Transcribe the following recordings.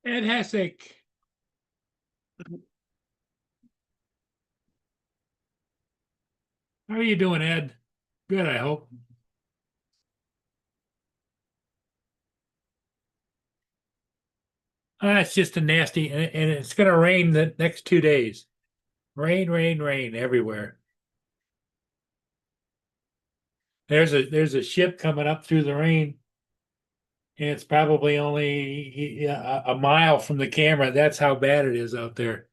Ed Hessick. How are you doing, Ed? Good, I hope. It's just a nasty, and it's going to rain the next 2 days. Rain, rain, rain everywhere. There's a ship coming up through the rain, and it's probably only a mile from the camera. That's how bad it is out there.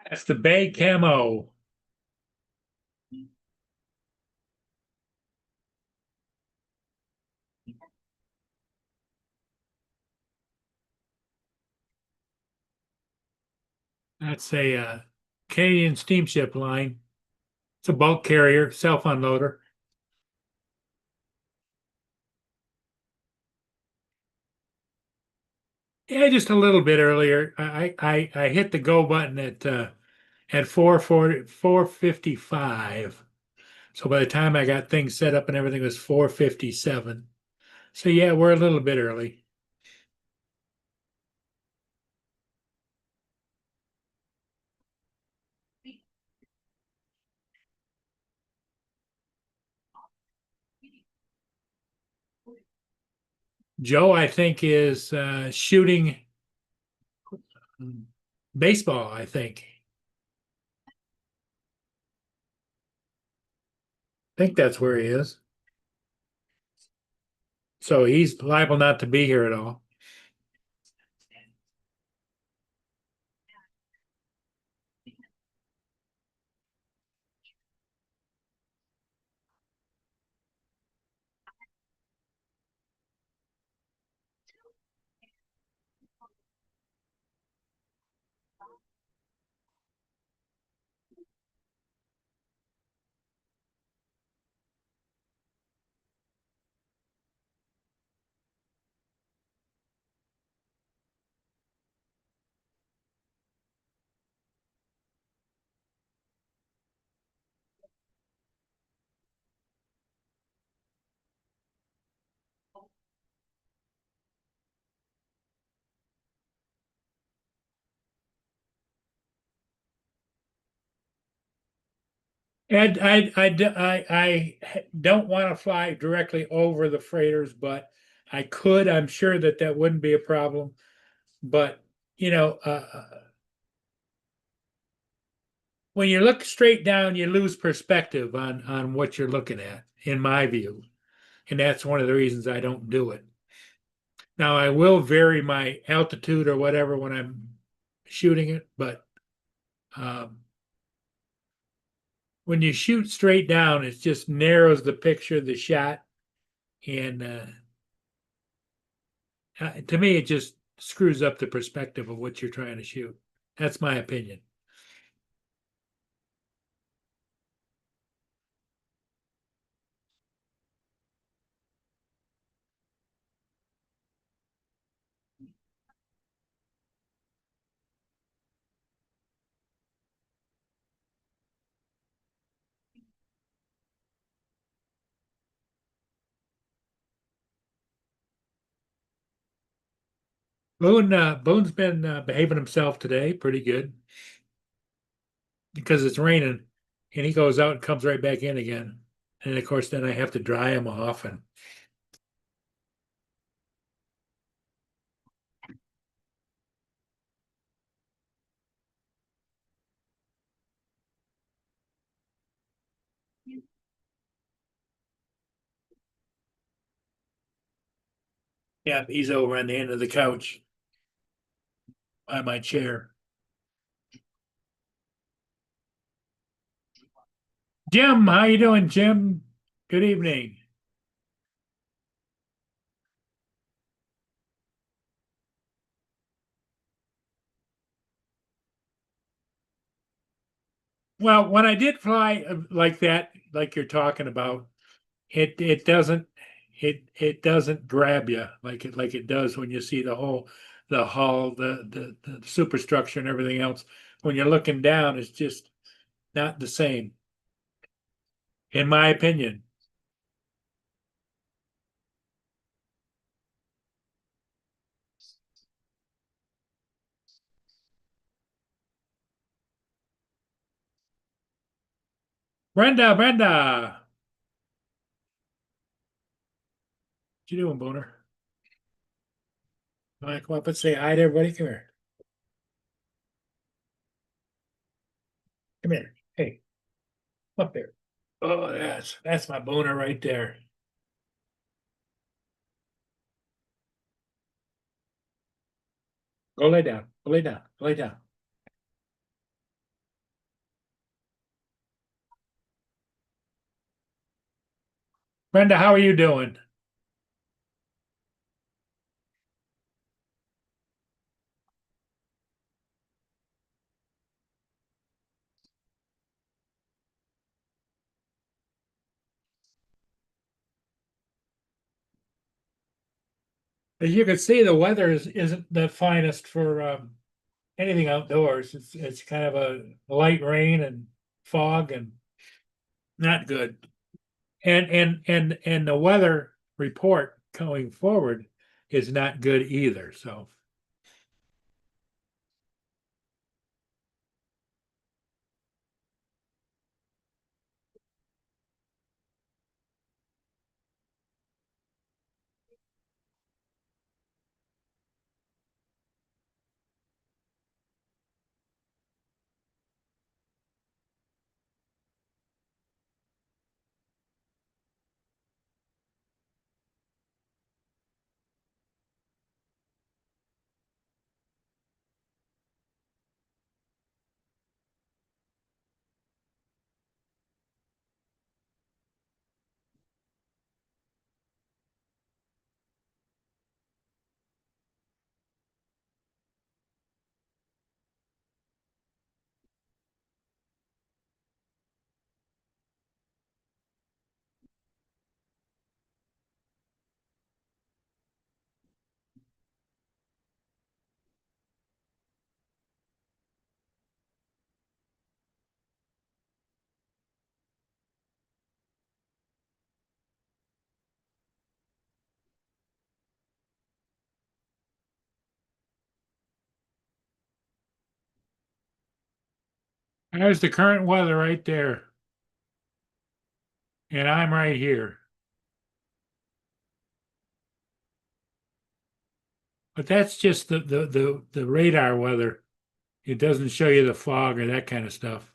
That's the Bay Camo. That's a Canadian steamship line. It's a bulk carrier, self-unloader. Yeah, just a little bit earlier. I hit the go button at 4:55. So by the time I got things set up and everything was 4:57. So yeah, we're a little bit early. Joe, I think, is shooting baseball, I think. I think that's where he is. So he's liable not to be here at all. And I don't want to fly directly over the freighters, but I could. I'm sure that that wouldn't be a problem. But you know, when you look straight down, you lose perspective on what you're looking at, in my view, and that's one of the reasons I don't do it. Now, I will vary my altitude or whatever when I'm shooting it, but um, when you shoot straight down, it just narrows the picture of the shot, and to me, it just screws up the perspective of what you're trying to shoot. That's my opinion. Boone's been behaving himself today pretty good because it's raining, and he goes out and comes right back in again. And of course, then I have to dry him off, and yeah, he's over on the end of the couch by my chair. Jim, how you doing, Jim? Good evening. Well, when I did fly like that, like you're talking about, it doesn't it doesn't grab you like it does when you see the hull, the superstructure and everything else. When you're looking down, it's just not the same, in my opinion. Brenda, what you doing, Boner? All right, come up and say hi to everybody. Come here. Come here. Hey, up there. Oh, that's my Boner right there. Go lay down. Go lay down. Go lay down. Brenda, how are you doing? As you can see, the weather isn't the finest for anything outdoors. It's kind of a light rain and fog and not good. And the weather report going forward is not good either. So there's the current weather right there, and I'm right here. But that's just the radar weather. It doesn't show you the fog or that kind of stuff.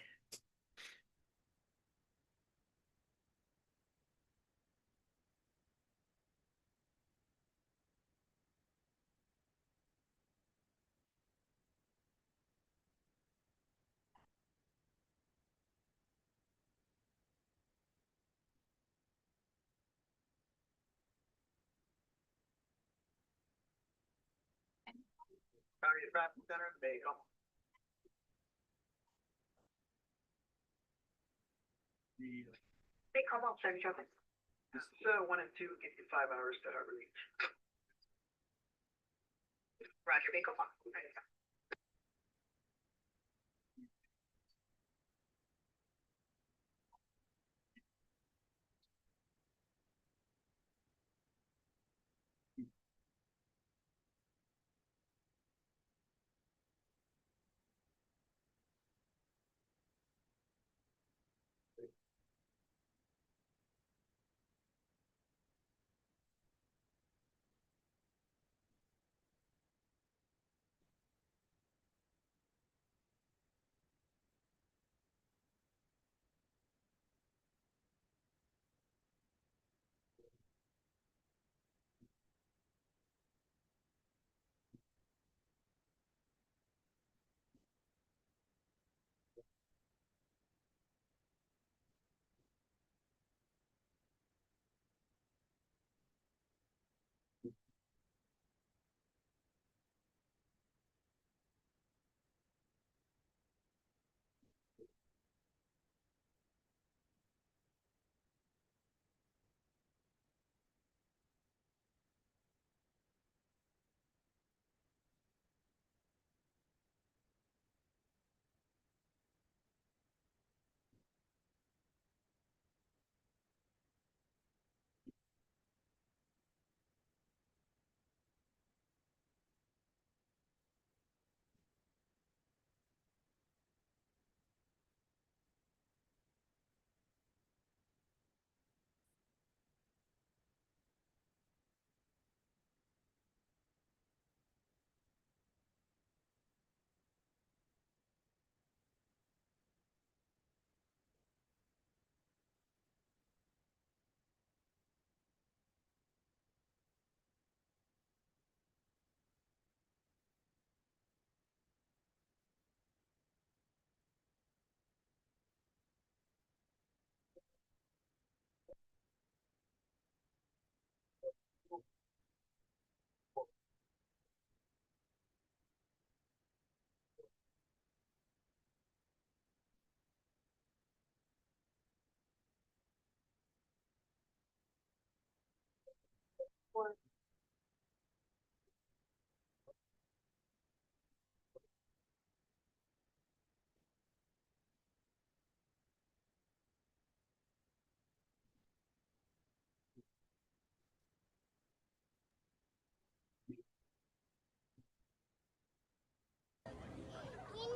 Can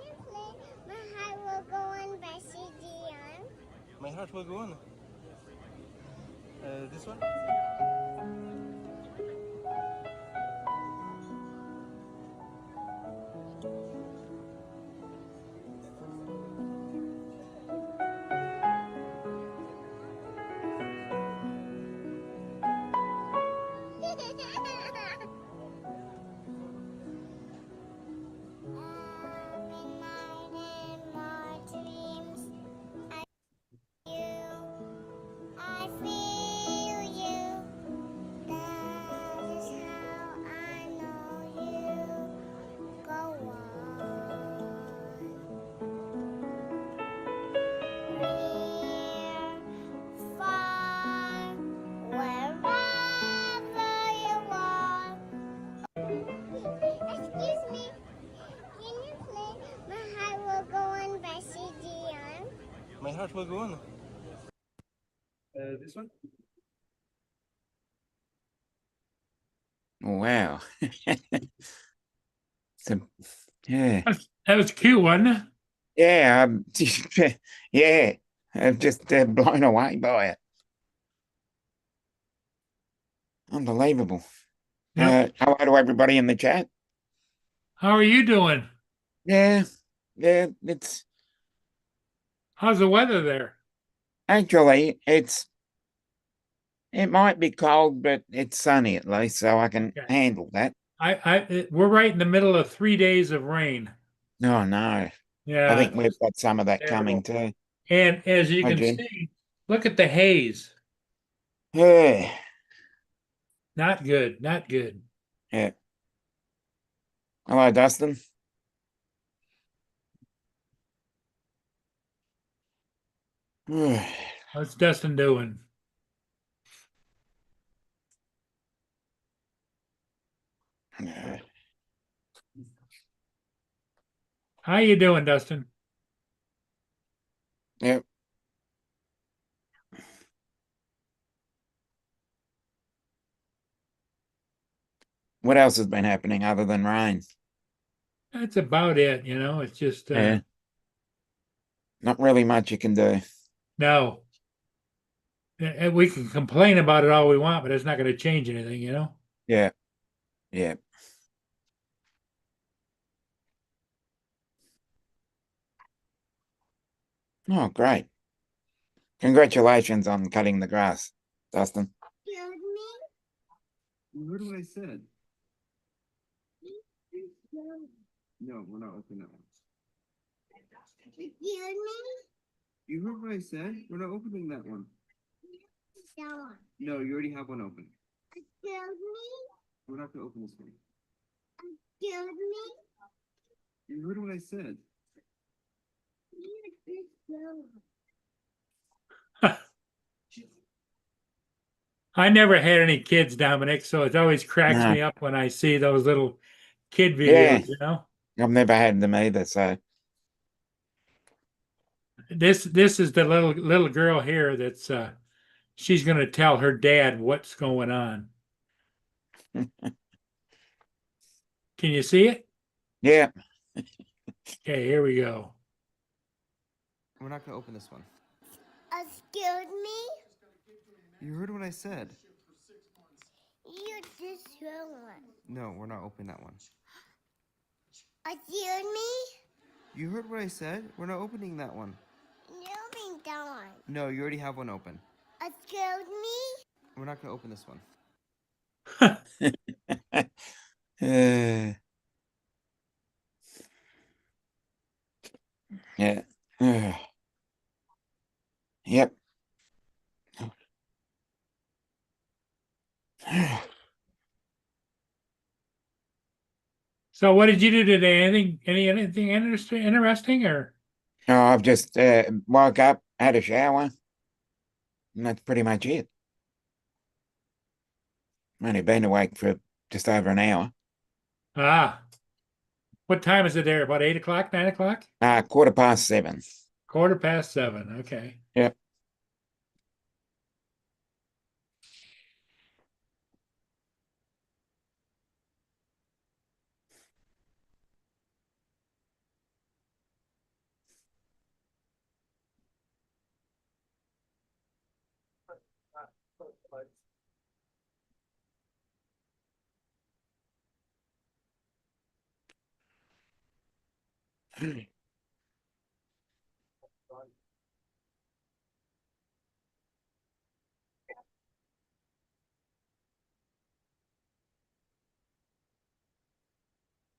you play My Heart Will Go On by CDM? My heart will go on. This one? Every night in my dreams, I feel you. That is how I know you go on. Near, far, wherever you are. Excuse me, can you play My Heart Will Go On by CDM? My heart will go on. This one? Wow. So, yeah, That was cute, wasn't it? yeah, yeah. I'm just blown away by it. Unbelievable. Yep. Hello to everybody in the chat. How are you doing? Yeah, yeah. How's the weather there? Actually it might be cold, but it's sunny at least, so I can Yeah. handle that. We're right in the middle of 3 days of rain. No, no. I Yeah, think we've got some of that coming terrible. too. And as you Hi, can Jen. see, look at the haze. Yeah, Not good, not good. yeah. Hello, Dustin. What's Dustin doing? How you doing, Dustin? Yep. What else has been happening other than rain? That's about it, you know. It's just Yeah. Not really much you can do. no. And we can complain about it all we want, but it's not going to change anything, you know. Yeah. Yeah. Oh, great. Congratulations on cutting the grass, Dustin. Excuse me? You heard what I said. No, we're not opening that one. Excuse me? You heard what I said? We're not opening that one. That one. No, you already have one open. Excuse me? We're not gonna open this one. Excuse me? You heard what I said. I never had any kids, Dominic, so it always cracks No. me up when I see those little kid Yeah. videos, you know. I've never had them either, so This is the little girl here that's she's going to tell her dad what's going on. Can you see it? yeah. Okay, here we go. We're not gonna open this one. Excuse me? You heard what I said. You just heard one. No, we're not opening that one. Excuse me? You heard what I said? We're not opening that one. You mean that one. No, you already have one open. Excuse me? We're not gonna open this one. Yeah. Yep. So what did you do today? Anything interesting or? Oh, I've just woke up, had a shower, and that's pretty much it. Only been awake for just over an hour. Ah, what time is it there? About 8 o'clock, 9 o'clock? 7:15. 7:15. Okay. Yep.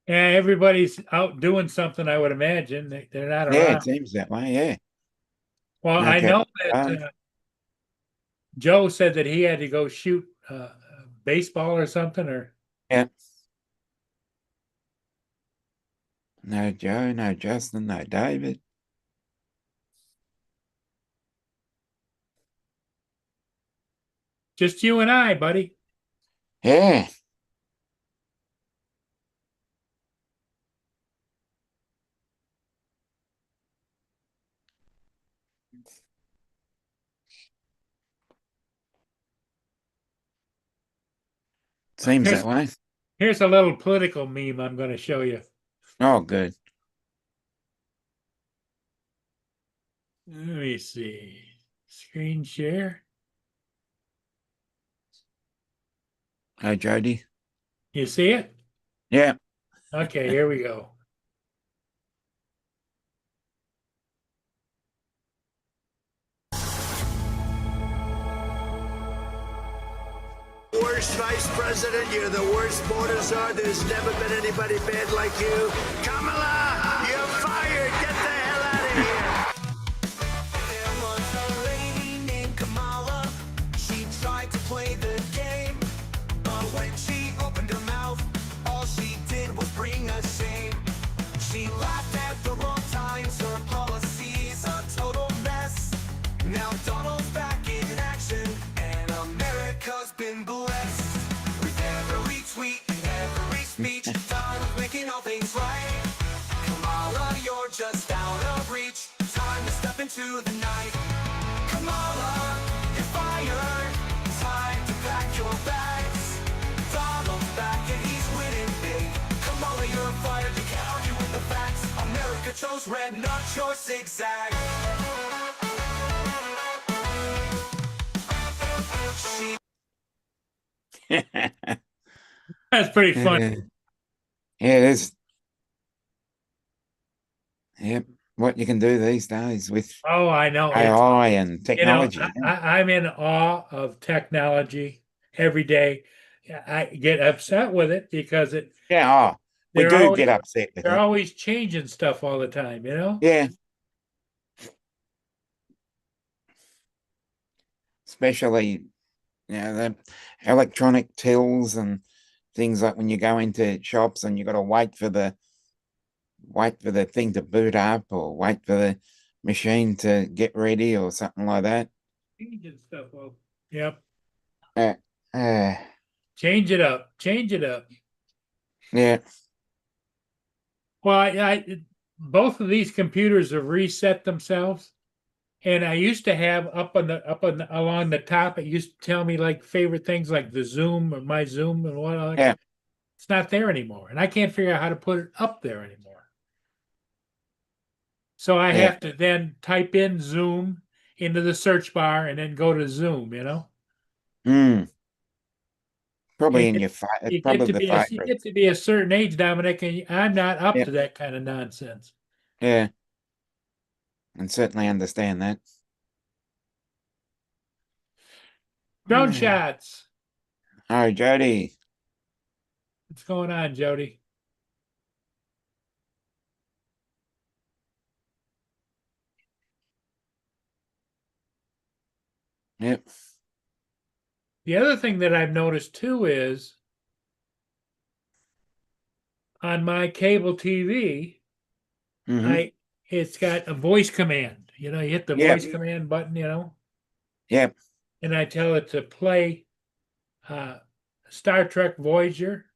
Yeah, everybody's out doing something, I would imagine. They're not Yeah, around. it seems that way. Yeah. Well, No I know cat. that Joe said that he had to go shoot baseball or something, or Yeah. No Joe, no Justin, no David. just you and I, buddy. Yeah. Seems Here's that way. here's a little political meme I'm going to show you. Oh, good. Let me see. Screen share. Hey, Jody. You see it? Yeah. Okay, here we go. Worst vice president, you're the worst border czar. There's never been anybody bad like you. Kamala, you're fired. Get the hell out of here. There was a lady named Kamala. She tried to play the game, but when she opened her mouth, all she did was bring us shame. She laughed at the wrong times, her policies a total mess. Now Donald's back in action, and America's been blessed. With every tweet and every speech, Donald's making all things right. Kamala, you're just out of reach. Time to step into the night. Kamala, you're fired. Time to pack your bags. Donald's back and he's winning big. Kamala, you're fired. You can't argue with the facts. America chose red, not your zigzag. She That's pretty funny. Yeah, it is. Yep. What you can do these days with Oh, I know. AI and You know, technology. yeah. I'm in awe of technology every day. I get upset with it because Yeah, we they're do always, get upset with they're it. always changing stuff all the time, you know? Yeah. Especially, the electronic tills and things like when you go into shops and you got to wait for the thing to boot up or wait for the machine to get ready or something like that. Changing stuff up. Yep. Uh, uh, Change it up. Change it up. yeah. Well, both of these computers have reset themselves. And I used to have along the top, it used to tell me like favorite things like the Zoom or my Zoom and what. Yeah. It's not there anymore, and I can't figure out how to put it up there anymore. So I Yeah. have to then type in Zoom into the search bar and then go to Zoom. You know, Mm. Probably you in get, your you probably get to the be you favorite. get to be a certain age, Dominic, and I'm not up Yeah. to that kind of nonsense. Yeah. And certainly understand that. Drone Yeah. shots. Oh, Jody. What's going on, Jody? Yep. The other thing that I've noticed too is on my cable TV, Mhm. it's got a voice command. You know, you hit the Yeah. voice command button, Yep. and I tell it to play Star Trek Voyager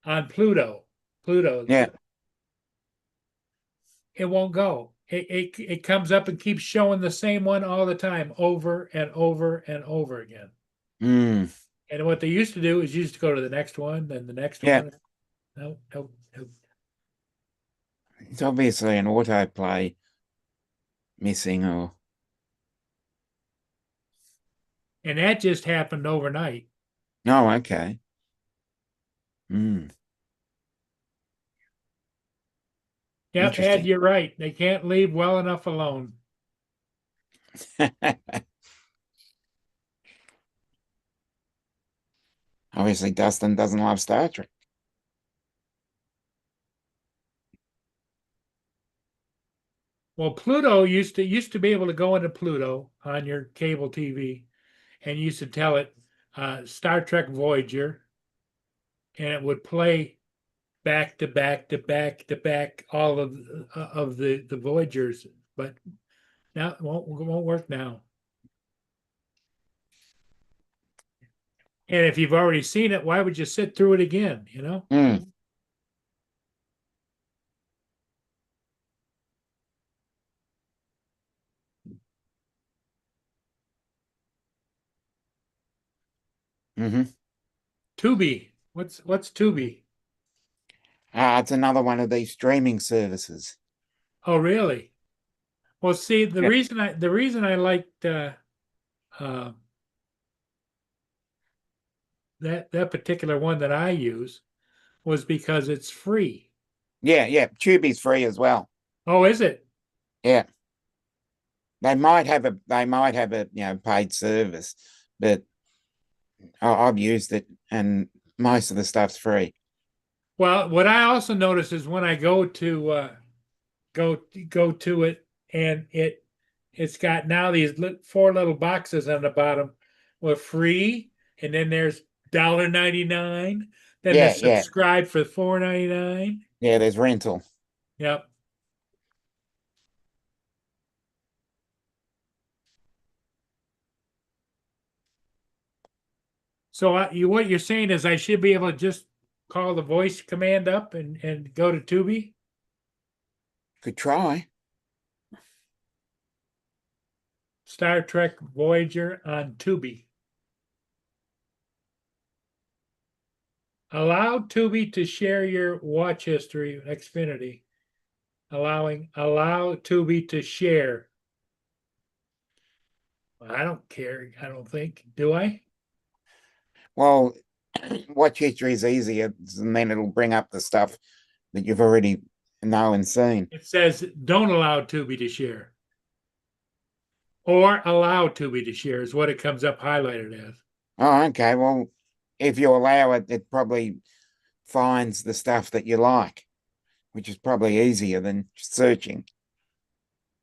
on Pluto. Pluto. Yeah. It won't go. It comes up and keeps showing the same one all the time, over and over and over again. Mm. And what they used to do is used to go to the next one, then the next Yeah. one. No. It's obviously an autoplay missing or And that just happened overnight. oh, okay. Mm. Yep, Ed, Interesting. you're right. They can't leave well enough alone. Obviously, Dustin doesn't love Star Trek. Well, Pluto used to be able to go into Pluto on your cable TV, and you used to tell it Star Trek Voyager, and it would play back to back to back to back all of the Voyagers. But now it won't work now. And if you've already seen it, why would you sit through it again? Mm. Mm-hmm. Tubi. What's Tubi? It's another one of these streaming services. Oh, really? Well, see, the Yep. reason I liked that particular one that I use was because it's free. Yeah. Tubi's free as well. Oh, is it? Yeah. They might have a paid service, but I've used it and most of the stuff's free. Well, what I also notice is when I go to to it, and it's got now these 4 little boxes on the bottom with free, and then there's $1.99. Then Yeah, there's yeah. subscribe for $4.99. Yeah, there's rental. Yep. So what you're saying is I should be able to just call the voice command up and go to Tubi? Could try. Star Trek Voyager on Tubi. Allow Tubi to share your watch history, Xfinity. Allow Tubi to share. I don't care. I don't think. Do I? Well, watch history is easier, and then it'll bring up the stuff that you've already know and seen. It says don't allow Tubi to share. Or allow Tubi to share is what it comes up highlighted as. Oh, okay. Well, if you allow it, it probably finds the stuff that you like, which is probably easier than searching.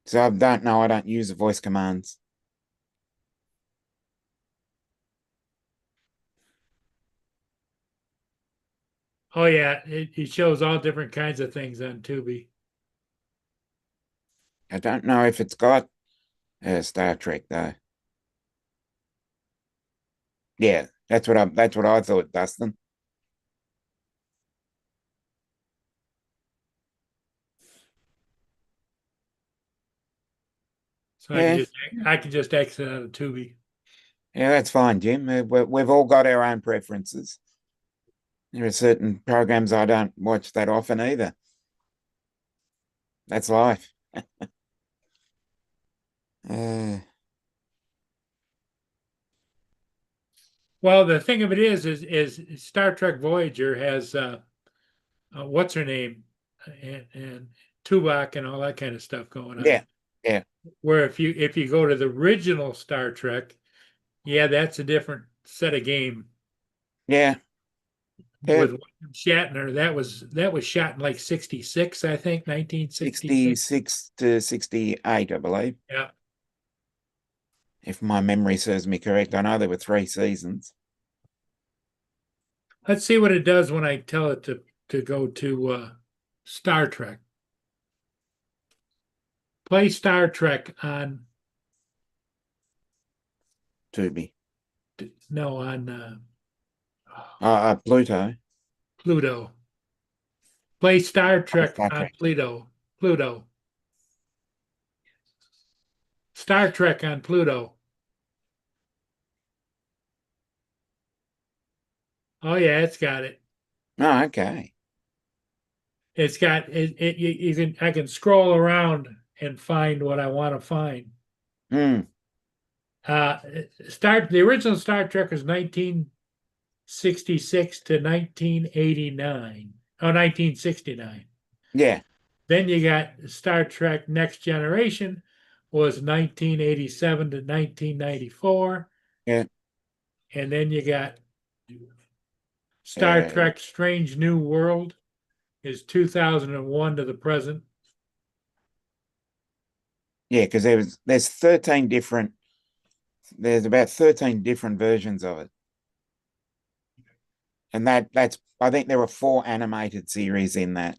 So I don't know. I don't use the voice commands. Oh yeah, it shows all different kinds of things on Tubi. I don't know if it's got Star Trek though. Yeah, that's what I thought, Dustin. So Yeah. I can just exit out of Tubi. Yeah, that's fine, Jim. We've all got our own preferences. There are certain programs I don't watch that often either. That's life. Well, the thing of it is Star Trek Voyager has what's her name and Tuvok and all that kind of stuff going on. Yeah. Where if you go to the original Star Trek, yeah, that's a different set of game. Yeah. With William Shatner, that was shot in like 66, I think, 1966. 66 to 68, I believe. Yeah. If my memory serves me correct. I know there were 3 seasons. Let's see what it does when I tell it to to go to Star Trek. Play Star Trek on Tubi. no on Pluto. Pluto. Play Star Trek Star on Trek. Pluto. Pluto. Star Trek on Pluto. Oh yeah, it's got it. Oh, okay. It's got it, you can I can scroll around and find what I want to find. Hmm. The original Star Trek was 1966 to 1989. Oh, 1969. Yeah. Then you got Star Trek Next Generation was 1987 to 1994. Yeah. And then you got Star Yeah. Trek Strange New World is 2001 to the present. Yeah, because there's about 13 different versions of it. And that's I think there were 4 animated series in that.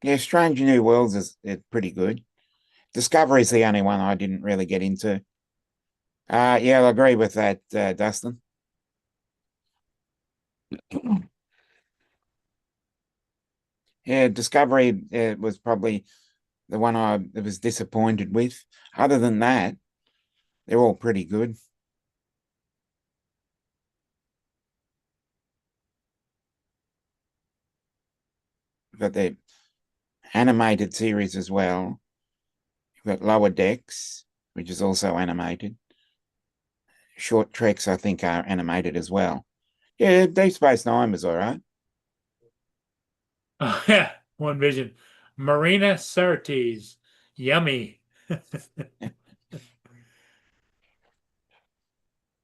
Yeah, Strange New Worlds is pretty good. Discovery's the only one I didn't really get into. Yeah, I agree with that, Dustin. Yeah, Discovery was probably the one I was disappointed with. Other than that, they're all pretty good. But the animated series as well. You've got Lower Decks, which is also animated. Short Treks, I think, are animated as well. Yeah, Deep Space Nine was all right. Oh, yeah, One Vision. Marina Sirtis. Yummy.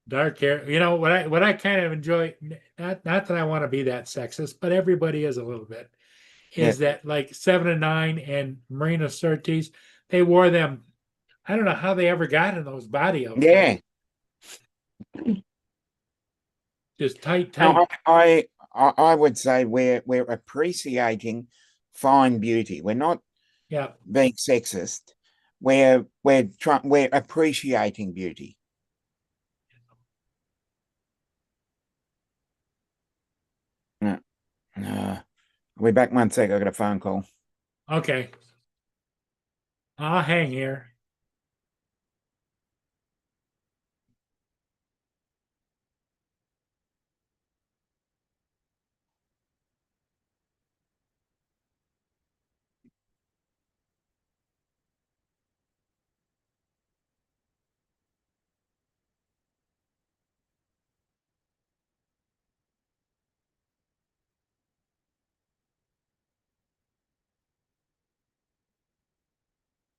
Dark hair. You know what I kind of enjoy, not that I want to be that sexist, but everybody is a little bit, is that like 7 and 9 and Marina Sirtis, they wore them. I don't know how they ever got in those body outfits. Yeah. Just tight. No, I would say we're appreciating fine beauty. We're not Yeah. being sexist. We're appreciating beauty. I'll be back 1 sec. I got a phone call. Okay. I'll hang here.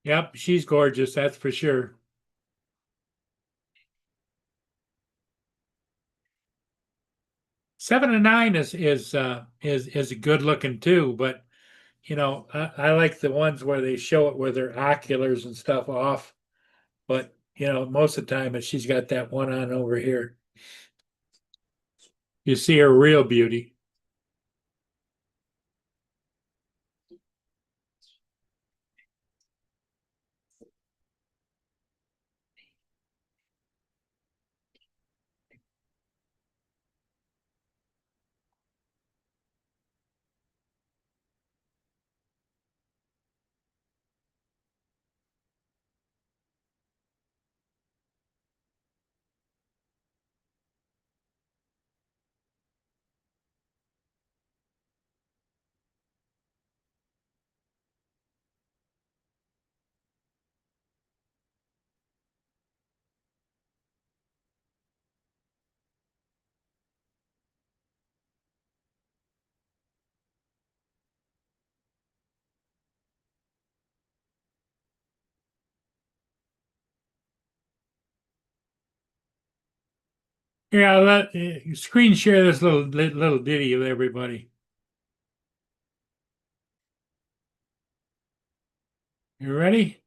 Yep, she's gorgeous, that's for sure. Seven and 9 is good looking too, but you know, I like the ones where they show it with their oculars and stuff off. But you know, most of the time she's got that one on over here. You see her real beauty. Here, I'll let screen share this little ditty with everybody. You ready?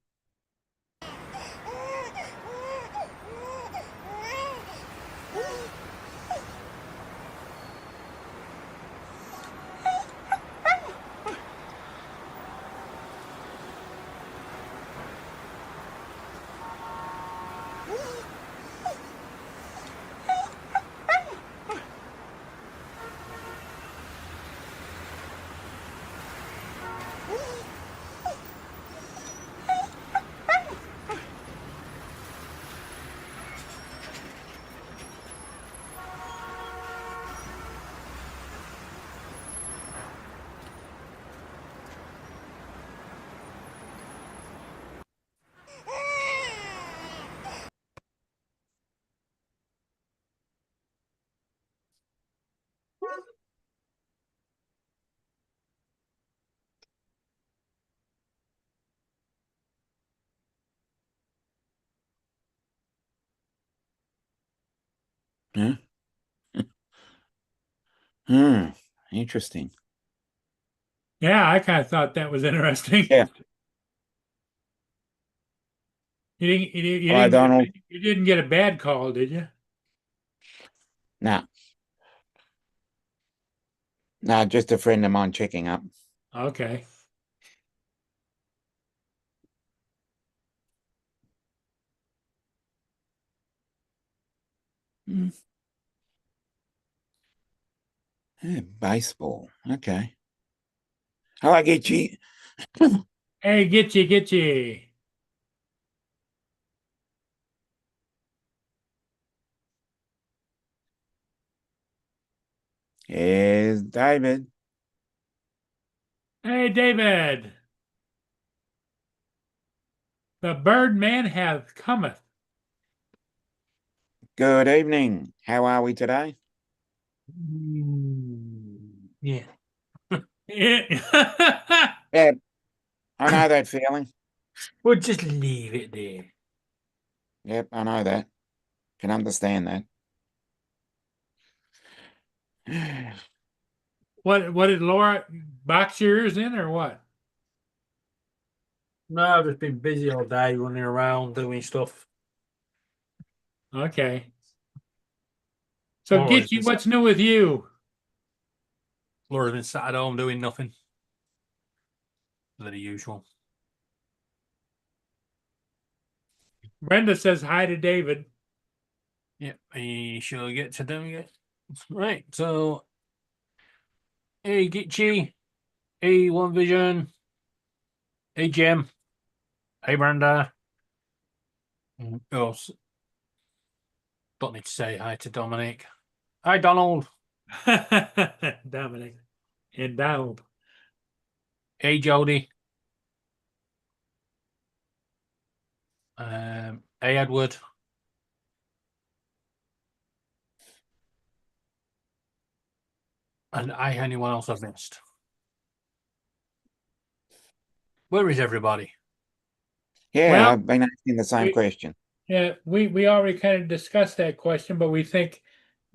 Huh? Hmm. Interesting. Yeah, I kind of thought that was interesting. Yeah. Hi, Donald. You didn't get a bad call, did you? Nah. Nah, just a friend of mine checking up. Okay. Hmm. Yeah, baseball. Okay. Hello, Gitchy. Hey, get you. Here's David. Hey, David. The Birdman hath cometh. Good evening. How are we today? Yeah. Yeah, I know that feeling. We'll just leave it there. Yep, I know that. Can understand that. What did Laura box your ears in or what? No, I've just been busy all day running around doing stuff. Okay. So Laura's Gitchy, what's new with you? been sat at home doing nothing. The usual. Brenda says hi to David. Yep, we shall get to them yet. Right, so hey Gitchy, hey One Vision, hey Jim, hey Brenda. Oh, don't need to say hi to Dominic. Hi Donald. Dominic and Donald. Hey Jody. Hey Edward. And anyone else I've missed? Where is everybody? Yeah, Well, I've been asking the same we- question. Yeah, we already kind of discussed that question, but we think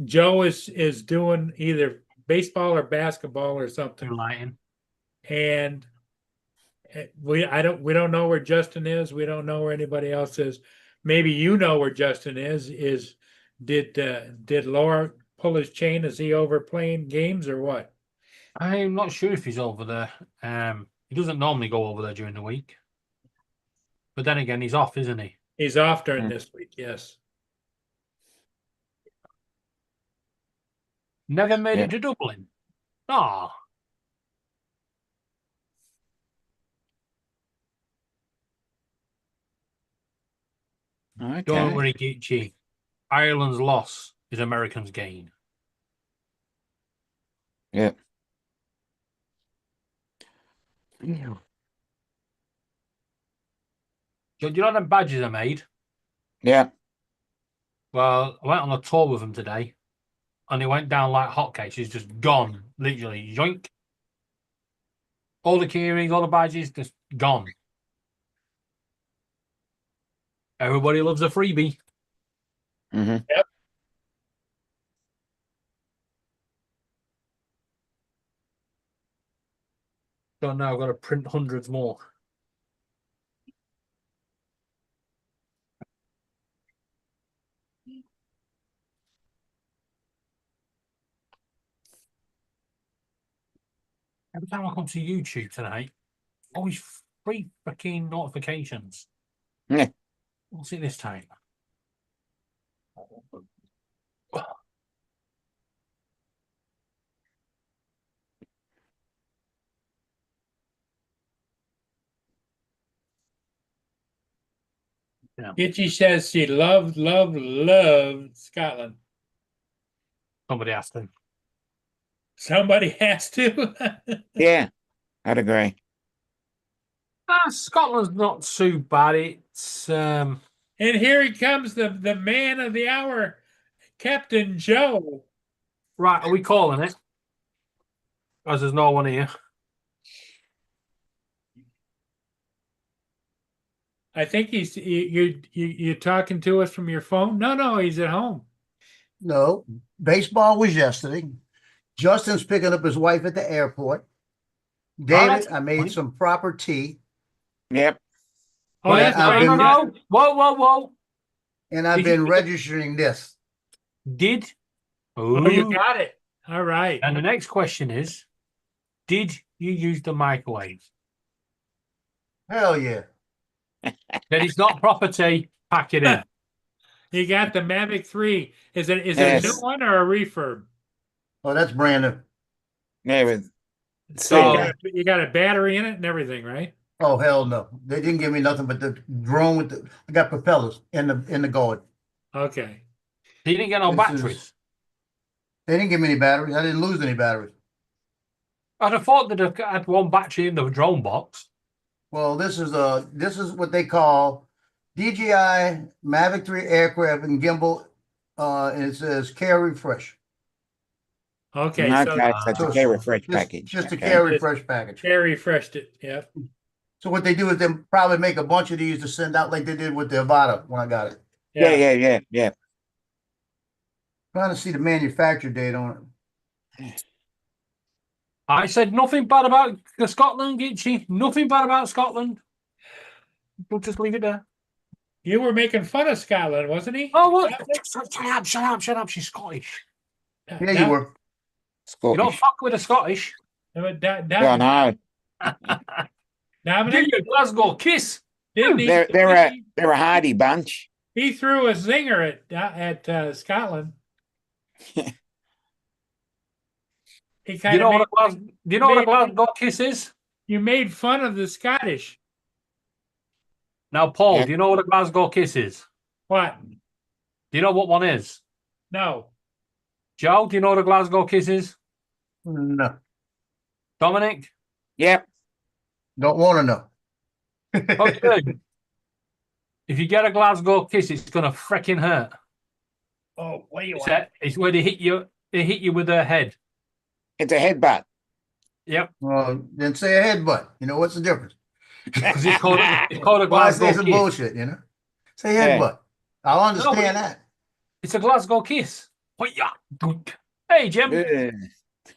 Joe is doing either baseball or basketball or something. Lighting. And we don't know where Justin is. We don't know where anybody else is. Maybe you know where Justin is. Did Laura pull his chain? Is he over playing games or what? I'm not sure if he's over there. He doesn't normally go over there during the week. But then again, he's off, isn't he? He's off during Hmm. this week, yes. Never made Yeah. it to Dublin. Ah, Okay. don't worry, Gitchy. Ireland's loss is Americans' gain. Yep. Do you know them badges I made? Yeah. Well, I went on a tour with him today, and he went down like hotcakes. He's just gone, literally, yoink. All the keyrings, all the badges, just gone. Everybody loves a freebie. Hmm. So now I've got to print hundreds more. Every time I come to YouTube tonight, always free fucking notifications. Yeah. What's it this time? Yeah. Gitchy says she loved Scotland. Somebody asked him. Somebody has to. Yeah. I'd agree. Scotland's not too bad. It's And here he comes, the man of the hour, Captain Joe. right. Are we calling it? As there's no one here. I think you're talking to us from your phone. No, he's at home. No, baseball was yesterday. Justin's picking up his wife at the airport. David, that's I made fine. some proper tea, Yep. Oh, Wait, that's I've right. been- no. Whoa. and I've Did you been pick up- registering this. Did Oh, you Ooh. got it. All right. And the next question is, did you use the microwave? Hell yeah. Then it's not property. Pack it in. You got the Mavic 3. Is it a new Yes. one or a refurb? Oh, that's brand new. Yeah, with So Oh. you got a battery in it and everything, right? Oh, hell no. They didn't give me nothing but the drone with the, I got propellers in the guard. Okay. He didn't get no This batteries. is- They didn't give me any batteries. I didn't lose any batteries. I'd have thought they'd have had one battery in the drone box. Well, this is what they call DJI Mavic 3 aircraft and gimbal. And it says care refresh. Okay. okay, So so it's a care refresh Just- package. Just a okay. care refresh package. they refreshed it. Yep. So what they do is they probably make a bunch of these to send out like they did with the Avata when I got it. Yeah. Trying to see the manufacture date on it. I said nothing bad about Scotland, Gitchy. Nothing bad about Scotland. We'll just leave it there. You were making fun of Scotland, wasn't he? Oh, what? Shut up. She's Scottish. Yeah, you were. You don't Scottish. fuck with the Scottish. Yeah, no, Give Dominic, you a Glasgow kiss. didn't he? they're a hardy bunch. He threw a zinger at Scotland. He Do kind you know of what do you know what a made- Glasgow kiss is? you made fun of the Scottish. Now, Paul, Yeah. do you know what a Glasgow kiss is? What? Do you know what one is? No. Joe, do you know what a Glasgow kiss is? No, Dominic? Yep. don't want to know. Okay. If you get a Glasgow kiss, it's gonna freaking hurt. Oh, what do you It's where they hit you with their head. It's a headbutt. Well, then say a headbutt. You know what's the difference? Because it's called a Why Glasgow say some kiss. bullshit? You know, say Yeah. headbutt. I'll understand that. It's a Glasgow kiss. Hey, Jim. Ugh.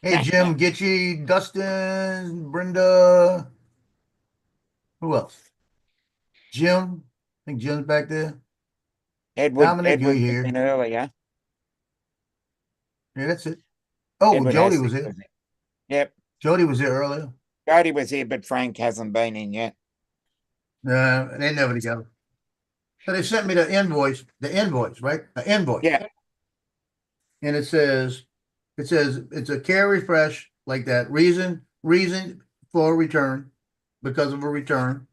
Hey, Jim, Gitchy, Dustin, Brenda. Who else? Jim. I think Jim's back there. Edward, Dominic, you're Edward here. was in earlier. Yeah, that's it. Oh, Edward Jody was Astley here. in. Yep. Jody was here earlier. Jody was here, but Frank hasn't been in yet. They never together. So they sent me the invoice, right? The invoice. Yeah. And it says it's a care refresh like that. Reason for a return because of a return.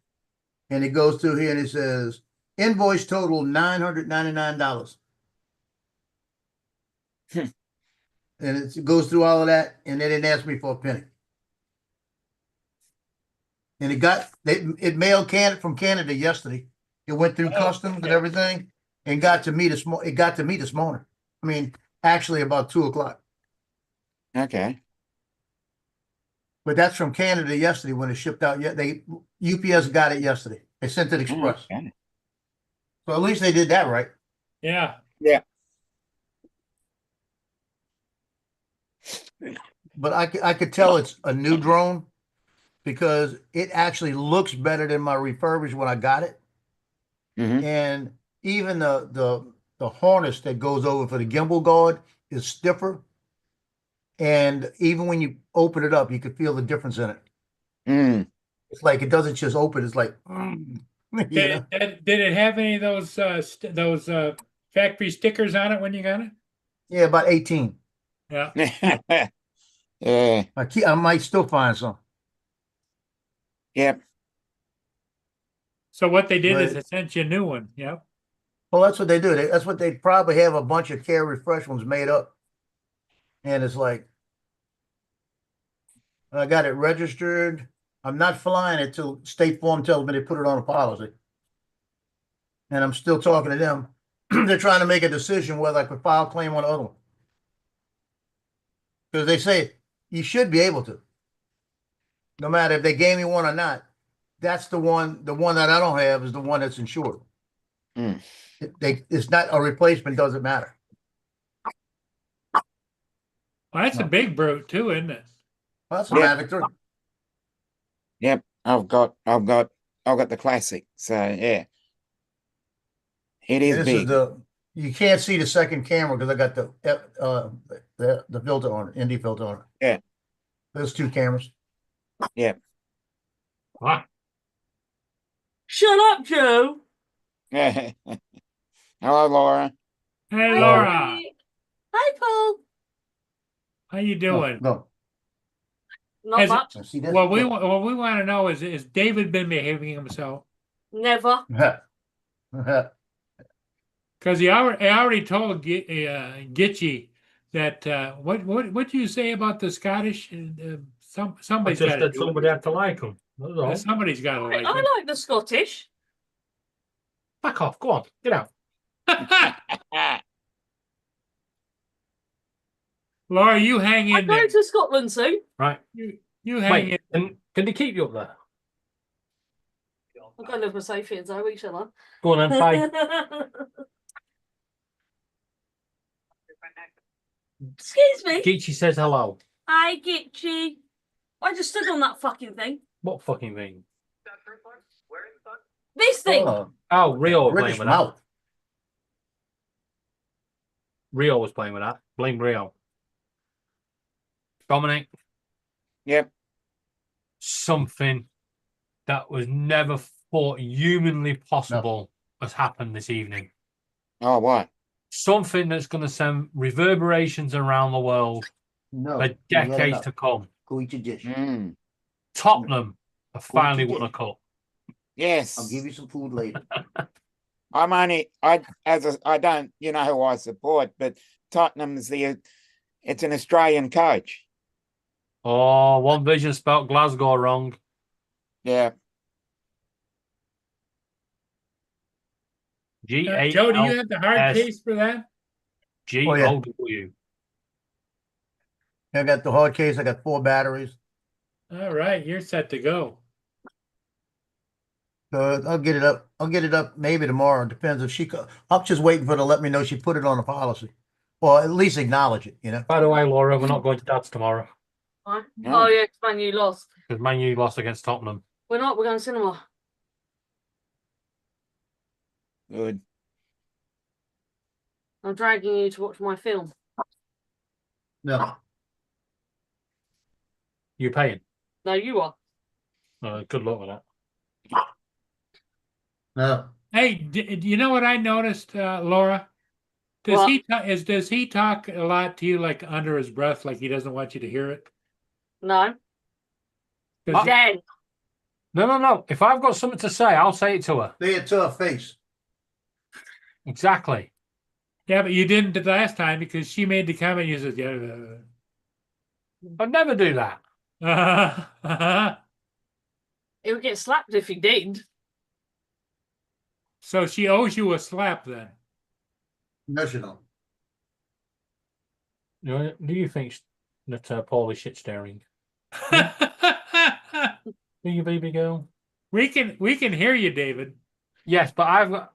And it goes through here and it says invoice total $999. Hmm. And it goes through all of that, and they didn't ask me for a penny. And it mailed from Canada yesterday. It went through customs and everything, and got to me this morning. I mean, actually about 2:00. Okay. But that's from Canada yesterday when it shipped out. UPS got it yesterday. They sent it express. Okay. So at least they did that right. Yeah. But I could tell it's a new drone because it actually looks better than my refurbished when I got it. Mhm. And even the harness that goes over for the gimbal guard is stiffer. And even when you open it up, you can feel the difference in it. Mm. It's like it doesn't just open. It's like, you know? Did it have any of those factory stickers on it when you got it? Yeah, about 18. Yeah. Yeah. I might still find some. Yep. So what they did is Right. they sent you a new one. Yep. Well, that's what they do. That's what they probably have a bunch of care refresh ones made up. And it's like, I got it registered. I'm not flying it till State Farm tells me they put it on a policy. And I'm still talking to them. They're trying to make a decision whether I could file claim on the other one. Because they say you should be able to. No matter if they gave me one or not. That's the one that I don't have is the one that's insured. Mm. It's not a replacement, doesn't matter. Well, that's a No. big brute too, isn't it? Well, that's a Yeah. Mavic 3. Yep, I've got the classic. So yeah, it is This big. is you can't see the second camera because I got the filter on it, ND filter on it. Yeah. There's 2 cameras. Wow. Shut up, Joe. Hello, Laura. Hey, Laura, Hi, Paul. how you Go, doing? go. Not Has- much. See this? What we Look. want to know is David been behaving himself? Never. Because he already told Gitchy that what you say about the Scottish? I Somebody's just got to said somebody had to like them. That's all. Somebody's got to like I it. like the Scottish. Back off. Go on. Get out. Laura, you hang I'm in there. going to Scotland soon. Right. You hang Wait. in. Can they keep you up there? I'm going to live with Sophie and Zoe, shall Go on then. Bye. I? Excuse me. Geechee says hello. Hi, Gitchy. I just stood on that fucking thing. What fucking thing? This thing. Oh, Rio was playing British with that. mouth. Rio was playing with that. Blame Rio. Dominic, Yep. something that was never thought humanly possible has happened this evening. Oh, what? Something that's going to send reverberations around the world No. for decades to come. Go eat your dish. Mm. Tottenham have Go eat finally your won a dish. cup. Yes. I'll give you some food later. I don't, you know who I support, but Tottenham's it's an Australian coach. Oh, One Vision spelt Glasgow wrong. Yeah. Joe, do you have the hard case for that? G-O-W. I got the hard case. I got 4 batteries. All right, you're set to go. So I'll get it up. I'll get it up maybe tomorrow. It depends if she. I'm just waiting for her to let me know she put it on the policy, or at least acknowledge it. You know. By the way, Laura, we're not going to Dad's tomorrow Right. No. Oh, yeah, 'cause Man U lost. because Man U lost against Tottenham. We're not. We're going to cinema. Good. I'm dragging you to watch my film. No. You paying? No, you are. Good luck with that. No. Hey, you know what I noticed, Laura? Does What? does he talk a lot to you, like under his breath, like he doesn't want you to hear it? No. 'Cause Den. No. If I've got something to say, I'll say it to her. Say it to her face. Exactly. yeah, but you didn't the last time because she made the comment. You said, "Yeah." I'd never do that. He would get slapped if he did. So she owes you a slap then. No, she don't. Do you think that Paul is shit staring? Do you, baby girl? we can hear you, David. Yes, but I've got.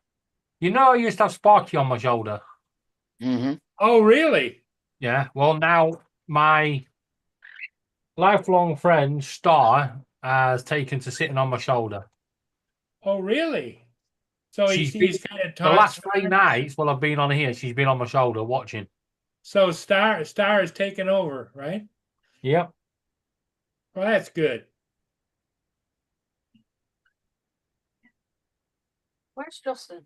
You know, I used to have Sparky on my shoulder. Mm-hmm. Oh, really? Yeah. Well, now my lifelong friend Star has taken to sitting on my shoulder. Oh, really? So She's he's kind of The last 3 nights, while I've been on here, she's been on my shoulder watching. So Star is taking over, right? Yep. Well, that's good. Where's Justin?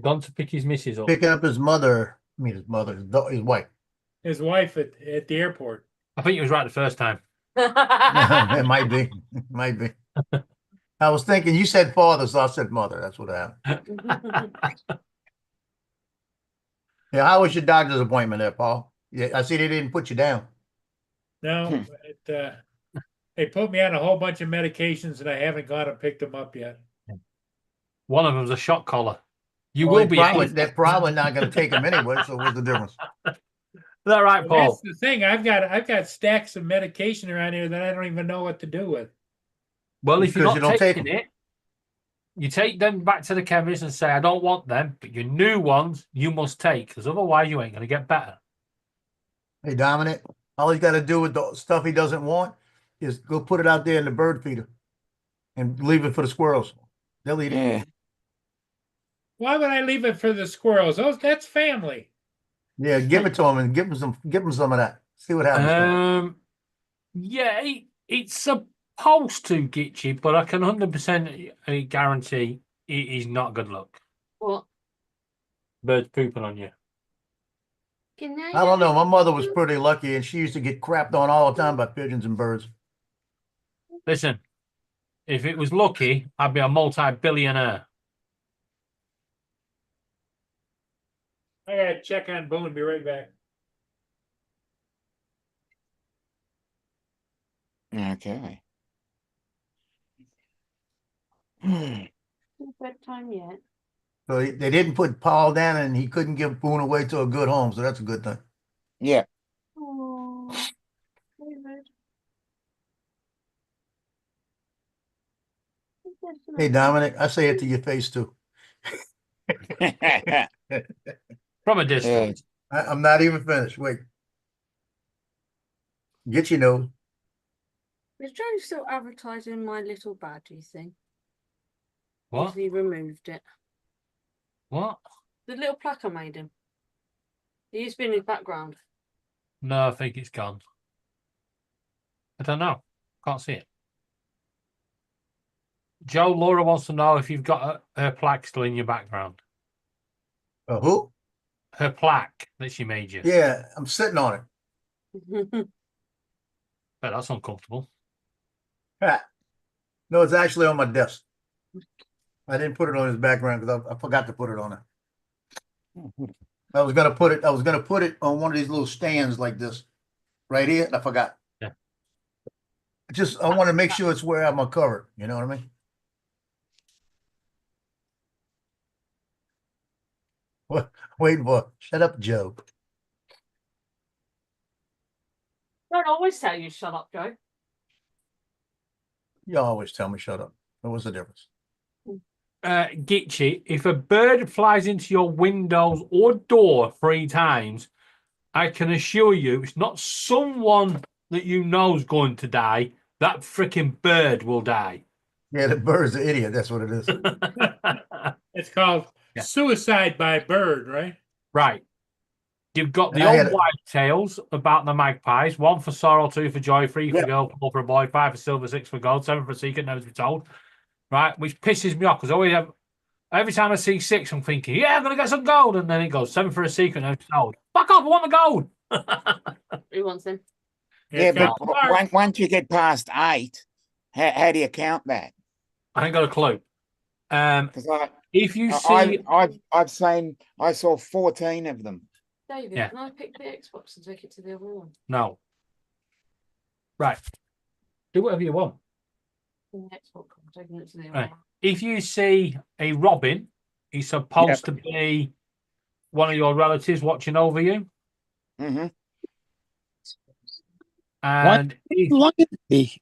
Gone to pick his missus up. Picking up his mother. I mean, his mother, his wife. His wife at the airport. I think he was right the first time. It might be. It might be. I was thinking you said father, so I said mother. That's what happened. Yeah, how was your doctor's appointment there, Paul? Yeah, I see they didn't put you down. No, they put me on a whole bunch of medications and I haven't gone and picked them up yet. One of them's a shot collar. You Well, will be. They're probably not going to take them anyway. So what's the difference? Is that right, Well, Paul? that's the thing. I've got stacks of medication around here that I don't even know what to do with. Well, if you're Because not you don't take taking it, you take them back to the chemist and say, I don't want them, but your new ones you must take, because otherwise you ain't going to get better. Hey, Dominic, all he's got to do with the stuff he doesn't want is go put it out there in the bird feeder and leave it for the squirrels. They'll eat it. Yeah. Why would I leave it for the squirrels? That's family. Yeah, give it to him and give him some of that. See what happens. Yeah, it's supposed to get you, but I can 100% guarantee it is not good luck. What? Birds pooping on you. I don't know. My mother was pretty lucky, and she used to get crapped on all the time by pigeons and birds. Listen, if it was lucky, I'd be a multi-billionaire. I gotta check on Boone. Be right back. Okay. Bedtime yet? So they didn't put Paul down, and he couldn't give Boone away to a good home. So that's a good thing. Yeah. Oh, David. Hey, Dominic, I say it to your face too. From a distance. I'm not even finished. Wait. Get your nose. Is Joe still advertising My Little Bad, do you think? What? Has he removed it? What? The little plaque I made him. He used to be in his background. No, I think it's gone. I don't know. Can't see it. Joe, Laura wants to know if you've got her plaque still in your background. Who? Her plaque that she made you. Yeah, I'm sitting on it. Bet that's uncomfortable. No, it's actually on my desk. I didn't put it on his background because I forgot to put it on it. I was gonna put it on one of these little stands like this, right here, and I forgot. Yeah. I want to make sure it's where I'm covered. You know what I mean? What? Wait for. Shut up, Joe. Don't always tell you shut up, Joe. You always tell me shut up. What's the difference? Gitchy, if a bird flies into your windows or door 3 times, I can assure you it's not someone that you know is going to die. That freaking bird will die. Yeah, the bird's an idiot. That's what it is. It's called suicide by bird, right? Right. You've got the I old had white tales about the magpies. 1 for sorrow, 2 for joy, 3 for Yeah. girl, 4 for a boy, 5 for silver, 6 for gold, 7 for a secret, never to be told. Right, which pisses me off because I always have. Every time I see 6, I'm thinking, yeah, I'm gonna get some gold, and then it goes 7 for a secret, never to be told. Fuck off! I want the gold. Who wants him? Yeah, It's but got marks. once you get past 8, how do you count that? I ain't got a clue. Because If you see, I saw 14 of them. David, Yeah. can I pick the Xbox and take it to the other one? no. Right. Do whatever you want. The Xbox, I'm taking it to the other Right. one. If you see a robin, he's supposed to be one of your relatives watching over you. Mm-hmm. And if,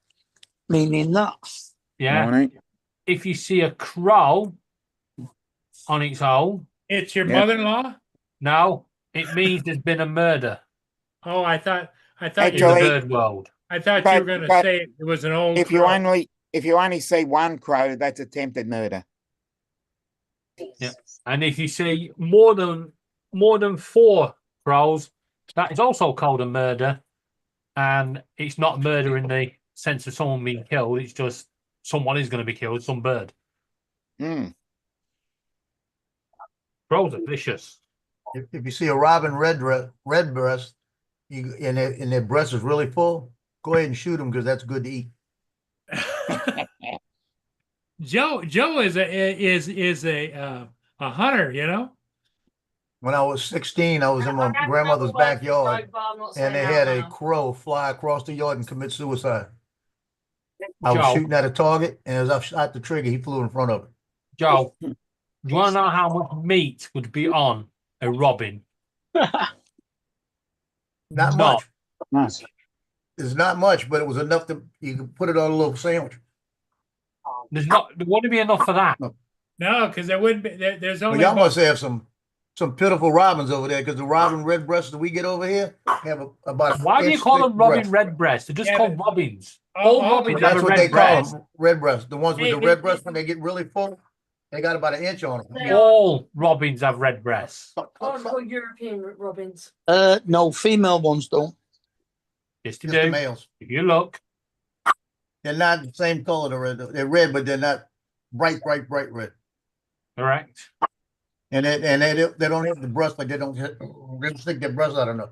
meaning that. yeah, if you see a crow on its own, It's your Yeah. mother-in-law? no, it means there's been a murder Oh, I thought in the Actually- bird world. you were but- going to but say it was an old If you crow. only see one crow, that's attempted murder. Yeah. And if you see more than 4 crows, that is also called a murder. And it's not murder in the sense of someone being killed. It's just someone is going to be killed, some bird. Mm. Crows are vicious. If you see a robin redbreast, and their breast is really full, go ahead and shoot them because that's good to eat. Joe is a hunter, you know. When I was 16, I was in my grandmother's backyard, and they had a crow fly across the yard and commit suicide. I was Joe. shooting at a target, and as I shot the trigger, he flew in front of it. Joe, do you want to know how much meat would be on a robin? Not No. much. Nice. It's not much, but it was enough to you could put it on a little sandwich. There wouldn't be enough for that. No, because there wouldn't be. There's Well, only y'all about, must have some some pitiful robins over there because the robin redbreasts that we get over here have about. Why do you inch call thick them robin breast. redbreast? They're just Yeah, called but- robins. Oh, All oh, robins That's have a what they red call breast. them, redbreast. The ones with Hey, the red breast when they get really full, they got about an inch on them. All robins have red breasts. Oh, European robins. No, female ones don't. Yes, they Just the do. males. If you look, They're not the same color. They're red, but they're not bright red. correct. And they don't have the breast, like they don't stick their breast out enough.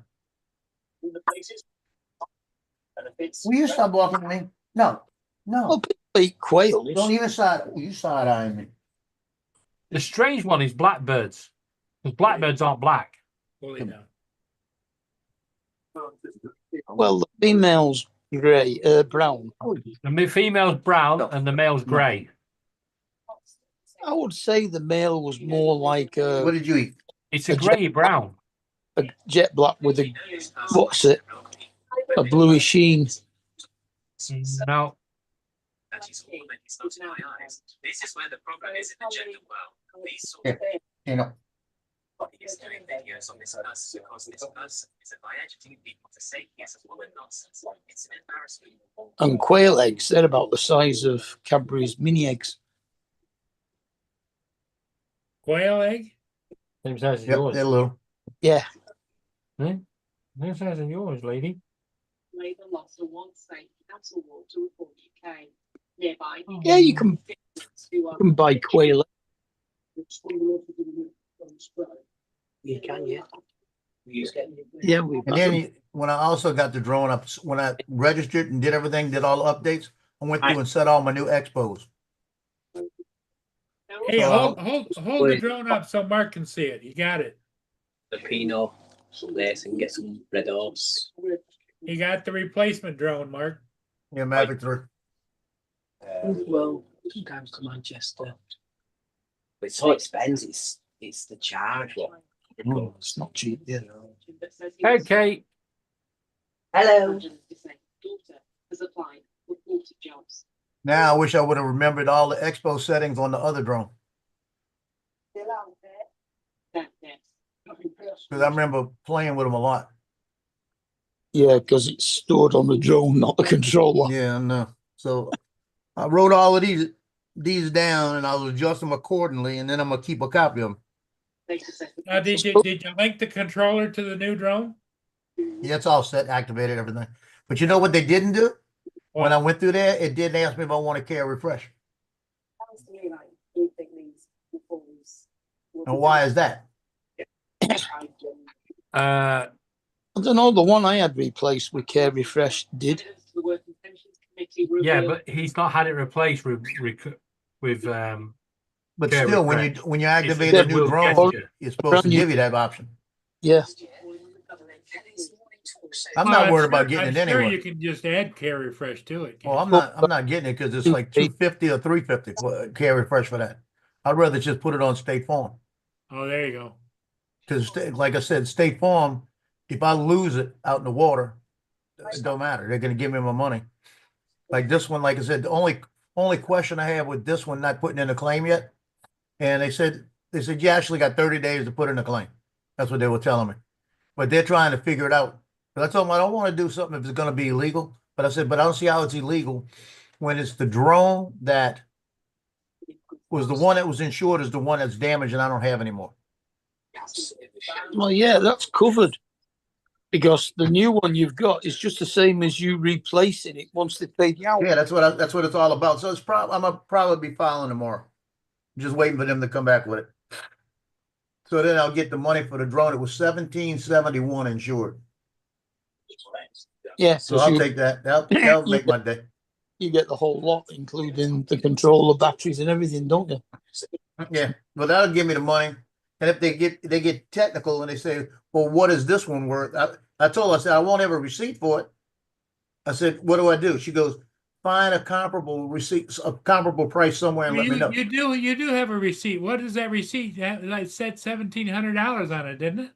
Will you stop walking to me? No. Well, people eat quails. Don't even you side eye me. The strange one is blackbirds. Because blackbirds aren't black. Fully down. Well, the female's grey, brown. The female's brown and the male's grey. I would say the male was more like What did you eat? It's a grey brown. a jet black with a what's it? A bluey sheen. No, This is where the problem is in the gender world. These sort Yeah. of You know, body is doing videos on this person because this person is by editing people to say he is a woman nonsense. It's an embarrassment. And quail eggs, they're about the size of Cadbury's mini eggs. Quail egg? same size as yep, yours. they're little. Yeah. Same size as yours, lady. Labour lost a once-safe council ward to Report UK nearby. Yeah, you can buy quail. You can, yeah. Yeah, we And then when I also got the drone up, when I registered and did everything, did all the updates, I went through and set all my new expos. Hey, So, hold the drone up so Mark can see it. You got it. The Pinot place and get some red horse. You got the replacement drone, Mark. Yeah, Maverick 3. Well, sometimes to Manchester. But it's so expensive. It's the charge one. Oh, it's not cheap, yeah. Okay. Hello. Has applied for 40 jobs. Now I wish I would have remembered all the expo settings on the other drone. Because I remember playing with them a lot. Yeah, because it's stored on the drone, not the controller. Yeah, I know. So I wrote all of these down and I'll adjust them accordingly, and then I'm gonna keep a copy of them. Did you link the controller to the new drone? Yeah, it's all set, activated, everything. But you know what they didn't do? When I went through there, it didn't ask me if I want to carry refresh. And why is that? I don't know. The one I had replaced with Care Refresh did. Yeah, but he's not had it replaced with But Care still, refresh. when you activate a a new goodwill drone, gesture. it's supposed to give you that option. Yeah. I'm not worried about I'm getting it sure anyway. you can just add Care Refresh to it. Well, I'm not getting it because it's like 250 or 350 for carry refresh for that. I'd rather just put it on State Farm. Oh, there you go. Because like I said, State Farm, if I lose it out in the water, it don't matter. They're gonna give me my money. Like this one, like I said, the only question I have with this one not putting in a claim yet, and they said you actually got 30 days to put in a claim. That's what they were telling me. But they're trying to figure it out. But I told them I don't want to do something if it's gonna be illegal. But I said, but I don't see how it's illegal when it's the drone that was the one that was insured is the one that's damaged and I don't have anymore. Well, yeah, that's covered. Because the new one you've got is just the same as you replacing it once they paid you out. Yeah, that's what it's all about. So I'm gonna probably be filing tomorrow. Just waiting for them to come back with it. So then I'll get the money for the drone. It was $17.71 insured. Yeah, So I'll take that. That'll make my day. You get the whole lot, including the controller, batteries, and everything, don't you? Yeah, well, that'll give me the money. And if they get technical and they say, well, what is this one worth? I told her, I said, I won't have a receipt for it. I said, what do I do? She goes, find a comparable receipt, a comparable price somewhere and let me know. You do have a receipt. What is that receipt? It said $1,700 on it, didn't it?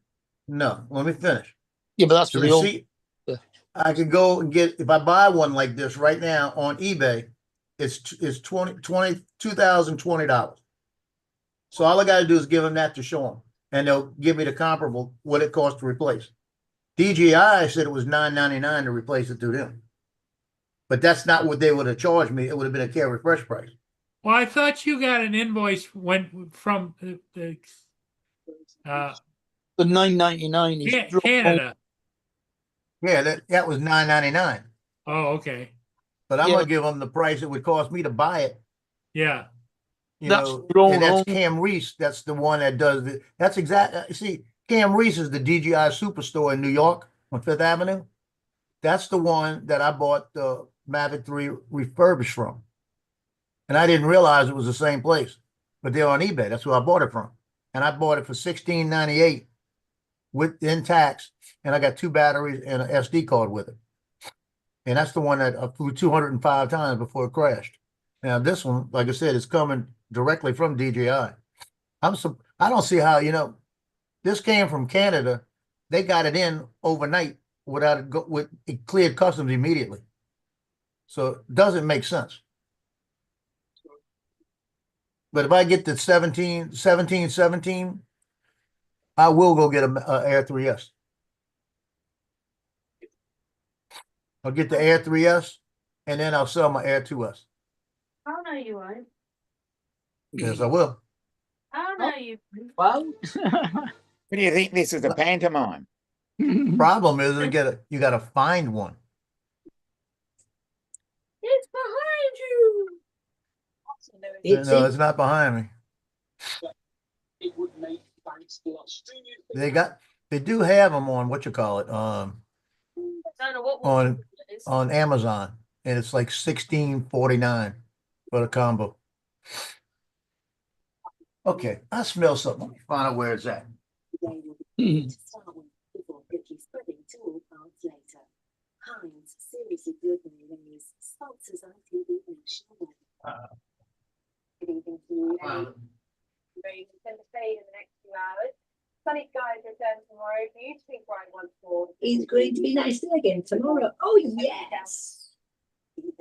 No, let me finish. Yeah, but that's The for the old. receipt, I can go and get, if I buy one like this right now on eBay, it's $2,020. So all I gotta do is give them that to show them. and they'll give me the comparable, what it costs to replace. DJI said it was $9.99 to replace it to them. But that's not what they would have charged me. It would have been a carry fresh price. Well, I thought you got an invoice from The $9.99 is drawn Canada. Yeah, that was $9.99. Oh, okay. But I'm Yeah. gonna give them the price it would cost me to buy it. Yeah. You That's know, drawn and that's on- Cam Reese. That's the one that does it. That's exact. See, Cam Reese is the DJI Superstore in New York on Fifth Avenue. That's the one that I bought the Mavic 3 refurbished from. And I didn't realize it was the same place, but they're on eBay. That's who I bought it from. And I bought it for $16.98 within tax. And I got 2 batteries and an SD card with it. And that's the one that I flew 205 times before it crashed. Now this one, like I said, is coming directly from DJI. I don't see how, you know, this came from Canada. They got it in overnight without it cleared customs immediately. So it doesn't make sense. But if I get the 17, I will go get a Air 3S. I'll get the Air 3S and then I'll sell my Air 2S. Oh no, you won't. Yes, I will. Oh no, you won't. Well, What do you think? This is a pantomime. Problem is you gotta find one. It's behind you. it's No, it. it's not behind me. It would make banks a lot They do have them on what you call it, I don't know what on it is. on Amazon, and it's like $16.49 for the combo. Okay, I smell something. Let me find out where it's at. Mhm. to start with before quickly spreading to all parts later. Heinz, seriously good mayonnaise, sponsors ITV National Weather. Good evening to you. Rain is going to fade in the next few hours. Sunny skies return tomorrow, beautifully bright once more. It's going to be nice day again tomorrow. Oh, yes. We've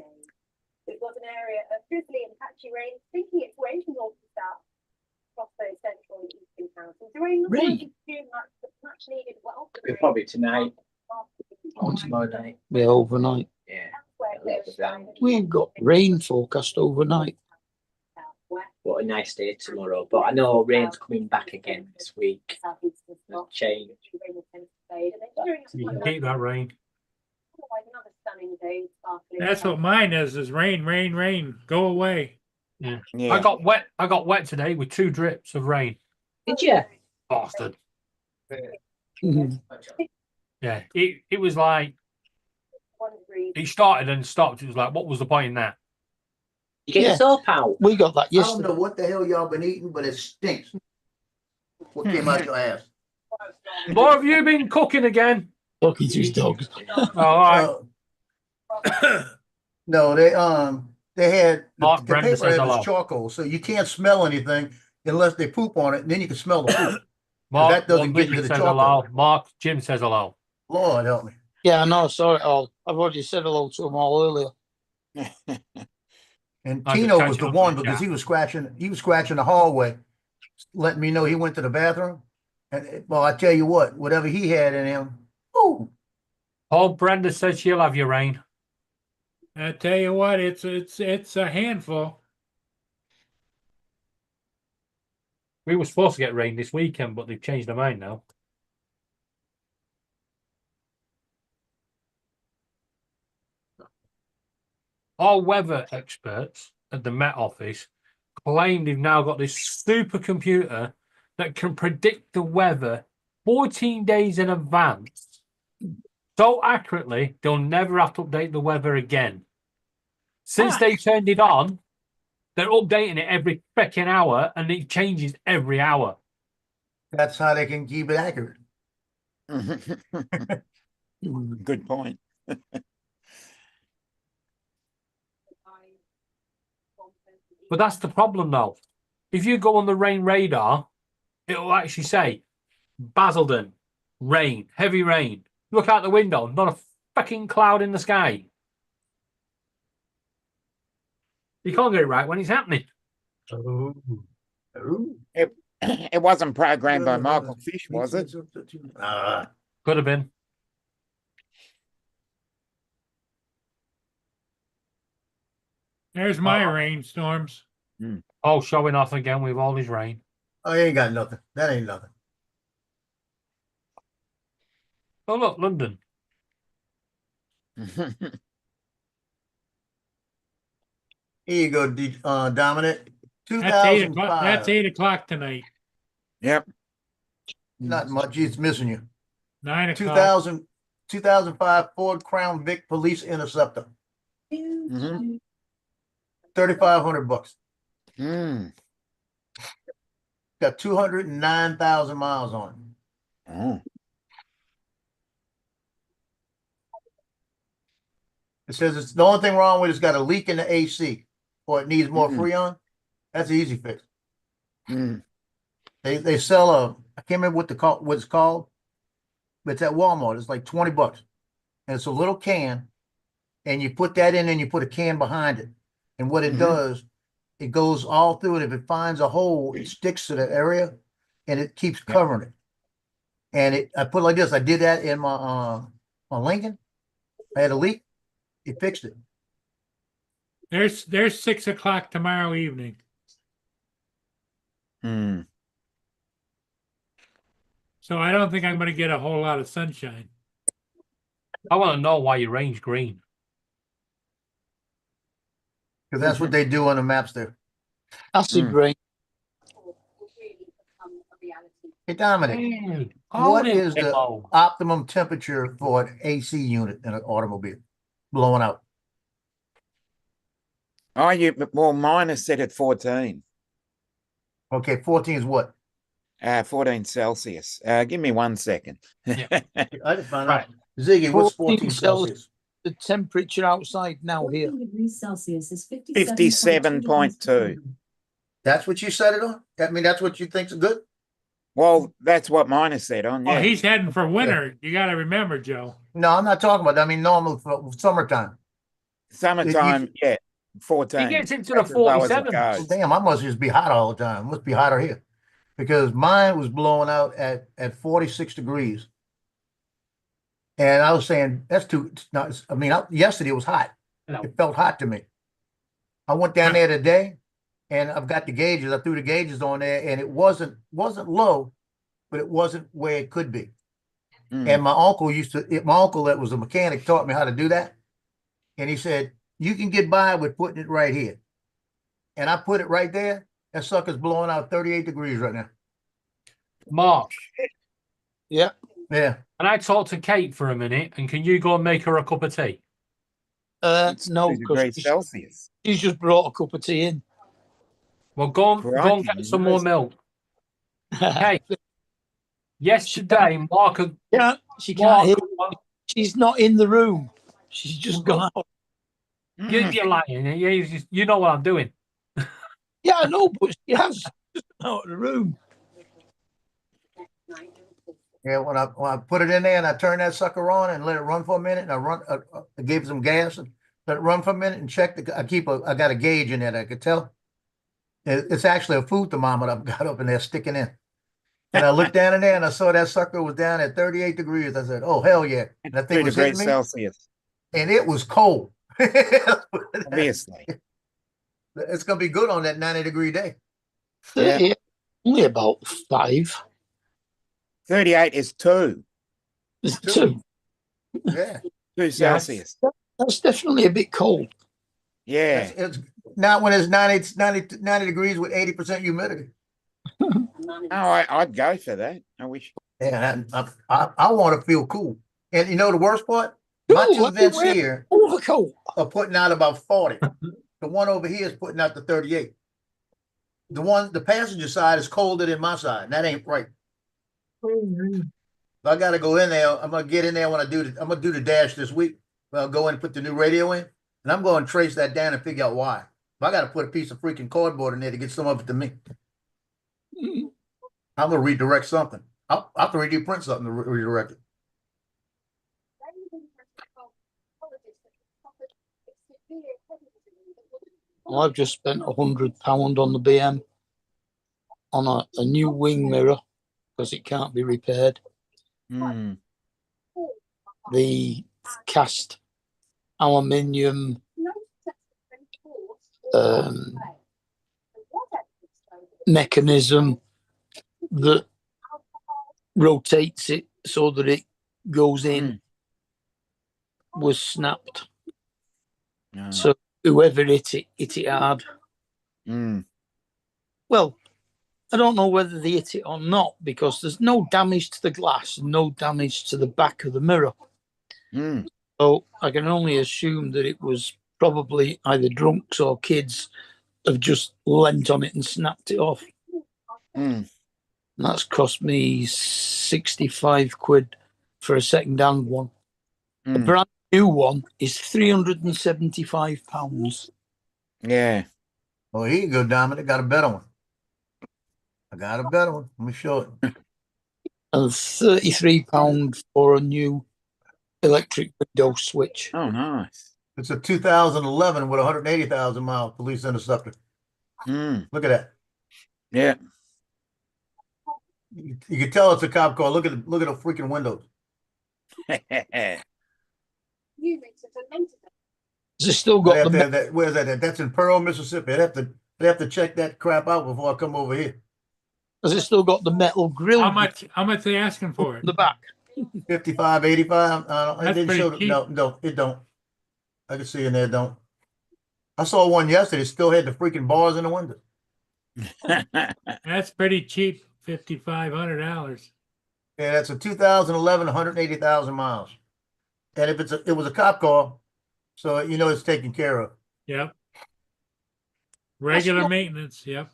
got an area of drizzly and patchy rain, thinking its way from north to south across those central and eastern counties. The rain Rain? not too much, but much needed welcome rain. Probably tonight or tomorrow night. Yeah, overnight. Yeah. Elsewhere, clear skies. We ain't got rain forecast overnight. Southwest, What a nice day tomorrow. But I know rain's coming back again this week. southeastern It'll spots. change. Rain will tend to fade, and then during You the can keep that rain. otherwise another stunning day, sparkling. That's what mine is rain, rain, rain. Go away. Yeah. Yeah. I got wet today with 2 drips of rain. Did you? Bastard. Mhm. Yeah. It was like it started and stopped. It was like, what was the point in that? You get Yeah. your soap out. We got that I don't yesterday. know what the hell y'all been eating, but it stinks. What came out your ass? What have you been cooking again? Talking to his dogs. Oh, all right. No, they had Mark the Brenda paper says had hello. was charcoal, so you can't smell anything unless they poop on it, and then you can smell the poop. Mark, that doesn't get Jim into the says chocolate. hello. Mark, Jim says hello. Lord help me. Yeah, I know. I saw it all. I've already said hello to them all earlier. And I just Tino catch was the up one with because Jack. he was scratching the hallway, letting me know he went to the bathroom. And well, I tell you what, whatever he had in him, ooh, Oh, Brenda says she'll have your rain. I tell you what, it's a handful. We were supposed to get rain this weekend, but they've changed their mind now. All weather experts at the Met Office claim they've now got this supercomputer that can predict the weather 14 days in advance so accurately they'll never have to update the weather again. Since they turned it on, they're updating it every freaking hour and it changes every hour. that's how they can keep it accurate. Good point. But that's the problem, though. If you go on the rain radar, it'll actually say Basildon, rain, heavy rain. Look out the window, not a fucking cloud in the sky. You can't get it right when it's happening. Ooh. It wasn't programmed by Michael Fish, was it? Could have been. There's my rainstorms. Oh, showing off again with all his rain. Oh, you ain't got nothing. That ain't nothing. Oh, look, London. Here you go, Dominic. That's 8 o'clock. 2005. That's 8 o'clock tonight. Yep. Not much. It's missing you. 9 o'clock. 2005 Ford Crown Vic Police Interceptor. Mm-hmm. $3,500. Mm. Got 209,000 miles on it. Oh. It says it's the only thing wrong with it's got a leak in the AC or it needs more Freon. That's an easy fix. Mm. They sell I can't remember what it's called, but it's at Walmart. It's like $20. And it's a little can, and you put that in and you put a can behind it. And what it does, it goes all through it. If it finds a hole, it sticks to the area and it keeps covering it. And I put it like this. I did that in my Lincoln. I had a leak. It fixed it. There's 6 o'clock tomorrow evening. Mm. So I don't think I'm going to get a whole lot of sunshine. I want to know why your rain's green. Because that's what they do on the maps there. Acid rain. Hey, Dominic, what is the optimum temperature for an AC unit in an automobile blowing out? Oh, well, mine is set at 14. Okay, 14 is what? 14 Celsius. Give me 1 second. I just found out. Ziggy, what's 14 Celsius? The temperature outside now here. 57.2 is 57.2. That's what you set it on? I mean, that's what you think's good? Well, that's what mine is set on. Yeah. Oh, he's heading for winter. You got to remember, Joe. No, I'm not talking about that. I mean, normal for summertime. Summertime, yeah, 14. He gets into the That's as low as it 47. goes. Damn, I must just be hot all the time. It must be hotter here. Because mine was blowing out at 46 degrees. And I was saying, that's too, I mean, yesterday it was hot. It felt hot to me. I went down there today and I've got the gauges. I threw the gauges on there and it wasn't low, but it wasn't where it could be. And my uncle that was a mechanic taught me how to do that. And he said, you can get by with putting it right here. And I put it right there. That sucker's blowing out 38 degrees right now. Mark. Yeah. Yeah. And I talked to Kate for a minute, and can you go and make her a cup of tea? No, 2 degrees because Celsius. she's just brought a cup of tea in. Well, go and get some more milk. Hey, yesterday, Mark. Yeah, she can't hear. She's not in the room. She's just gone out. You're lying. You know what I'm doing. Yeah, I know, but she has just gone out of the room. Yeah, when I put it in there and I turned that sucker on and let it run for a minute, and I gave it some gas and let it run for a minute and checked. I got a gauge in there that I could tell. It's actually a food thermometer I've got up in there sticking in. And I looked down in there and I saw that sucker was down at 38 degrees. I said, "Oh hell yeah!" And that thing 3 was hitting degrees me, Celsius. and it was cold. Obviously. It's gonna be good on that 90-degree day. Yeah. Only about 5. 38 is 2. It's 2. Yeah. 2 Celsius. That's definitely a bit cold. Yeah. It's not when it's 90 degrees with 80% humidity. Oh, I'd go for that. I wish. Yeah, I want to feel cool. And you know the worst part? My two vents here are putting out about 40. The one over here is putting out the 38. The passenger side is colder than my side, and that ain't right. I got to go in there. I'm gonna get in there when I'm gonna do the dash this week. I'll go in and put the new radio in, and I'm going to trace that down and figure out why. I got to put a piece of freaking cardboard in there to get some of it to me. I'm gonna redirect something. I'll have to 3D print something to redirect it. I've just spent £100 on the BM. on a new wing mirror because it can't be repaired. Mm. The cast aluminium mechanism that rotates it so that it goes in was snapped. Ah. So whoever hit it hard. Mm. Well, I don't know whether they hit it or not because there's no damage to the glass, no damage to the back of the mirror. Mm. So I can only assume that it was probably either drunks or kids have just leant on it and snapped it off. Mm. And that's cost me 65 quid for a second-hand one. A Mm. brand new one is £375. Yeah. Oh, here you go, Dominic. Got a better one. I got a better one. Let me show it. And £33 for a new electric window switch. Oh, nice. It's a 2011 with 180,000 mile police interceptor. Mm. Look at that. Yeah. You can tell it's a cop car. Look at the freaking windows. Has it still got the where's that? That's in Pearl, Mississippi. They have to check that crap out before I come over here. Has it still got the metal grill? How much they asking for it? The back. 55, 85. It That's didn't pretty show. cheap. No, it don't. I can see in there. It don't. I saw one yesterday. It still had the freaking bars in the window. That's pretty cheap. $5,500. Yeah, that's a 2011, 180,000 miles. And if it was a cop car, so you know it's taken care of. Yep. Regular not- maintenance. Yep.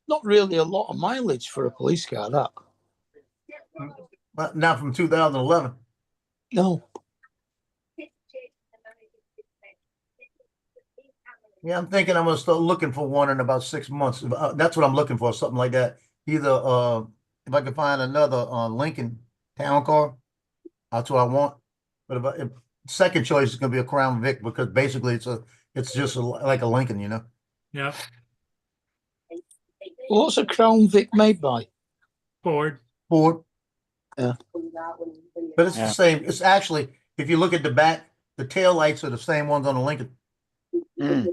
Not really a lot of mileage for a police car, that. Not from 2011. No. Yeah, I'm thinking I'm gonna start looking for one in about 6 months. That's what I'm looking for, something like that. Either if I can find another Lincoln town car, that's what I want. But if second choice is gonna be a Crown Vic because basically it's just like a Lincoln, you know. Yep. What's a Crown Vic made by? Ford. Yeah. But it's the same. It's actually, if you look at the back, the tail lights are the same ones on the Lincoln. Mm.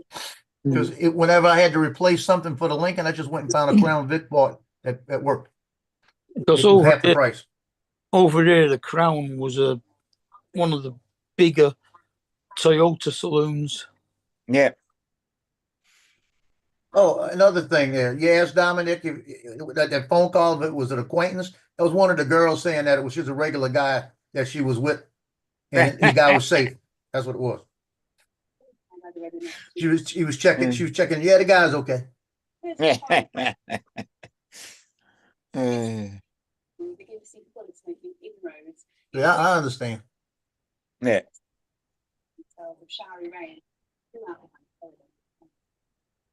Because whenever I had to replace something for the Lincoln, I just went and found a Crown Vic part that worked. Because It was half the over price. there, the Crown was one of the bigger Toyota saloons. Yeah. Oh, another thing there. You asked Dominic if that phone call, if it was an acquaintance. That was one of the girls saying that it was just a regular guy that she was with. And the guy was safe. That's what it was. She was checking. She was checking. Yeah, the guy's okay. Yeah, I understand. Yeah. Showery rain throughout the holiday.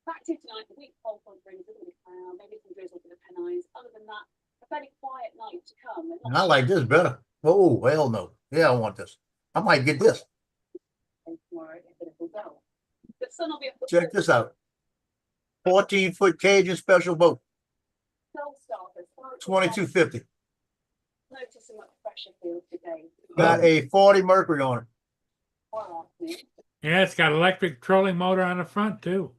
Back to tonight, the week cold front brings a bit of cloud, maybe some drizzle for the Pennines. Other than that, a fairly quiet night to come. And I like this better. Oh, hell no. Yeah, I want this. I might get this. Tomorrow, a bit of a dull. The sun will be up. Check this out. 14-foot Cajun special boat. Dull starters. $22.50. Notice a much fresher feel today. Got a 40 Mercury on it. Yeah, it's got electric trolling motor on the front too.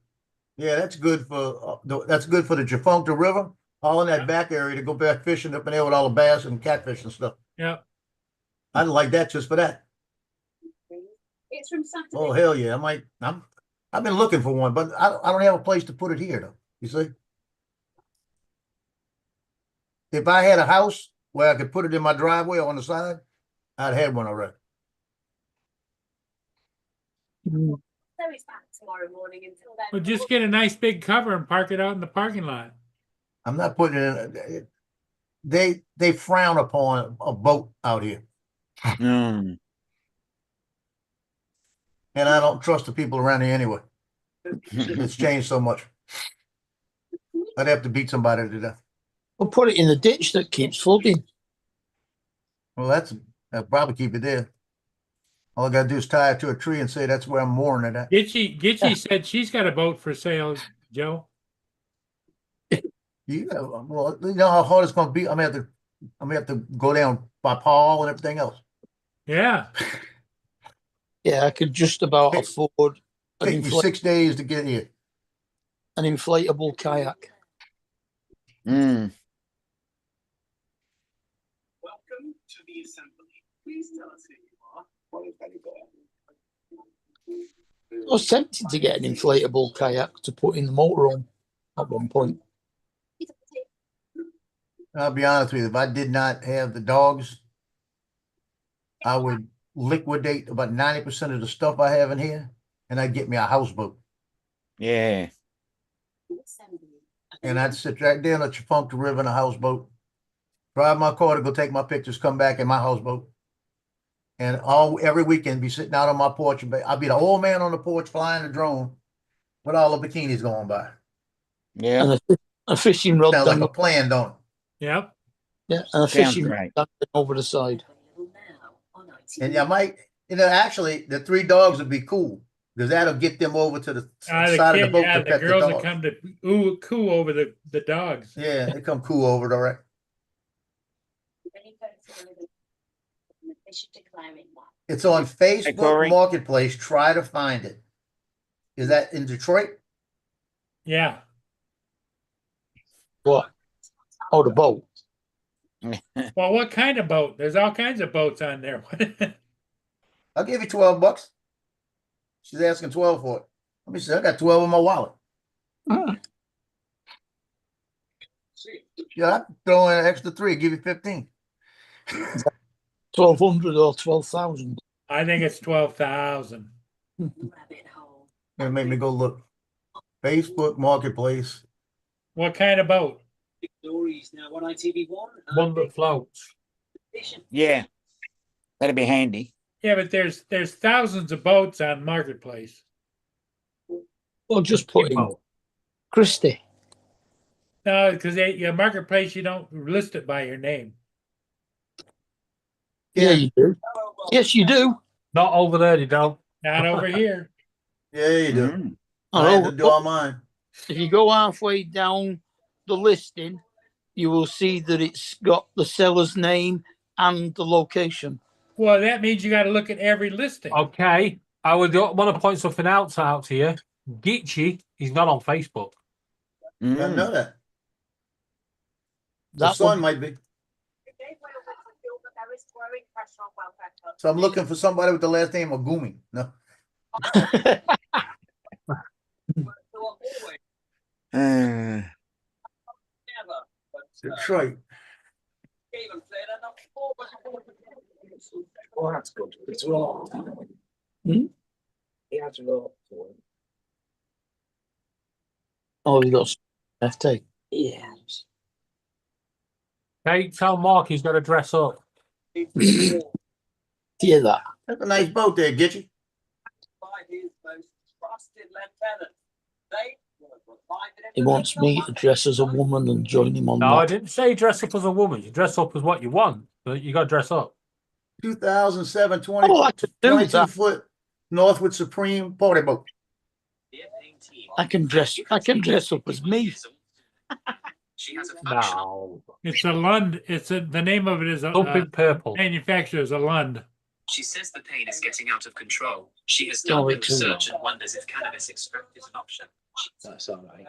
Yeah, that's good for the Jafuncta River, all in that back area to go back fishing up in there with all the bass and catfish and stuff. Yep. I'd like that just for that. It's from Saturday. Oh hell yeah! I've been looking for one, but I don't have a place to put it here though. You see, if I had a house where I could put it in my driveway on the side, I'd have one already. So it's back tomorrow morning. Until then, Well, just get a nice big cover and park it out in the parking lot. I'm not putting it in. They frown upon a boat out here, Mm. and I don't trust the people around here anyway. It's changed so much. I'd have to beat somebody to death. We'll put it in the ditch that keeps flooding. Well, that'll probably keep it there. All I gotta do is tie it to a tree and say that's where I'm mooring it at. Gitchy said she's got a boat for sale, Joe. Well, you know how hard it's gonna be. I'm gonna have to go down by Paul and everything else. Yeah. Yeah, I could just about afford Take me 6 days to get here. an inflatable kayak. Mm. Welcome to the assembly. Please tell us who you are. What is that I was tempted to get an inflatable kayak to put in the motorhome at one point. I'll be honest with you, if I did not have the dogs, I would liquidate about 90% of the stuff I have in here, and I'd get me a houseboat. Yeah. And I'd sit right there on the Chafunka River in a houseboat, drive my car to go take my pictures, come back in my houseboat. And every weekend be sitting out on my porch. I'd be the old man on the porch flying the drone with all the bikinis going by. Yeah. And a fishing rod. Sounds like a plan, don't it? Yep. Yeah, and a Sounds fishing great. rod over the side. And I might, actually, the 3 dogs would be cool because that'll get them over to the side of the boat to the pet girls the will dogs. come to coo over the dogs. Yeah, they come cool over it, all right. It's on Facebook Corey. Marketplace. Try to find it. Is that in Detroit? Yeah. What? Oh, the boat. Well, what kind of boat? There's all kinds of boats on there. I'll give you $12. She's asking 12 for it. Let me see. I got 12 in my wallet. Yeah, I throw in an extra 3, give you 15. 1,200 or 12,000. I think it's 12,000. Gonna make me go look. Facebook Marketplace. What kind of boat? Stories now on ITV1. One that floats. Yeah. That'd be handy. Yeah, but there's thousands of boats on Marketplace. Well, just put in Boat. Christie. No, because your Marketplace, you don't list it by your name. Yeah, you do. Yes, you do. Not over there, you don't. Not over here. Yeah, you do. Mm. I had to do all mine. If you go halfway down the listing, you will see that it's got the seller's name and the location. Well, that means you got to look at every listing. Okay. I would want to point something else out to you. Gitchy is not on Facebook. I didn't know that. The That son one, might be. So I'm looking for somebody with the last name of Gumi. No. Detroit. Oh, that's good. It's wrong. Hmm? He had to roll for it. oh, you got FT. Yeah. Okay, tell Mark he's got to dress up. Hear that? That's a nice boat there, get you. He wants me to dress as a woman and join him on No, I that. didn't say dress up as a woman. You dress up as what you want, but you got to dress up. 2007 20, Oh, I could do 22 that. foot Northwood Supreme party boat. I can dress up as me. No. It's a Lund. The name of it is Something purple. manufacturer is a Lund. She says the pain is getting out of control. She has Oh, done the it's a- research and wonders if cannabis extract is an option. That's all right.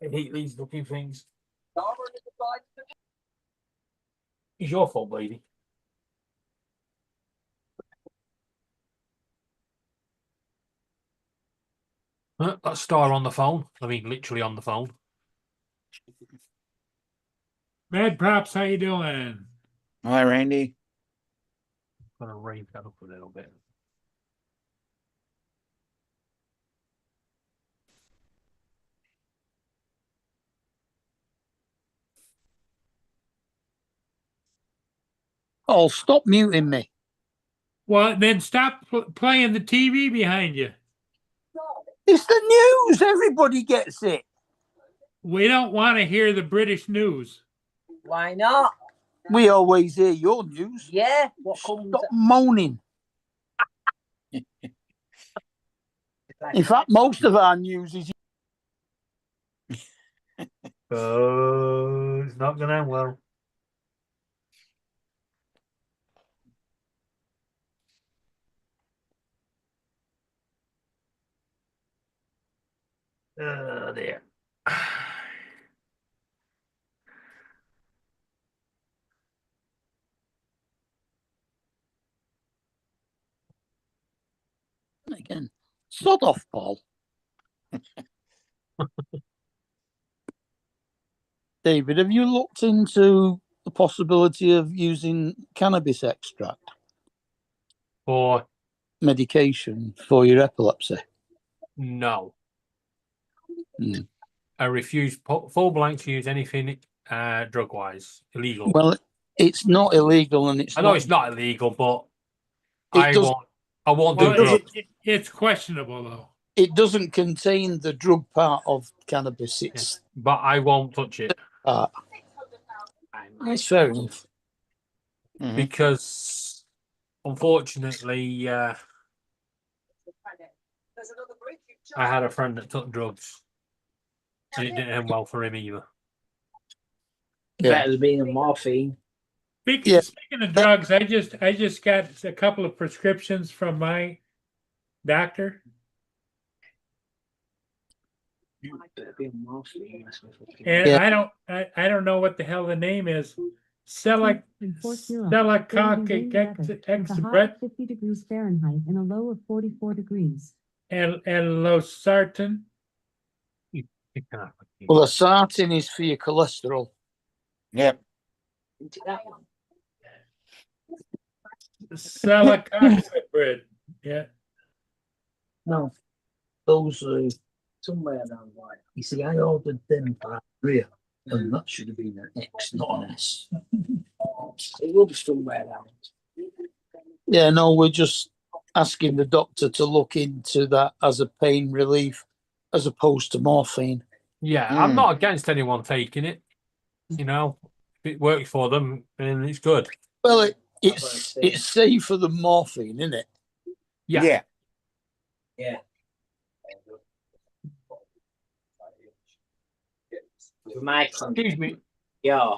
I hate these looking things. It's your fault, lady. That star on the phone. I mean, literally on the phone. Mad Props, how you doing? Hi, Randy. Gonna raise that up a little bit. Oh, stop muting me. Well, then stop playing the TV behind you. It's the news. Everybody gets it. We don't want to hear the British news. Why not? We always hear your news. Yeah. What comes? Stop moaning. In fact, most of our news is Oh, it's not going to end well. Oh, dear. Again, sod off, Paul. David, have you looked into the possibility of using cannabis extract Or medication for your epilepsy? no. Hmm. I refuse full blank to use anything drug wise illegal. Well, it's not illegal, and it's I know not. it's not illegal, but It I does- won't. I won't Well, do drugs. it's questionable though. It doesn't contain the drug part of cannabis. It's But I won't touch it that's fair enough. because, unfortunately, I had a friend that took drugs, and it didn't end well for him either. Better than being a morphine. Speaking of drugs, I just got a couple of prescriptions from my doctor. Better be a morphine. And I don't know what the hell the name is. Celecoxibret 50 degrees Fahrenheit and a low of 44 degrees. and losartan. Well, the sartan is for your cholesterol. Yep. Celecoxibret. Yeah. No, Those somewhere down right. You see, I ordered them for Korea, and that should have been an X, not an S. It will be somewhere down. yeah, no, we're just asking the doctor to look into that as a pain relief, as opposed to morphine. Yeah, I'm not against anyone taking it. You know, if it works for them, then it's good. Well, it's safer than morphine, isn't it? Yeah. Yeah. My Excuse me. Yeah.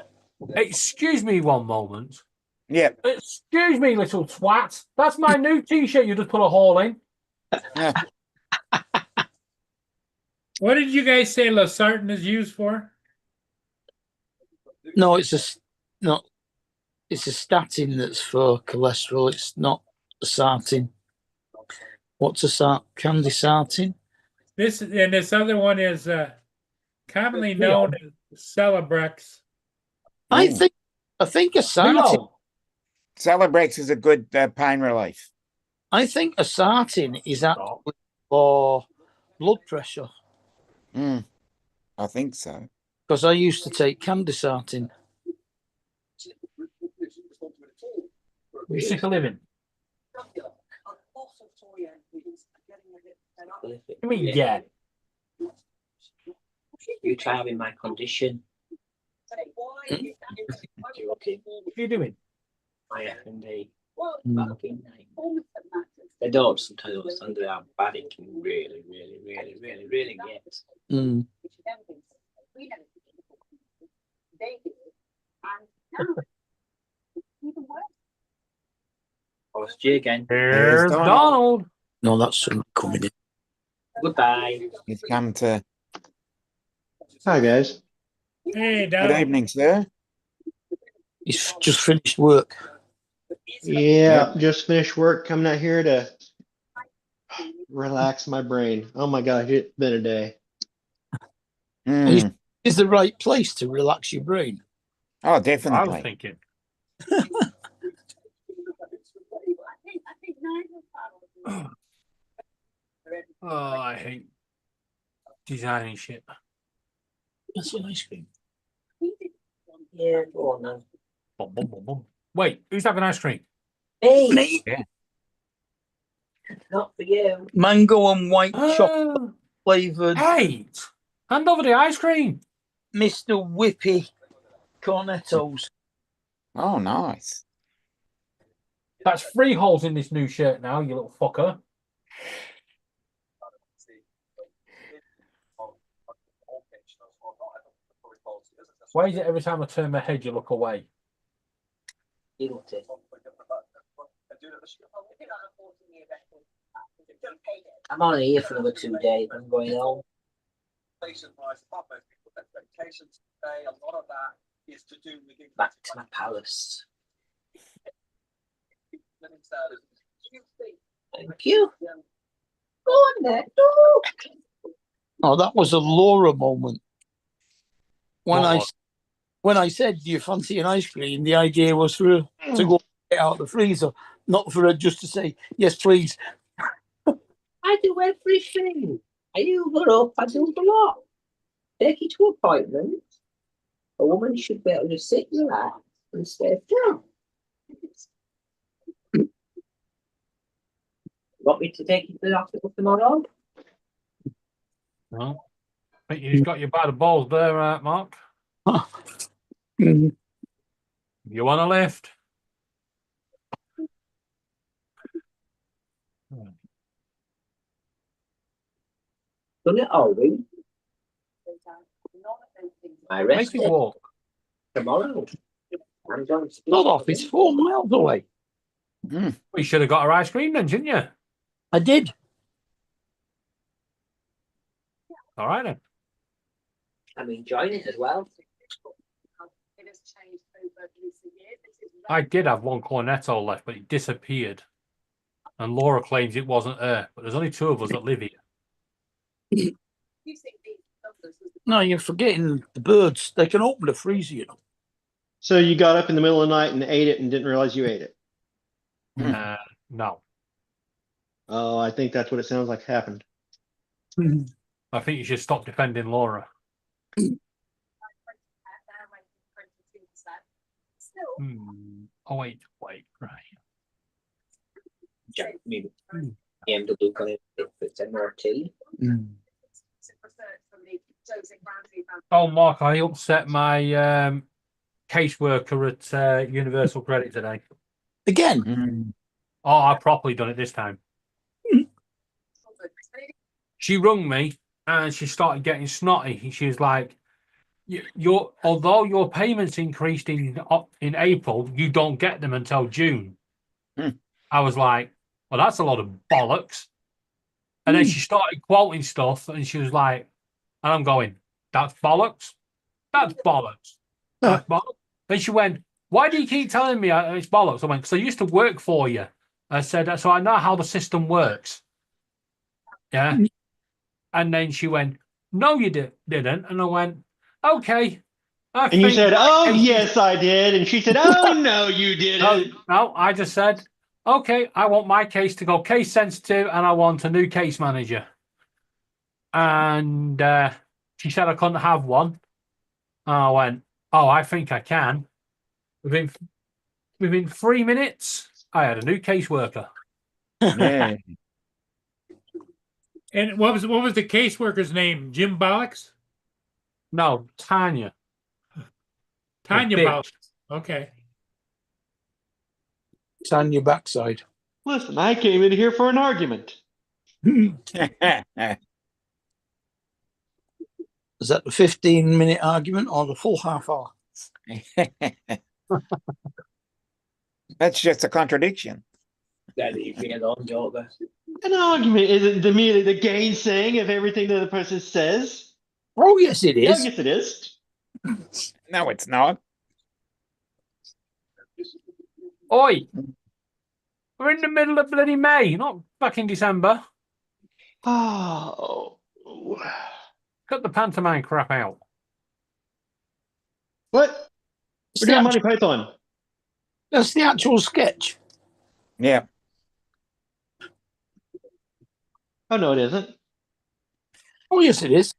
Excuse me one moment. Yeah. Excuse me, little twat. That's my new T-shirt you just put a hole in. What did you guys say losartan is used for? No, it's a statin that's for cholesterol. It's not a sartan. What's a candesartan? This other one is commonly known as Celebrex. I think a sartan. Celebrex is a good pain relief. I think a sartan is actually for blood pressure. I think so. Because I used to take candesartan. You sick of living? I mean, yeah. You try having my condition. You okay? What are you doing? My F&D. Fucking night. They don't sometimes understand how bad it can really get. Oh, it's Jay again. Here's Donald. No, that's someone coming in. Goodbye. He's come to. Hi, guys. Hey, Good Donald. evening, sir. He's just finished work. Yeah, just finished work. Coming out here to relax my brain. Oh my gosh, it's been a day. Is the right place to relax your brain? Oh, I definitely. was thinking. Oh, I hate designing shit. That's an ice cream. Yeah, go on then. Bum, bum, bum, bum. Wait, who's having ice cream? Hey, Yeah. not for you. Mango and white chocolate flavoured. Hey, hand over the ice cream. Mr. Whippy Cornettos. Oh, nice. That's 3 holes in this new shirt now, you little fucker. Why is it every time I turn my head you look away? Guilty. I'm on here for another 2 days. I'm going home. Back to my palace. Thank you. Go on there. Oh, that was a Laura moment. When What I was? when I said, "Do you fancy an ice cream?" the idea was for her to go get out of the freezer, not for her just to say, "Yes, please." I do everything. I do get up. I do a lot. Take you to appointments. A woman should be able to sit, relax, and stay down. Want me to take you to the hospital tomorrow? No. I think you've got you by the balls there, Mark. Mm. You want a lift? Done it all week. I Make rest it it walk. tomorrow. I'm going to Not off. It's 4 miles away. Well, you should have got her ice cream then, shouldn't you? I did. All right then. I'm enjoying it as well. It has changed over recent years. This is I did have one cornetto left, but it disappeared. And Laura claims it wasn't her, but there's only 2 of us that live here. you think these numbers was the No, you're forgetting the birds. They can open the freezer, you know. So you got up in the middle of the night and ate it and didn't realize you ate it. No. Oh, I think that's what it sounds like happened. I think you should stop defending Laura. still Oh, wait, right. Jack, maybe BMW kind of if it's MRT. research from the Joseph Ramsey Foundation. Oh, Mark, I upset my caseworker at Universal Credit today. Again? Oh, I properly done it this time. She rung me and she started getting snotty. She was like, although your payments increased in April, you don't get them until June. I was like, well, that's a lot of bollocks. And then she started quoting stuff and she was like, and I'm going, that's bollocks. That's bollocks. That's bollocks. Then she went, why do you keep telling me it's bollocks? I went, because I used to work for you. I said, so I know how the system works. Yeah. And then she went, no, you didn't. And I went, okay. And you said, oh, yes, I did. And she said, oh, no, you didn't. No, I just said, okay, I want my case to go case sensitive and I want a new case manager. And she said I couldn't have one. And I went, oh, I think I can. Within 3 minutes, I had a new caseworker. Yeah. And what was the caseworker's name? Jim Bollocks? No, Tanya. Tanya bitch. Bollocks. Okay. It's on your backside. Listen, I came in here for an argument. Is that the 15-minute argument or the full half hour? That's just a contradiction. That leave me alone, Joker. An argument isn't merely the gainsaying of everything the other person says. Oh, yes, it is. Yes, it is. No, it's not. Oi! We're in the middle of bloody May, not back in December. Oh. Cut the pantomime crap out. What? We're doing Monty Python. That's the actual sketch. Yeah. Oh, no, it isn't. Oh, yes, it is.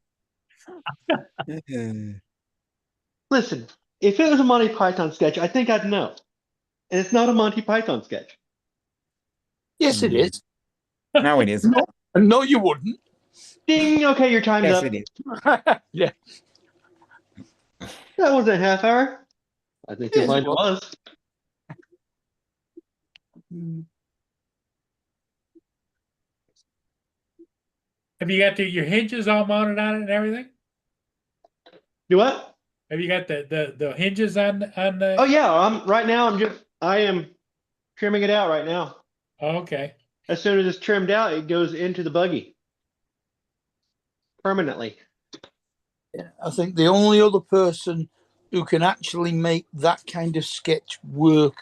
Listen, if it was a Monty Python sketch, I think I'd know. And it's not a Monty Python sketch. Yes, it is. No, it isn't. No, you wouldn't. Ding! Okay, your time's Yes, up. it is. Yeah. That wasn't a half hour. I think you'll Yes, find it it was. Have you got your hinges all mounted on it and everything? Do what? Have you got the hinges on the? Oh yeah, I am trimming it out right now. Okay. As soon as it's trimmed out, it goes into the buggy permanently. Yeah, I think the only other person who can actually make that kind of sketch work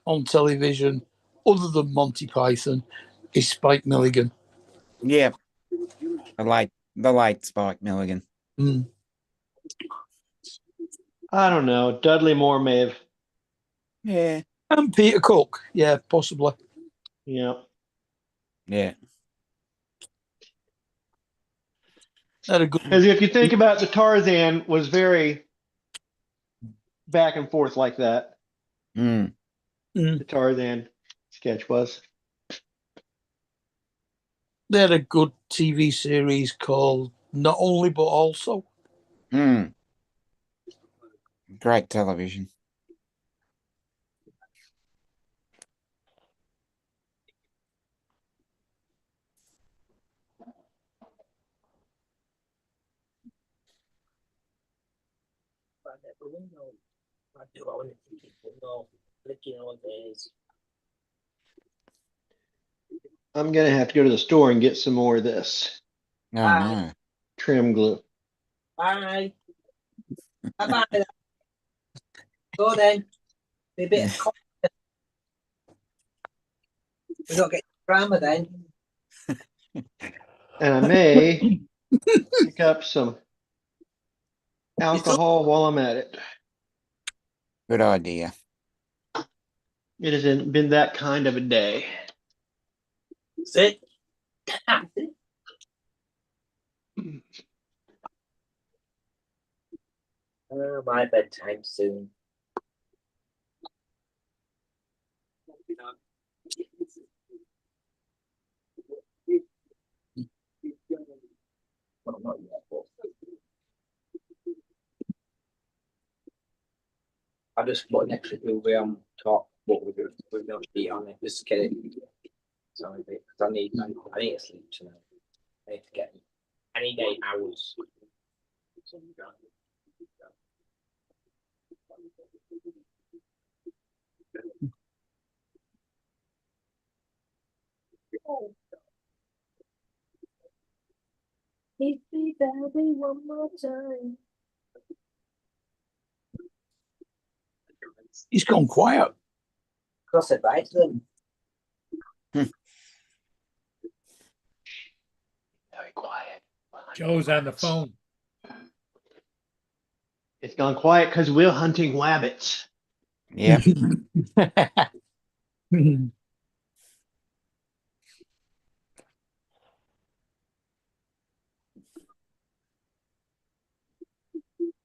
on television, other than Monty Python, is Spike Milligan. Yeah. The late Spike Milligan. Mm. I don't know. Dudley Moore may have. Yeah. And Peter Cook, yeah, possibly. Yeah. Yeah. Had a good. Because if you think about the Tarzan was very back and forth like that. Mm. The Tarzan sketch was. They had a good TV series called Not Only But Also. Mm. Great television. I'm gonna have to go to the store and get some more of this Oh no. trim glue. Bye. Bye bye. Go then. Be a bit of coffee. We don't get drama then. And I may pick up some alcohol while I'm at it. Good idea. It hasn't been that kind of a day. Sit. My bedtime soon. Well, not yet, but I just put an extra blueberry on top, but with no sheet on it, just to get it. Sorry, because I need to sleep tonight. I need to get. I need 8 hours. Hit me, baby, one more time. He's gone quiet. Cross it right to them. Very quiet. Joe's on the phone. It's gone quiet because we're hunting rabbits. Yeah.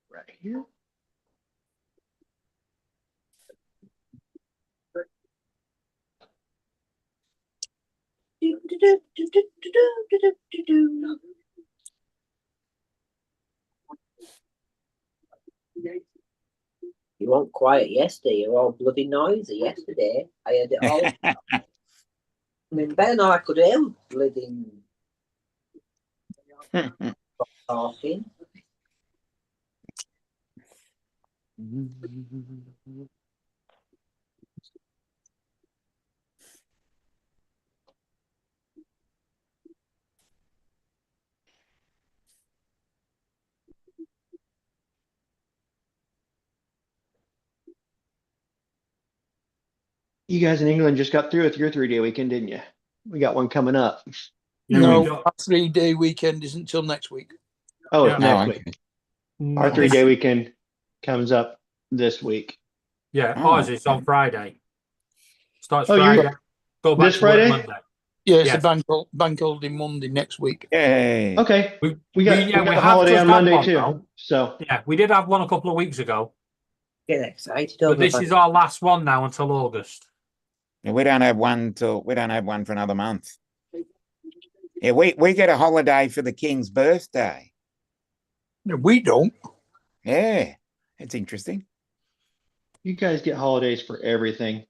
Right here. You weren't quiet yesterday. You were all bloody noisy yesterday. I heard it all. I mean, better now I could hear bloody talking. You guys in England just got through with your 3-day weekend, didn't you? We got one coming up. No, our 3-day weekend isn't until next week. Oh, Yeah. it's next Oh, week. Our 3-day weekend comes up this week. Yeah, Oh. ours is on Friday. Starts Oh, you're- Friday. Go back this to work Friday? Monday. Yeah, it's Yes. a bank holiday Monday next week. Yay. Okay. We got yeah, the have holiday just on had Monday one, too. though. So Yeah, we did have one a couple of weeks ago, Get excited but over this that. is our last one now until August. Yeah, we don't have one for another month. Yeah, we get a holiday for the King's birthday. No, we don't. Yeah. It's interesting. you guys get holidays for everything.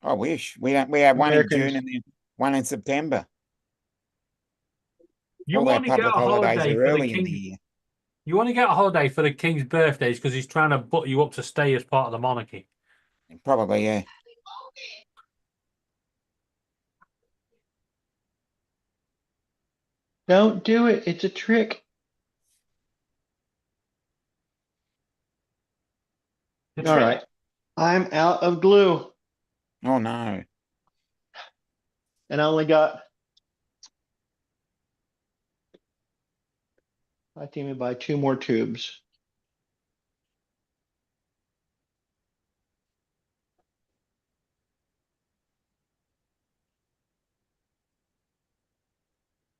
I wish. We have one in Americans- June and then one in September. You All our only get a public holidays holiday are for the early in the King. year. You want to get a holiday for the king's birthdays because he's trying to put you up to stay as part of the monarchy. Probably, yeah. Don't do it. It's a trick. The All trick- right. I'm out of glue, Oh no. and I only got. I think we buy 2 more tubes.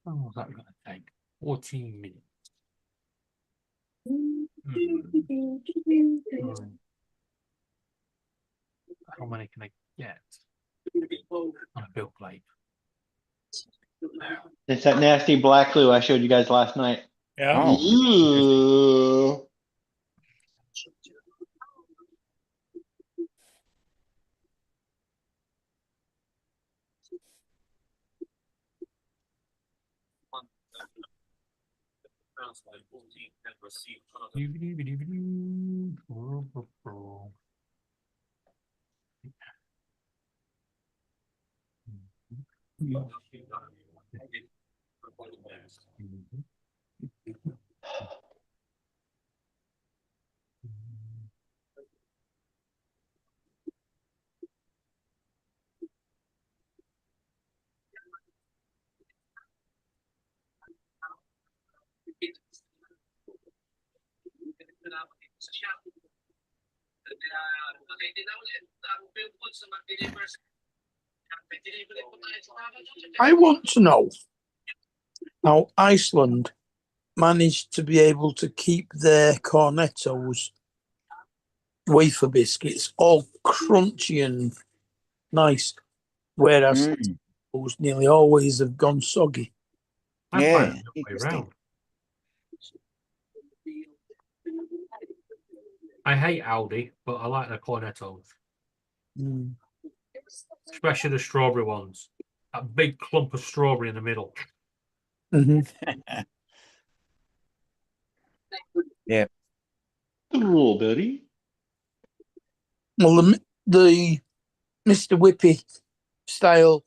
How long is that going to take? 14 minutes. How many can I get on a bill plate? It's that nasty black glue I showed you guys last night. Yeah. Oh. Ooh. I want to know how Iceland managed to be able to keep their cornettos wafer biscuits all crunchy and nice, whereas those nearly always have gone soggy. I Yeah, find it the way interesting. round. I hate Aldi, but I like the cornettos, especially the strawberry ones. That big clump of strawberry in the middle. Yeah. Little buddy. Well, the Mr. Whippy style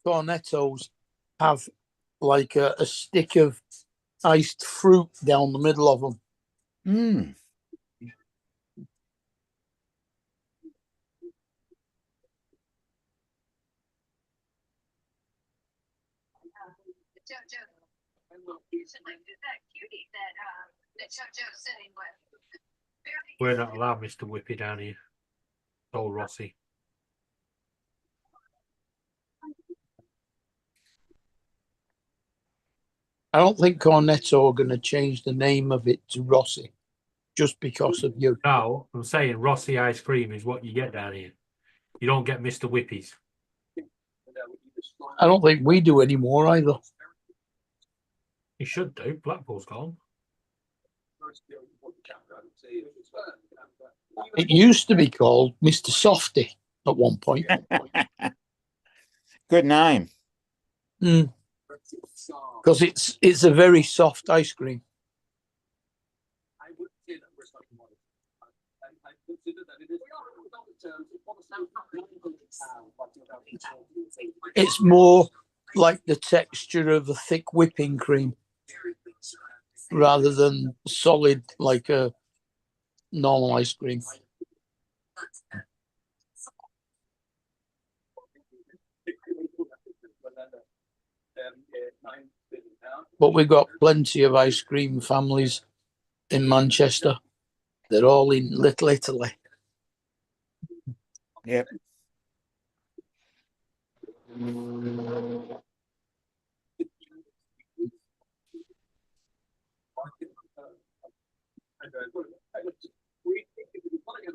cornettos have like a stick of iced fruit down the middle of them. Mm. We're not allowed Mr. Whippy down here. Oh, Rossi. I don't think Cornetto are going to change the name of it to Rossi just because of you. No, I'm saying Rossi ice cream is what you get down here. You don't get Mr. Whippies. I don't think we do anymore either. You should do. Blackpool's gone. It used to be called Mr. Softy at one point. Good name. Because it's a very soft ice cream. It's more like the texture of a thick whipping cream rather than solid like a normal ice cream. But we've got plenty of ice cream families in Manchester. They're all in Little Italy. Yep.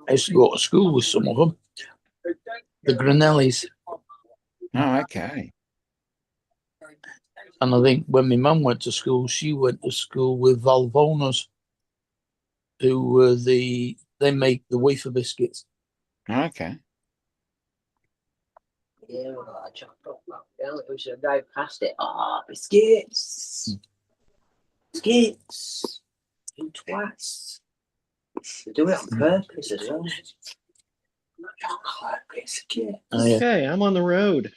I used to go to school with some of them. The Granellis. Oh, okay. And I think when my mum went to school, she went to school with Valvonas, who were they make the wafer biscuits. Okay. Yeah, well, I chopped up that girl. It was a drive past it. Oh, biscuits. Biscuits. fucking twats. They do it on purpose as well. Chocolate biscuit. Oh, yeah. Okay, I'm on the road.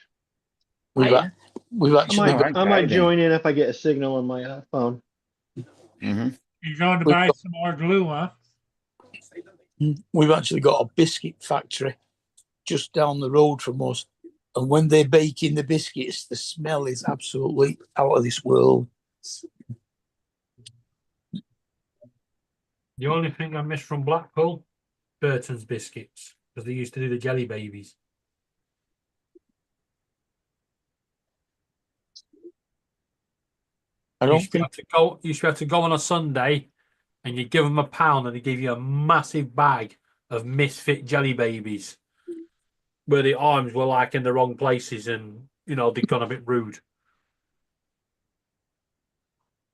We've, Oh, a- we've I actually might, got, I might join in if I get a signal on my phone. Mm-hmm. You're going to We've buy got- some more glue, huh? we've actually got a biscuit factory just down the road from us. And when they're baking the biscuits, the smell is absolutely out of this world. The only thing I miss from Blackpool, Burton's biscuits, because they used to do the jelly babies. I You don't used to think have to go. You used to have to go on a Sunday, and you give them £1, and they give you a massive bag of misfit jelly babies, where the arms were like in the wrong places, and they'd gone a bit rude.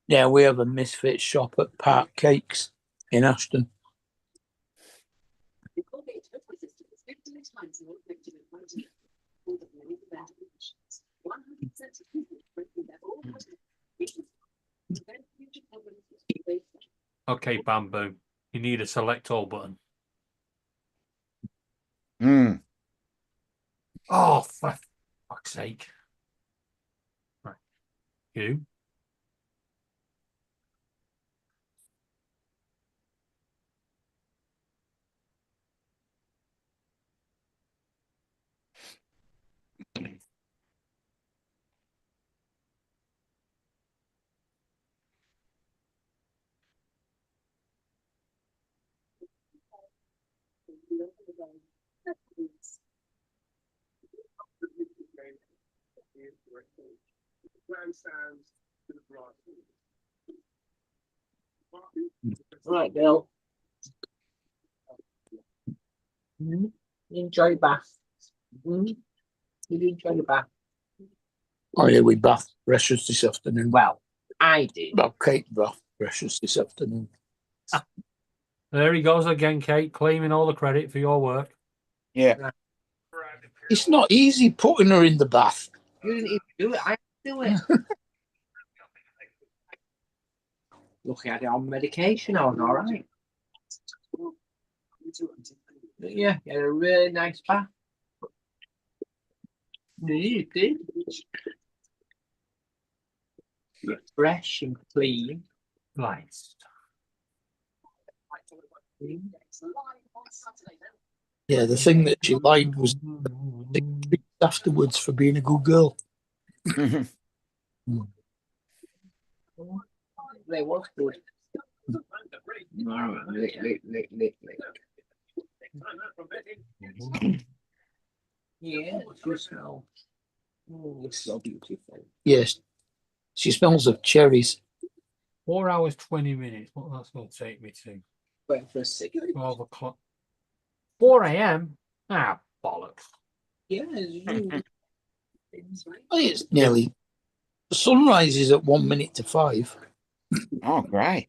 Yeah, we have a misfit shop at Park Cakes in Ashton. Okay, Bamboo, you need a select all button. Mm. Oh, for fuck's sake! Right, you. Right, Bill. You enjoy bath. You enjoy the bath. Oh yeah, we bathed Precious this afternoon. Well, I did. Well, Kate bathed Precious this afternoon. There he goes again, Kate, claiming all the credit for your work. Yeah. It's not easy putting her in the bath. You didn't even do it. I do it. Looking at it on medication, I was all right. Yeah, you had a really nice bath. You did. You're fresh and clean. Right. Yeah, the thing that she liked was afterwards for being a good girl. They was good. Yeah, she smells. Oh, it's so beautiful. Yes, she smells of cherries. 4 hours, 20 minutes. What that's going to take me to? Waiting for a cigarette. 12 o'clock. 4 a.m. Ah, bollocks. Yeah, I think it's nearly. The sunrise is at 1 minute to 5. Oh, great.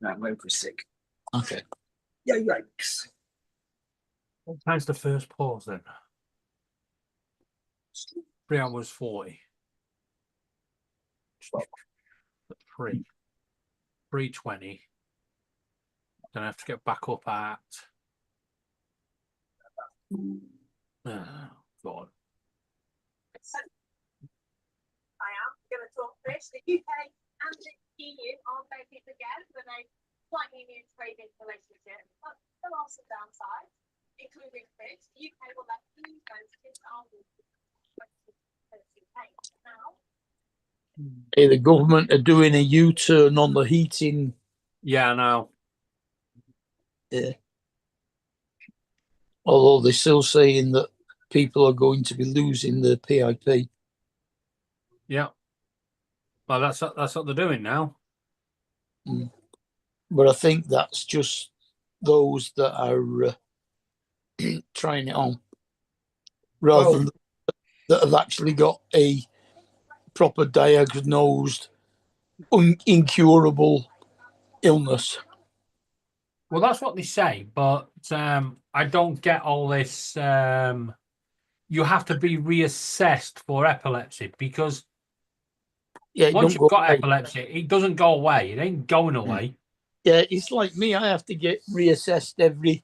Right, waiting for a cig. Okay. Yeah, yikes. What time's the first pause then? 3 hours 40. 3:20. Then I have to get back up at. Oh, God. I am going to talk fish. The UK and the EU are voting together with a slightly new trade relationship. But there are some downsides, including fish. The UK will let EU votes in our 2038. Now, Hey, the government are doing a U-turn on the heating. Yeah, now. Yeah. Although they're still saying that people are going to be losing their PIP. Yeah. Well, that's what they're doing now. But I think that's just those that are trying it on, rather than that have actually got a proper diagnosed, incurable illness. Well, that's what they say, but I don't get all this. You have to be reassessed for epilepsy because Yeah, it Once don't you've go got away. epilepsy, it doesn't go away. It ain't going away. Yeah, it's like me. I have to get reassessed every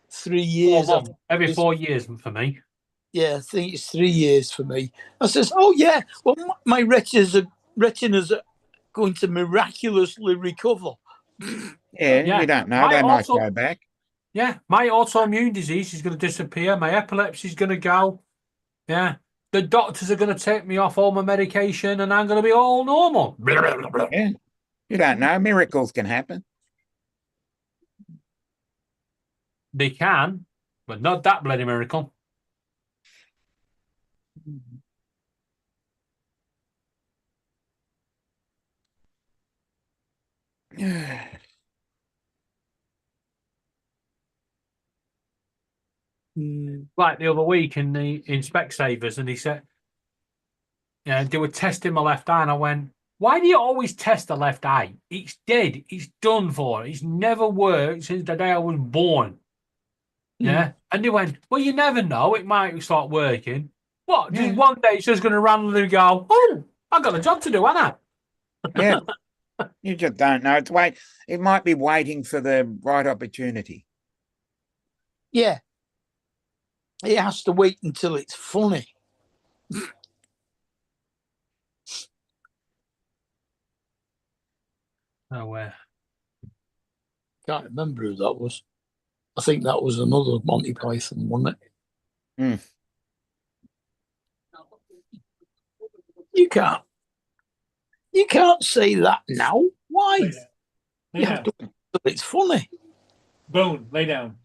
3 4 years. months, every This- 4 years for me. Yeah, I think it's 3 years for me. I says, oh yeah, well my retinas are going to miraculously recover. Yeah, you don't know. My They might also- go back. Yeah, my autoimmune disease is going to disappear. My epilepsy is going to go. Yeah, the doctors are going to take me off all my medication, and I'm going to be all normal. Yeah, you don't know. Miracles can happen. They can, but not that bloody miracle. Like the other week in Specsavers, and he said, yeah, they were testing my left eye, and I went, why do you always test the left eye? It's dead. It's done for. It's never worked since the day I was born. Yeah. And they went, well, you never know. It might start working. What? Just one day it's just going to randomly go, oh, I've got a job to do, haven't I? Yeah. You just don't know. It might be waiting for the right opportunity. Yeah. It has to wait until it's funny. Oh, Can't remember who that was. I think that was another Monty Python, wasn't it? You can't say that now. Why? Lay You have to wait until it's funny. Boone, lay down.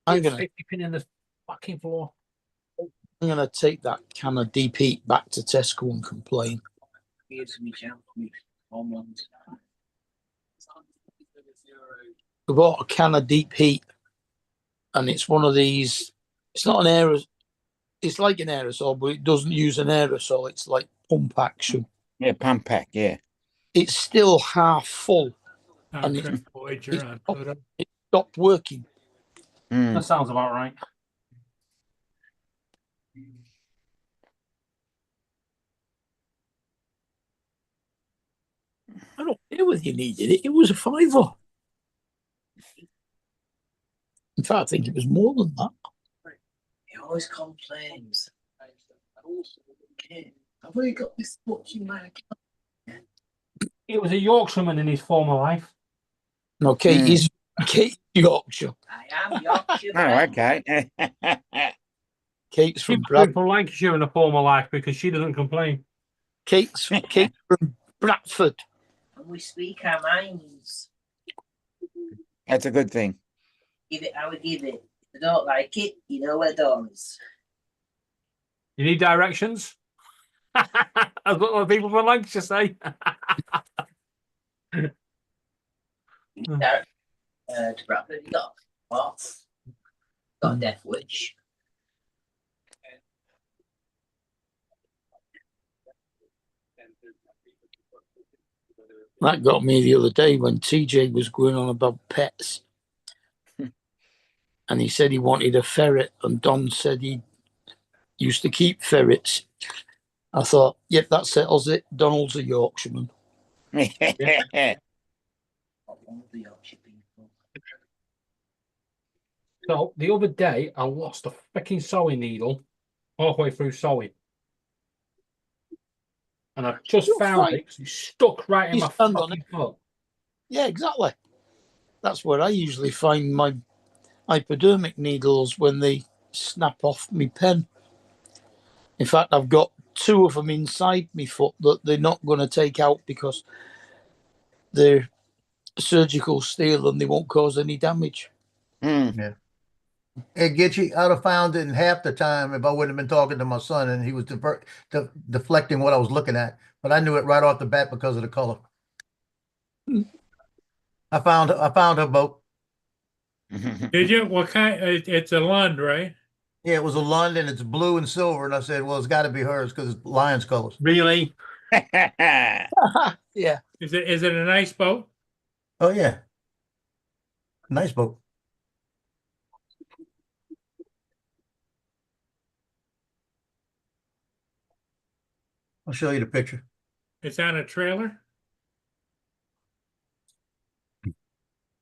I'm gonna 50 pin in the fucking floor. I'm gonna take that can of deep heat back to Tesco and complain. We bought a can of deep heat, and it's one of these. It's not an aerosol. It's like an aerosol, but it doesn't use an aerosol. It's like pump action. Yeah, pump pack. Yeah. It's still half full, and Voyager on Pluto. it stopped working. That sounds about right. I don't care whether you needed it. It was a £5. In fact, I think it was more than that. He always complains. I've only got this much in my account. He was a Yorkshireman in his former life. No, Katie's Yorkshire. I am Yorkshire. Oh, okay. Kate's She from was from Lancashire in a former life because she doesn't complain. Kate's from Bradford. And we speak our minds. That's a good thing. Give it how we give it. If you don't like it, you know where doors. You need directions? That's what people from Lancashire say. To Bradford, you got what? Got a death wish. That got me the other day when TJ was going on about pets. And he said he wanted a ferret, and Don said he used to keep ferrets. I thought, yep, that settles it. Donald's a Yorkshireman. So the other day, I lost a freaking sewing needle halfway through sewing. And I've just You're found fine. it 'cause it's stuck right in You my stand on fucking foot. Yeah, exactly. That's where I usually find my hypodermic needles when they snap off my pen. In fact, I've got 2 of them inside my foot that they're not going to take out because they're surgical steel and they won't cause any damage. Yeah. Hey, Gitchy, I'd have found it in half the time if I wouldn't have been talking to my son and he was deflecting what I was looking at. But I knew it right off the bat because of the color. I found her boat. Did you? What kind? It's a Lund, right? Yeah, it was a London. It's blue and silver, and I said, "Well, it's got to be hers because it's Lions colors." Really? Yeah. Is it a nice boat? Oh yeah, nice boat. I'll show you the picture. It's on a trailer?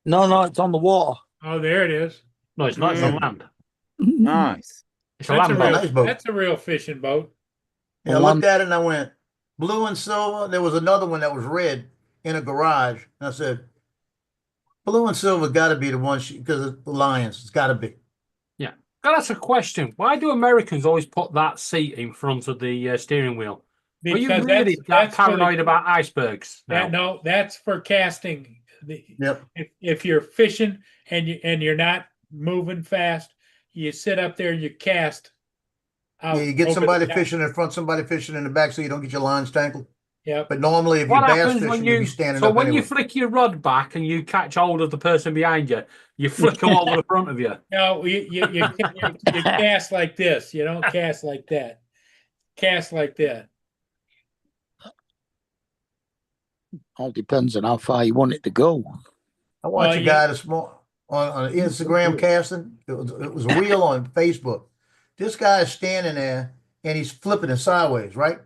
No, it's on the water. Oh, there it is. No, it's not. It's on land. Nice. It's a That's land a boat. real, Nice boat. that's a real fishing boat. Yeah, I looked at it and I went, blue and silver. There was another one that was red in a garage. And I said, blue and silver got to be the one because of the Lions. It's got to be. Yeah. That's a question. Why do Americans always put that seat in front of the steering wheel? Are you Because really that that's for the- paranoid about icebergs? No, that's for casting. Yep. If you're fishing and you're not moving fast, you sit up there and you cast. Yeah, you get somebody fishing in front, somebody fishing in the back, so you don't get your lines tangled. Yeah. But normally, if you're What bass happens fishing, when you'd you be standing so up when you anyway. flick your rod back and you catch hold of the person behind you, you flick them over the front of you? No, you cast like this. You don't cast like that. Cast like that. All depends on how far you want it to go. I watched Well, a guy this morning on Instagram casting. It was a reel on Facebook. This guy is standing there and he's flipping it sideways, right?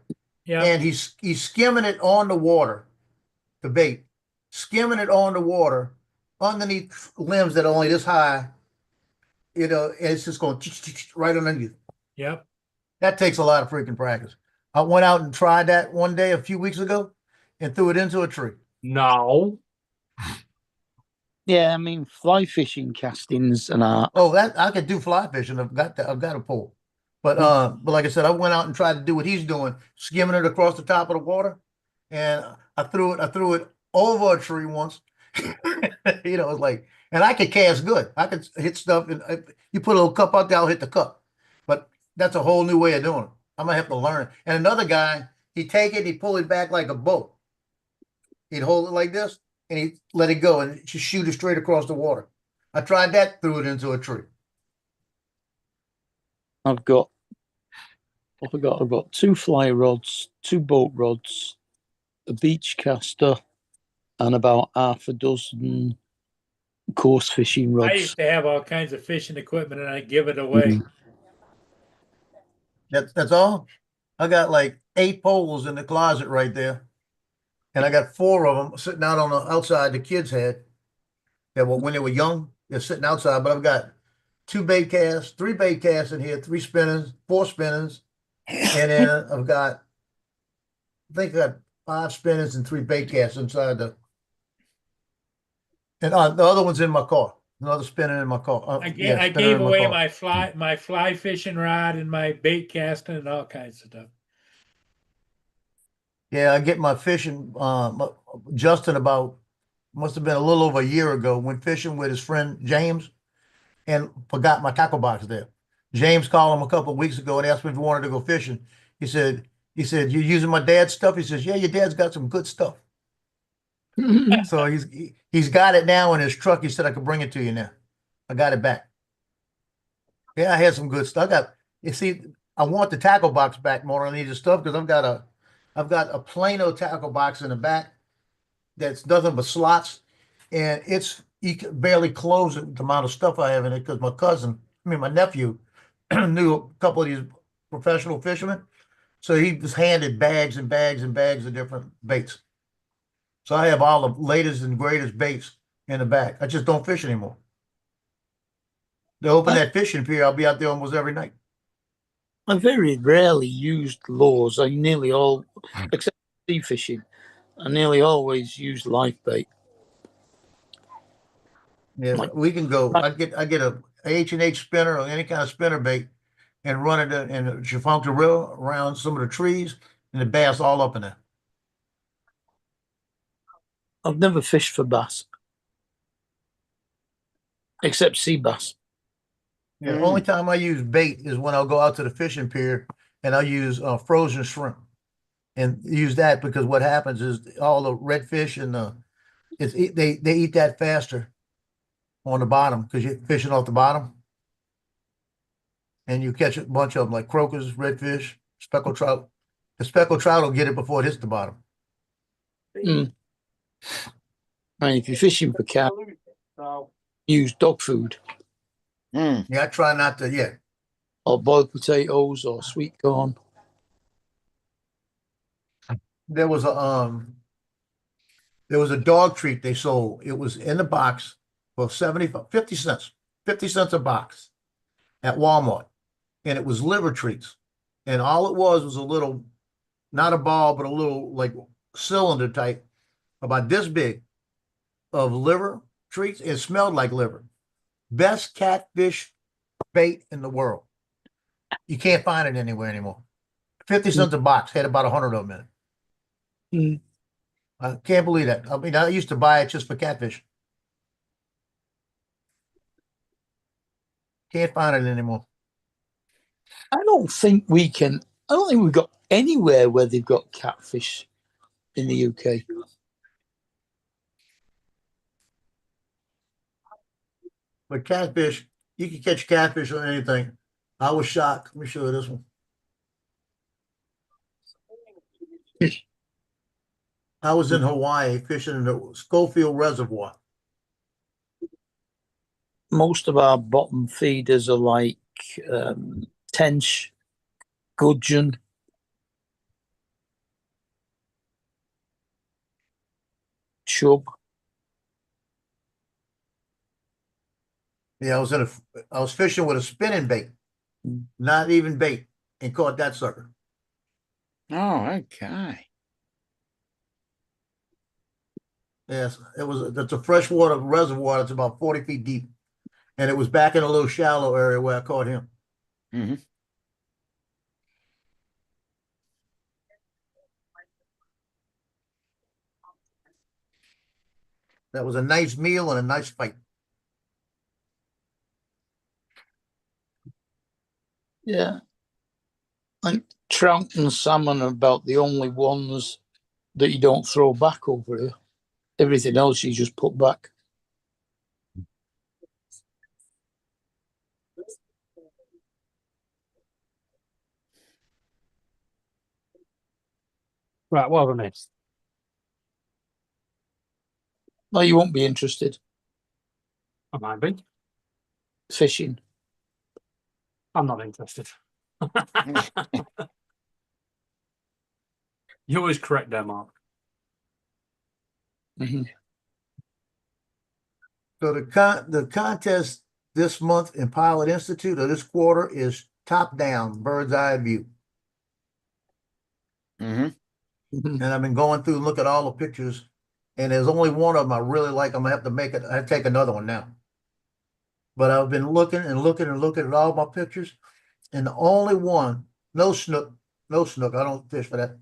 Yeah. And he's skimming it on the water, the bait, skimming it on the water underneath limbs that are only this high, and it's just going right underneath. Yep. That takes a lot of freaking practice. I went out and tried that one day a few weeks ago and threw it into a tree. No. Yeah, I mean, fly fishing castings and art. Oh, that I could do fly fishing. I've got a pole. But like I said, I went out and tried to do what he's doing, skimming it across the top of the water. And I threw it over a tree once. It's like, and I could cast good. I could hit stuff, and you put a little cup out there, I'll hit the cup. But that's a whole new way of doing it. I'm gonna have to learn. And another guy, he'd take it, he'd pull it back like a boat. He'd hold it like this, and he'd let it go and just shoot it straight across the water. I tried that, threw it into a tree. I've got 2 fly rods, 2 boat rods, a beach caster, and about half a dozen coarse fishing rods. I used to have all kinds of fishing equipment and I give it away. That's all. I got like 8 poles in the closet right there, and I got 4 of them sitting out on the outside. The kids had that when they were young, they're sitting outside. But I've got 2 bait casts, 3 bait casts in here, 3 spinners, 4 spinners, and then I think I got 5 spinners and 3 bait casts inside the. And the other one's in my car. Another spinner in my car. I spinner gave in my away car. my fly fishing rod and my bait casting and all kinds of stuff. Yeah, I get my fishing. Justin must have been a little over a year ago, went fishing with his friend James, and forgot my tackle box there. James called him a couple of weeks ago and asked me if he wanted to go fishing. He said, "You using my dad's stuff?" He says, "Yeah, your dad's got some good stuff." So he's got it now in his truck. He said I could bring it to you now. I got it back. Yeah, I had some good stuff. I want the tackle box back more than I need the stuff because I've got a Plano tackle box in the back that's nothing but slots, and you can barely close it with the amount of stuff I have in it because my nephew knew a couple of these professional fishermen, so he was handed bags and bags and bags of different baits. So I have all the latest and greatest baits in the back. I just don't fish anymore. They open that fishing pier, I'll be out there almost every night. I very rarely used lures. Except sea fishing, I nearly always use live bait. Yeah, we can go. I get a H&H spinner or any kind of spinner bait and run it in the Chifunky River around some of the trees, and the bass all up in there. I've never fished for bass, except sea bass. Yeah, the only time I use bait is when I'll go out to the fishing pier and I'll use frozen shrimp and use that because what happens is all the redfish and they eat that faster on the bottom because you're fishing off the bottom. and you catch a bunch of them like croakers, redfish, speckled trout. The speckled trout will get it before it hits the bottom. I mean, if you're fishing for carp, use dog food. Yeah, I try not to. Yeah, or boiled potatoes or sweet corn. there was a dog treat they sold. It was in the box for 50 cents. 50 cents a box at Walmart. And it was liver treats. And all it was a little, not a ball, but a little like cylinder type, about this big, of liver treats. It smelled like liver. Best catfish bait in the world. You can't find it anywhere anymore. 50 cents a box, had about 100 of them in it. I can't believe that. I mean, I used to buy it just for catfish. Can't find it anymore. I don't think we've got anywhere where they've got catfish in the UK. But catfish, you can catch catfish on anything. I was shocked. Let me show you this one. I was in Hawaii fishing in the Schofield Reservoir. Most of our bottom feeders are like tench, gudgeon. Chub. Yeah, I was fishing with a spinning bait, not even bait, and caught that sucker. Oh, okay. Yes, that's a freshwater reservoir that's about 40 feet deep. And it was back in a little shallow area where I caught him. Mm-hmm. That was a nice meal and a nice fight. Yeah. And trout and salmon are about the only ones that you don't throw back over here. Everything else you just put back. Right, what have I missed? Well, you won't be interested. I might be. Fishing. I'm not interested. You're always correct there, Mark. Mm-hmm. So the contest this month in Pilot Institute or this quarter is top down, bird's eye view. Mm-hmm. And I've been going through and look at all the pictures, and there's only one of them I really like. I'm gonna have to make it. I take another one now. But I've been looking and looking and looking at all my pictures, and the only one, no snook. I don't fish for that.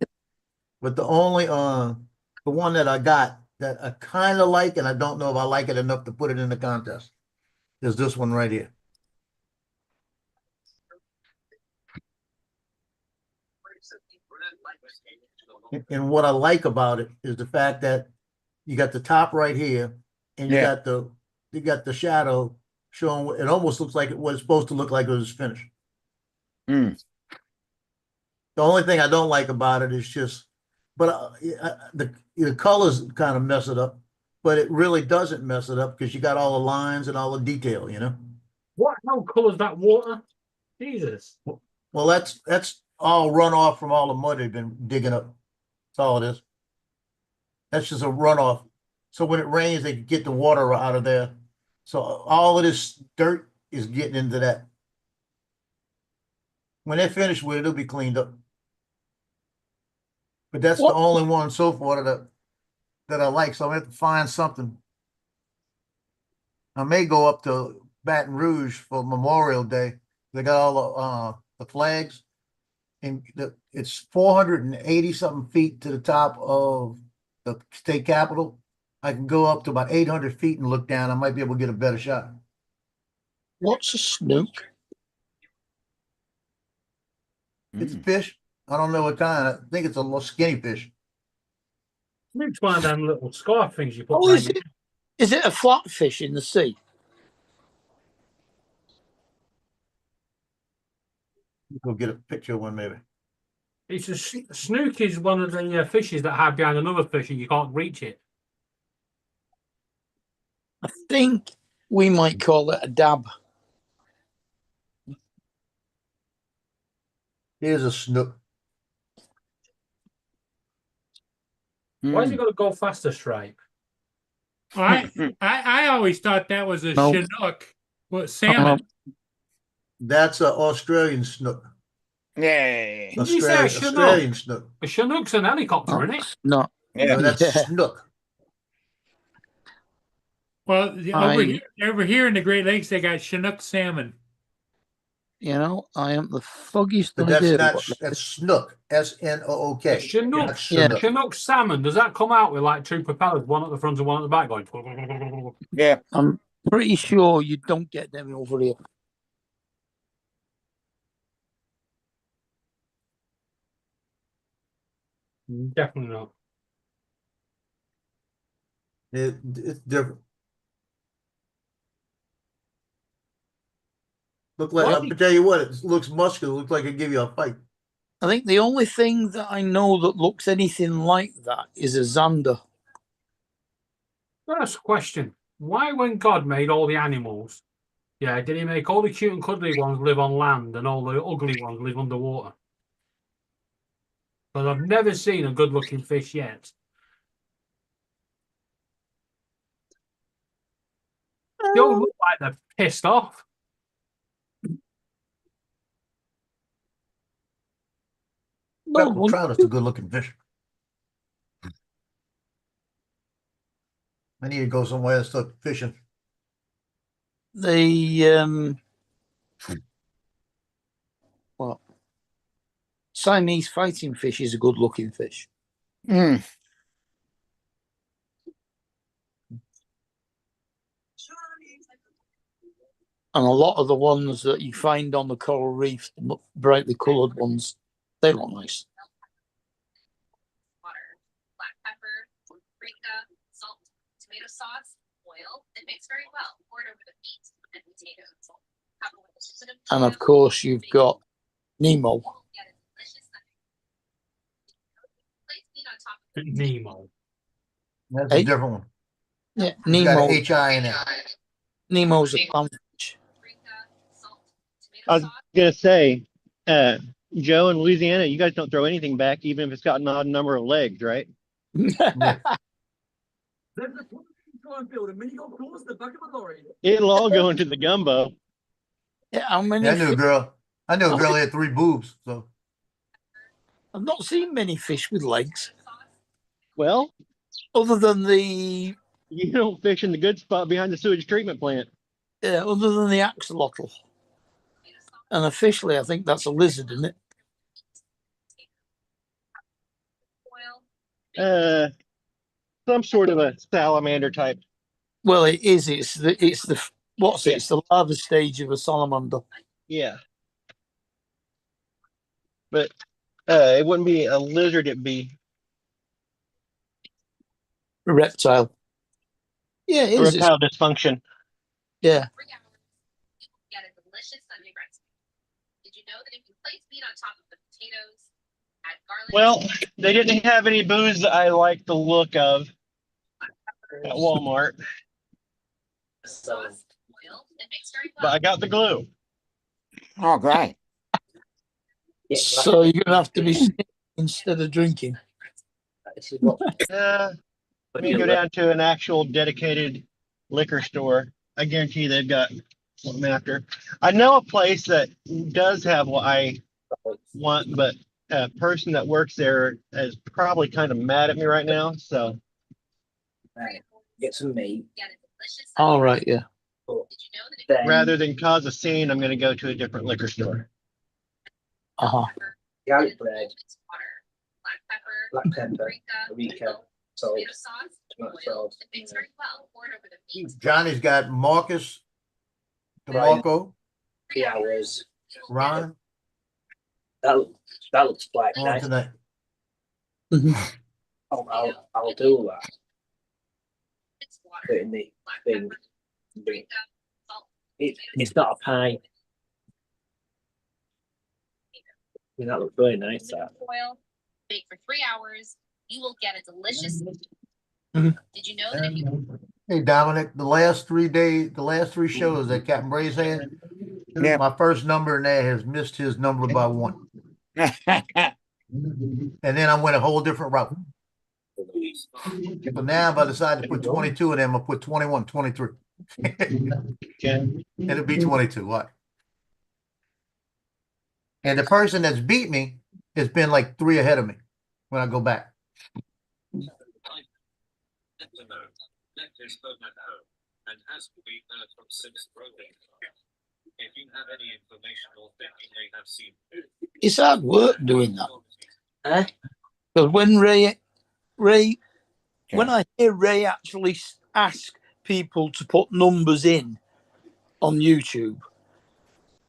But the only the one that I got that I kind of like, and I don't know if I like it enough to put it in the contest, is this one right here. And what I like about it is the fact that you got the top right here, and you got the shadow showing. It almost looks like it was supposed to look like it was finished. Mm. The only thing I don't like about it is just, but the colors kind of mess it up. But it really doesn't mess it up because you got all the lines and all the detail, you know. What? How colours that water? Jesus. Well, that's all runoff from all the mud they've been digging up. That's all it is. That's just a runoff. So when it rains, they can get the water out of there. So all of this dirt is getting into that. When they're finished with it, it'll be cleaned up. But that's the only one so far that I like. So I'm gonna have to find something. I may go up to Baton Rouge for Memorial Day. They got all the flags, and it's 480 something feet to the top of the state capitol. I can go up to about 800 feet and look down. I might be able to get a better shot. What's a snook? It's a fish. I don't know what kind. I think it's a little skinny fish. It's one of them little scarf things you put. Oh, is it a flatfish in the sea? Go get a picture of one maybe. It's a snook is one of the fishes that hide behind another fish and you can't reach it. I think we might call it a dab. Here's a snook. Why has it got to go faster, Stripe? I always thought that was a No. Chinook. What, salmon? That's an Australian snook. Yeah. Did you say a Australian Chinook? snook. A Chinook's an helicopter, isn't it? No. Yeah. No, that's snook. Well, I- over here in the Great Lakes, they got Chinook salmon. You know, I am the foggiest But that's idea. not what that that's snook. S-N-O-O-K. A Chinook, Not Chinook. Chinook salmon, does that come out with like two propellers, one at the front and one at the back going? Yeah. I'm pretty sure you don't get them over here. Definitely not. It's different. Look like I'll tell you what, it looks muscular. Looks like it give you a fight. I think the only thing that I know that looks anything like that is a Xander. First question. Why, when God made all the animals, did he make all the cute and cuddly ones live on land and all the ugly ones live underwater? Because I've never seen a good looking fish yet. They all look like they're pissed off. Speckled trout is a good looking fish. I need to go somewhere and start fishing. The well, Siamese fighting fish is a good looking fish. Mm. And a lot of the ones that you find on the coral reef, the brightly coloured ones, they look nice. Water, black pepper, paprika, salt, tomato sauce, oil, and mix very well. Pour it over the meat and potatoes. Couple with a little bit of And of course, you've got Nemo. get a delicious place meat on top of it. Nemo. That's Hey. a different one. Yeah, It's got Nemo. an H-I in it. Nemo's a clownfish. I was gonna say, Joe, in Louisiana, you guys don't throw anything back, even if it's got an odd number of legs, right? It'll all go into the gumbo. Yeah, how many? Yeah, I knew a girl. I knew a girl that had 3 boobs. So I've not seen many fish with legs, Well, other than the you don't fish in the good spot behind the sewage treatment plant. other than the axolotl. And officially, I think that's a lizard, isn't it? Some sort of a salamander type. Well, it is. It's the what's it? It's the larva stage of a salamander. Yeah. But it wouldn't be a lizard, it'd be A reptile. Yeah, it is. reptile dysfunction. Yeah. Get a delicious Sunday breakfast. Did you know that if you place meat on top of the potatoes, add garlic? Well, they didn't have any booze that I like the look of at Walmart, Sauce, oil, and mix very but well. I got the glue. Oh, great. So you're gonna have to be sniffing instead of drinking. Let me go down to an actual dedicated liquor store. I guarantee they've got what I'm after. I know a place that does have what I want, but a person that works there is probably kind of mad at me right now. So Get some meat. All right, yeah. Then rather than cause a scene, I'm going to go to a different liquor store. Uh-huh. garlic bread, Black black pepper, paprika, salt, tomato sauce, tomato oil, sauce. and mix very well. Pour it over the meat. Johnny's got Marcus, DeMarco, hours. Ron That looks quite on nice. tonight. I'll do that. Put in the thing. It's not a pie. mean, that looks very nice. That. Foil, bake for 3 hours. You will get a delicious. Mhm. Did you know that if you Hey Dominic, the last 3 shows that Captain Bray's had, Yeah. my first number in there has missed his number by 1. And then I went a whole different route. So now if I decide to put 22 in them, I'll put 21, 23. It'll be 22. What? And the person that's beat me has been like 3 ahead of me when I go back. And as we heard from Sims Broading, if you have any information or think you may have seen, It's hard work doing that. Eh? Because when when I hear Ray actually ask people to put numbers in on YouTube,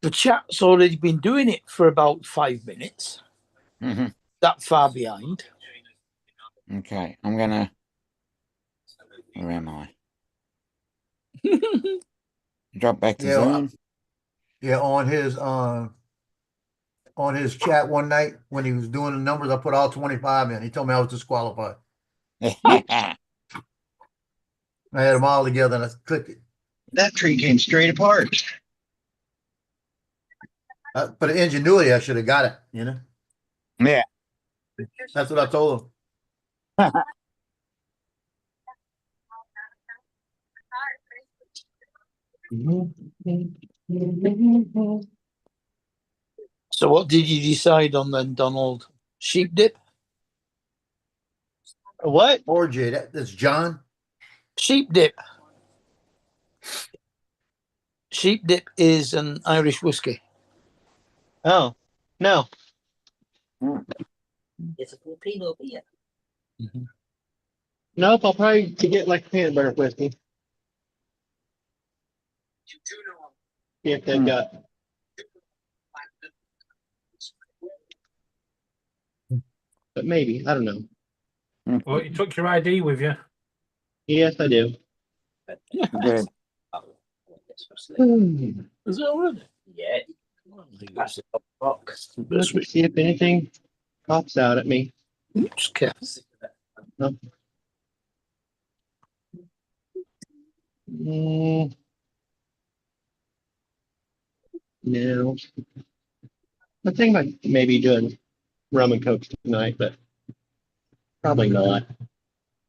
the chat's already been doing it for about 5 minutes. Mhm. That far behind. Okay, I'm gonna. Where am I? Drop back to Zoom. Yeah, on his chat one night when he was doing the numbers, I put all 25 in. He told me I was disqualified. I had them all together and I clicked it. That tree came straight apart. For the ingenuity, I should have got it, you know? Yeah. That's what I told him. So what did you decide on then, Donald? Sheep dip? What? Or Jay, that's John. Sheep dip. Sheep dip is an Irish whiskey. Oh, no. It's a Filipino beer. Nope, I'll probably get like peanut butter whiskey. See if they've got. But maybe, I don't know. Well, you took your ID with you. Yes, I do. Good. Is that already? Yeah. That's a box. Let's see if anything pops out at me. Oops, Kev. No. No. I think I maybe doing rum and coke tonight, but probably not.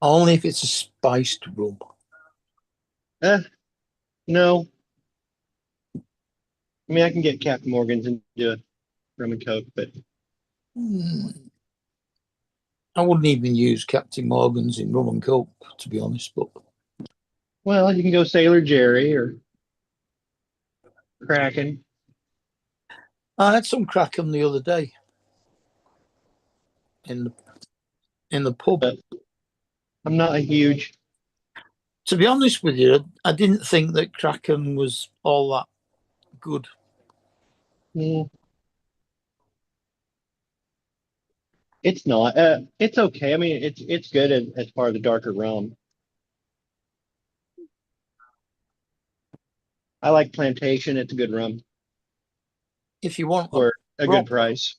Only if it's a spiced rum. No. I mean, I can get Captain Morgan's and do a rum and coke, but I wouldn't even use Captain Morgan's in rum and coke, to be honest. But well, you can go Sailor Jerry or Kraken. I had some Kraken the other day in the pub. But I'm not a huge. To be honest with you, I didn't think that Kraken was all that good. It's not. It's okay. I mean, it's good as part of the darker rum. I like Plantation. It's a good rum If you want for a good proper- price.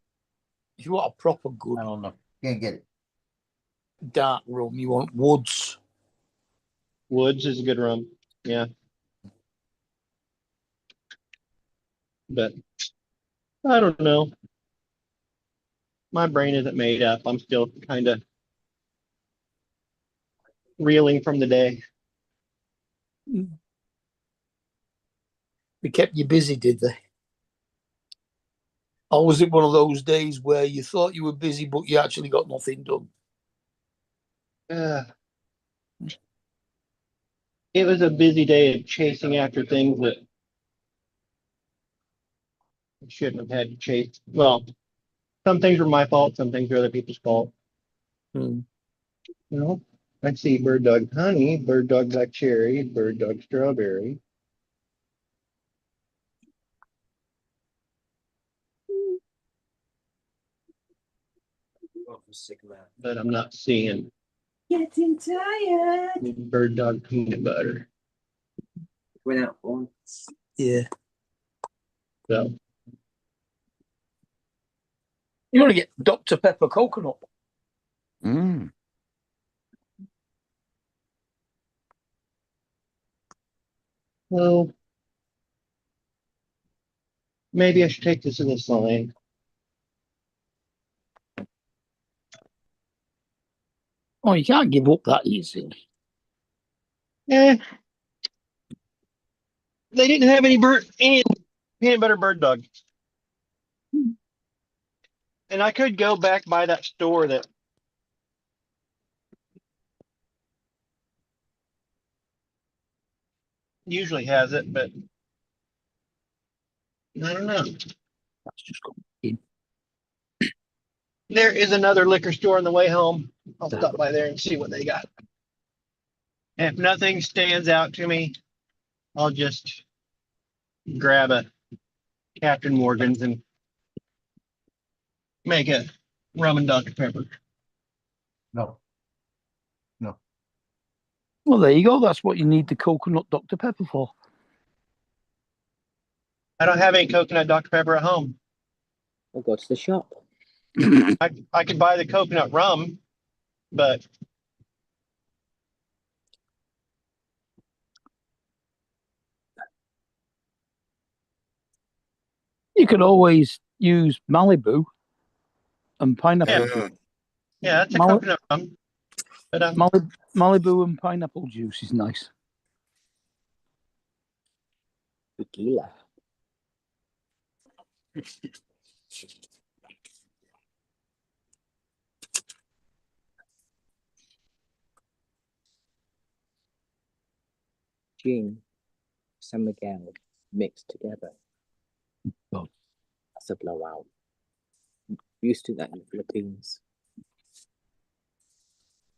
If you want a proper good, I don't know. Can't get it. dark rum, you want Woods. Woods is a good rum. Yeah. But I don't know. My brain isn't made up. I'm still kind of reeling from the day. They kept you busy, did they? Or was it one of those days where you thought you were busy, but you actually got nothing done? It was a busy day of chasing after things that I shouldn't have had to chase. Well, some things were my fault, some things are other people's fault. You know, I see bird dog honey, bird dog black cherry, bird dog strawberry. But I'm not seeing Getting tired. bird dog peanut butter. Went out once. Yeah. So You want to get Dr. Pepper coconut. Mm. Well, maybe I should take this to the sign. Oh, you can't give up that easy. Eh. They didn't have any peanut butter bird dog. And I could go back by that store that usually has it, but I don't know. That's just going. There is another liquor store on the way home. I'll stop by there and see what they got. And if nothing stands out to me, I'll just grab a Captain Morgan's and make a rum and Dr. Pepper. No. Well, there you go. That's what you need the coconut Dr. Pepper for. I don't have any coconut Dr. Pepper at home. I'll go to the shop. I could buy the coconut rum, but You could always use Malibu and pineapple. yeah, that's a Mali- coconut rum. But Malibu and pineapple juice is nice. Tequila. Gin, San Miguel mixed together. Oh. That's a blowout. We used to do that in the Philippines.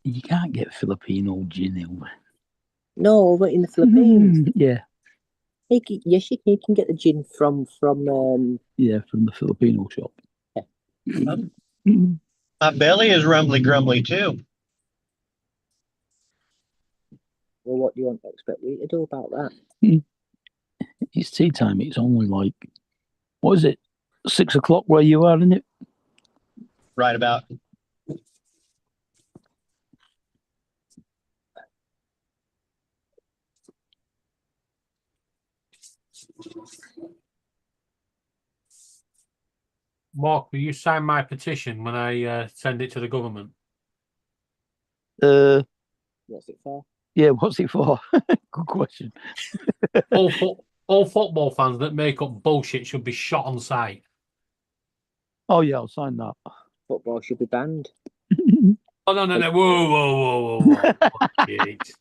You can't get Filipino gin over. No, but in the Philippines. Yeah. Yes, you can. You can get the gin from Yeah, from the Filipino shop. my belly is rumbly grumbly too. Well, what do you expect me to do about that? It's tea time. It's only like, what is it? 6 o'clock where you are, isn't it? Right about. Mark, will you sign my petition when I send it to the government? What's it for? Yeah, what's it for? Good question. all football fans that make up bullshit should be shot on sight. Oh, yeah, I'll sign that. Football should be banned. Oh, no. Whoa. Jeez.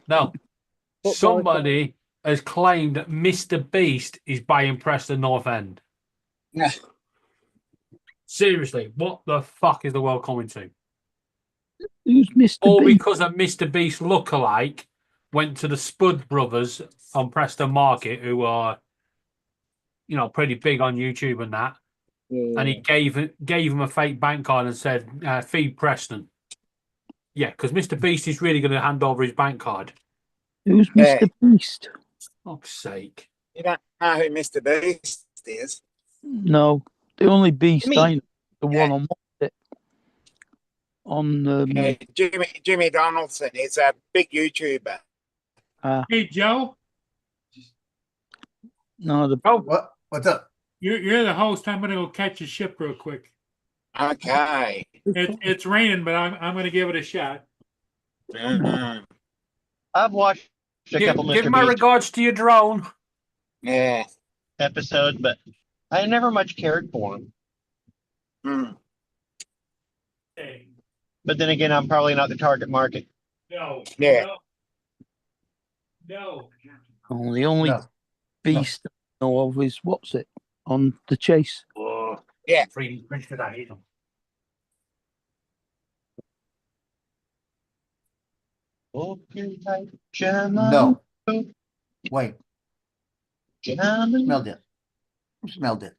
No. Somebody has claimed that Mr. Beast is buying Preston North End. Yeah. Seriously, what the fuck is the world coming to? Who's Mr. All Beast? because a Mr. Beast lookalike went to the Spud brothers on Preston Market, who are, pretty big on YouTube and that. Yeah. And he gave him a fake bank card and said, feed Preston. Yeah, because Mr. Beast is really going to hand over his bank card. Who's Mr. Beast? Fuck's sake. You don't know who Mr. Beast is? No, the only Beast Me? I know, the one on it. On Jimmy Donaldson is a big YouTuber. Hey, Joe. No, the What's up? You're the host. I'm gonna go catch a ship real quick. Okay. It's raining, but I'm gonna give it a shot. I've watched a couple Give Mr. my Beast regards to your drone. Yeah. episodes, but I never much cared for him. Hey, But then again, I'm probably not the target market. no. Yeah. No. Oh, the only No. Beast I know of is what's it on the Chase. Yeah. Free French for that, either. No. Wait. Gentlemen. Smelled it. Smelled it.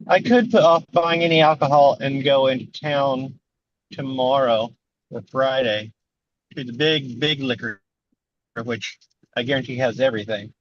I could put off buying any alcohol and go into town tomorrow or Friday to the big liquor, which I guarantee has everything.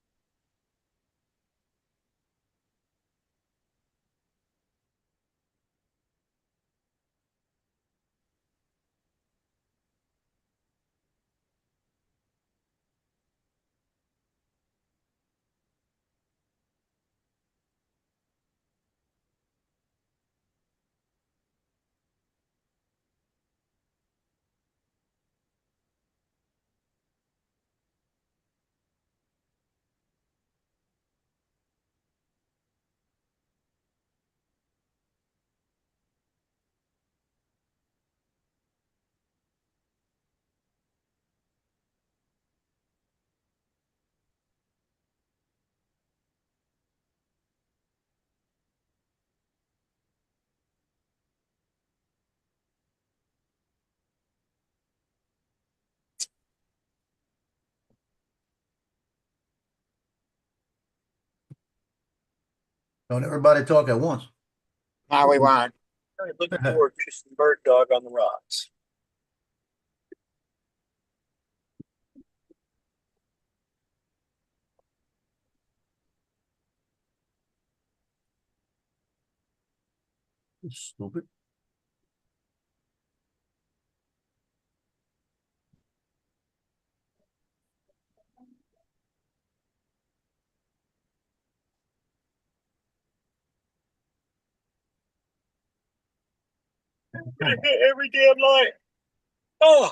Don't everybody talk at once. No, we won't. Looking forward to some bird dog on the rocks. Stupid. Every damn night. Oh.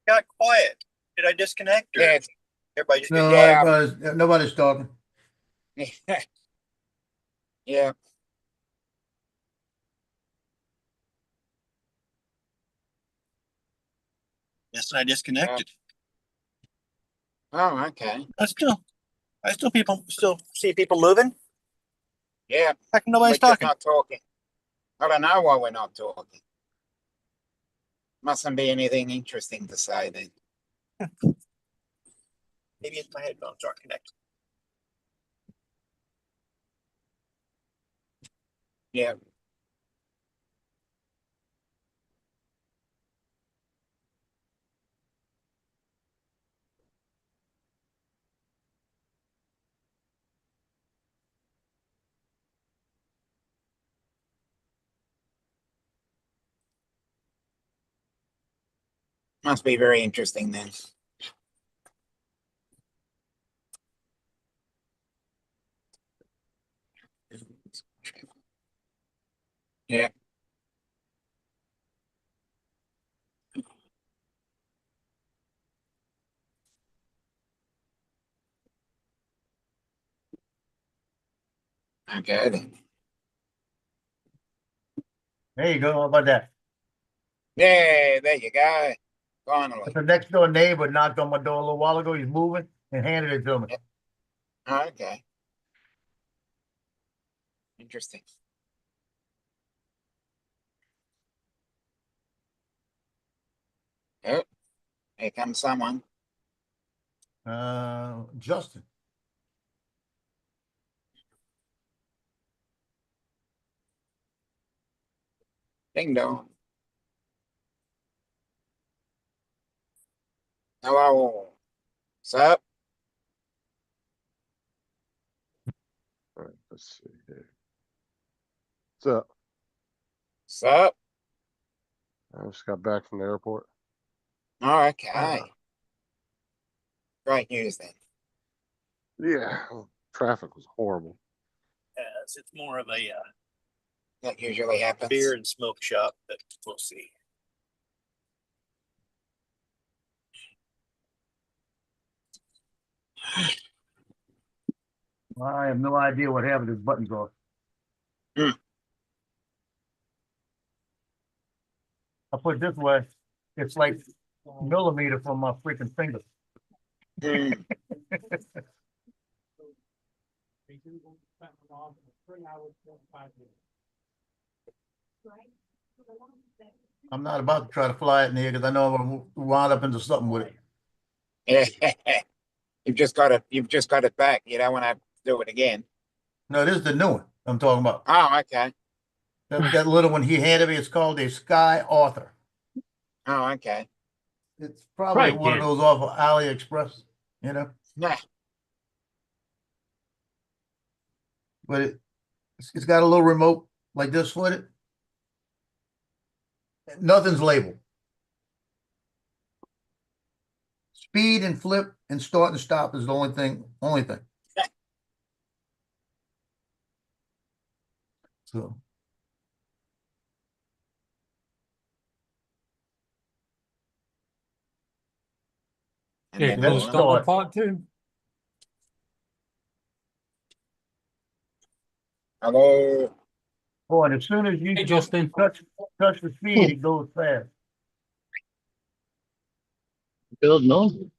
Got quiet. Did I disconnect? Or Yeah. everybody just No, Yeah. nobody's talking. Yeah. Yes, I disconnected. Oh, okay. I still see people moving. Yeah. Like nobody's We're just talking. not talking. I don't know why we're not talking. Mustn't be anything interesting to say then. Maybe it's my headphones aren't connected. Yeah. Must be very interesting then. Yeah. Okay then. There you go. How about that? Yeah, there you go. Finally. The next door neighbor knocked on my door a little while ago. He's moving and handed it to me. Oh, okay. Interesting. Oh, here comes someone. Justin. Ding dong. Hello. What's up? All right, let's see here. What's up? What's up? I just got back from the airport. Oh, okay. Great news then. Yeah, traffic was horrible. Yes, it's more of a That usually happens. beer and smoke shop, but we'll see. I have no idea what happened to his buttons off. Hmm. I put it this way, it's like a millimeter from my freaking finger. Hmm. I'm not about to try to fly it in the air because I know I'm gonna wind up into something with it. You've just got it back. You don't want to do it again. No, this is the new one I'm talking about. Oh, okay. That little one he handed me, it's called a Sky Author. Oh, okay. It's probably Right, one yeah. of those off of AliExpress, you know, Nah. but it's got a little remote like this with it. Nothing's labeled. Speed and flip and start and stop is the only thing. So And Yeah, then we'll the- start on part 2. Hello. oh, and as soon as you Hey, Justin. touch the speed, it goes fast. Building on.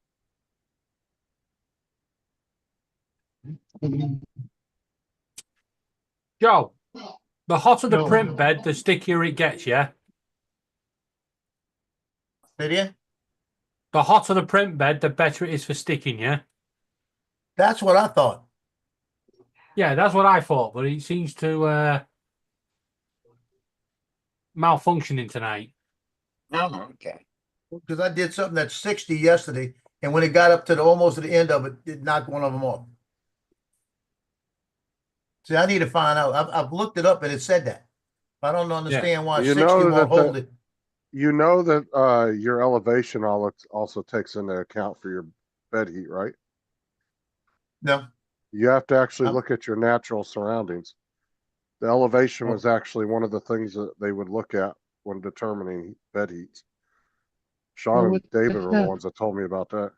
Joe, the hotter the No. print bed, the stickier it gets, yeah? Did you? The hotter the print bed, the better it is for sticking, yeah? That's what I thought. Yeah, that's what I thought, but it seems to malfunctioning tonight. Oh, okay. Because I did something that's 60 yesterday, and when it got up to almost to the end of it, it knocked one of them off. See, I need to find out. I've looked it up and it said that. I don't understand why You 60 know won't that hold it. You know that your elevation also takes into account for your bed heat, right? No. You have to actually look at your natural surroundings. The elevation was actually one of the things that they would look at when determining bed heats. Sean and David were the ones that told me about that.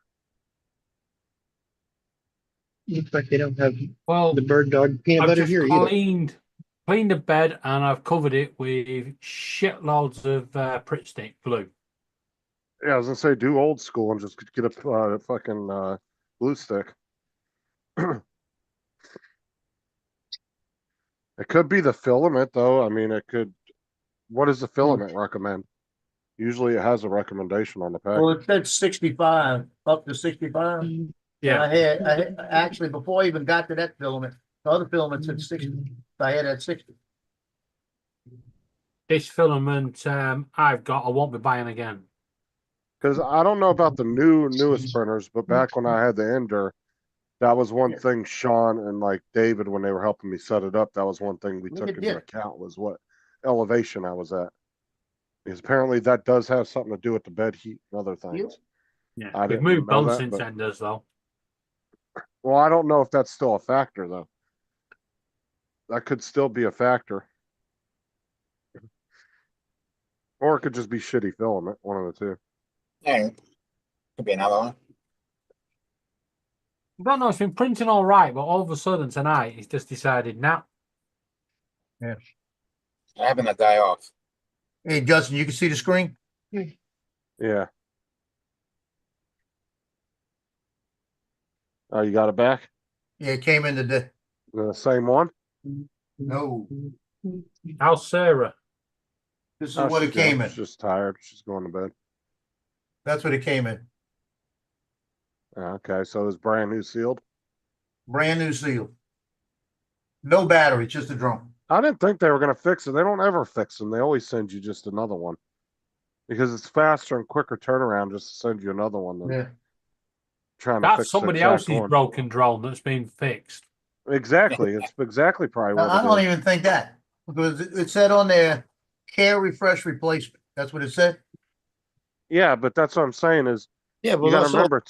Looks like they don't have Well, the bird dog peanut I've butter just here either. cleaned the bed and I've covered it with shitloads of Pritt Stick glue. Yeah, I was gonna say do old school and just get a fucking glue stick. It could be the filament though. I mean, it could. What does the filament recommend? Usually, it has a recommendation on the pack. Well, it said 65, up to 65. Yeah. I had actually, before I even got to that filament, the other filament said 60. I had at 60. This filament I've got, I won't be buying again. Because I don't know about the newest printers, but back when I had the Ender, that was one thing Sean and like David, when they were helping me set it up, that was one thing we Look took at into this. account was what elevation I was at. Because apparently that does have something to do with the bed heat and other things. Yeah, I we've didn't moved know on that, since but- Enders though. Well, I don't know if that's still a factor though. That could still be a factor. Or it could just be shitty filament, one of the two. Yeah. Could be another one. I don't know, it's been printing all right, but all of a sudden tonight it's just decided now. Yeah. Having a day off. Hey, Justin, you can see the screen? Yeah. Oh, you got it back? Yeah, it came in today. The same one? No. How's Sarah? This is Oh, what it she's came good. in. She's just tired. She's going to bed. That's what it came in. Okay, so it's brand new sealed. Brand new seal. No battery, just a drum. I didn't think they were going to fix it. They don't ever fix them. They always send you just another one because it's faster and quicker turnaround just to send you another one than Yeah. trying to That's fix the somebody exact else's one. broken drone that's been fixed. Exactly. It's exactly probably what I it don't is. even think that because it said on there, care refresh replacement. That's what it said. Yeah, but that's what I'm saying is Yeah, you got to remember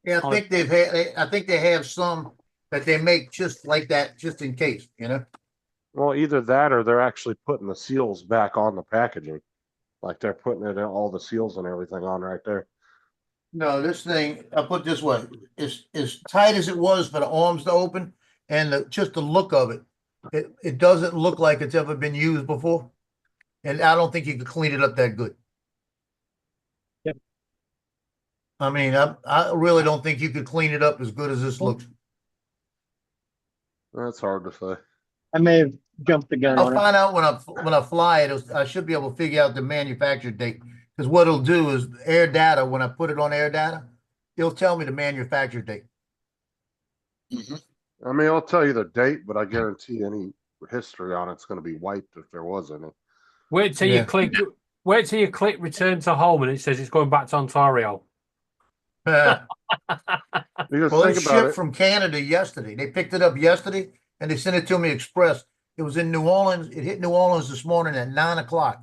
Yeah, I think they've had, I think they have some that they make just like that, just in case, you know? Well, either that or they're actually putting the seals back on the packaging. Like they're putting it in all the seals and everything on right there. No, this thing, I put it this way, it's as tight as it was for the arms to open and just the look of it. It doesn't look like it's ever been used before. And I don't think you could clean it up that good. Yep. I mean, I really don't think you could clean it up as good as this looks. That's hard to say. I may have jumped the gun I'll on it. find out when I fly it. I should be able to figure out the manufacturer date. Because what it'll do is Air Data, when I put it on Air Data, it'll tell me the manufacturer date. I mean, I'll tell you the date, but I guarantee any history on it's going to be wiped if there was any. Wait till you click. Wait till you click return to home, and it says it's going back to Ontario. Because Well, it think about shipped it. from Canada yesterday. They picked it up yesterday and they sent it to me express. It was in New Orleans. It hit New Orleans this morning at 9 o'clock.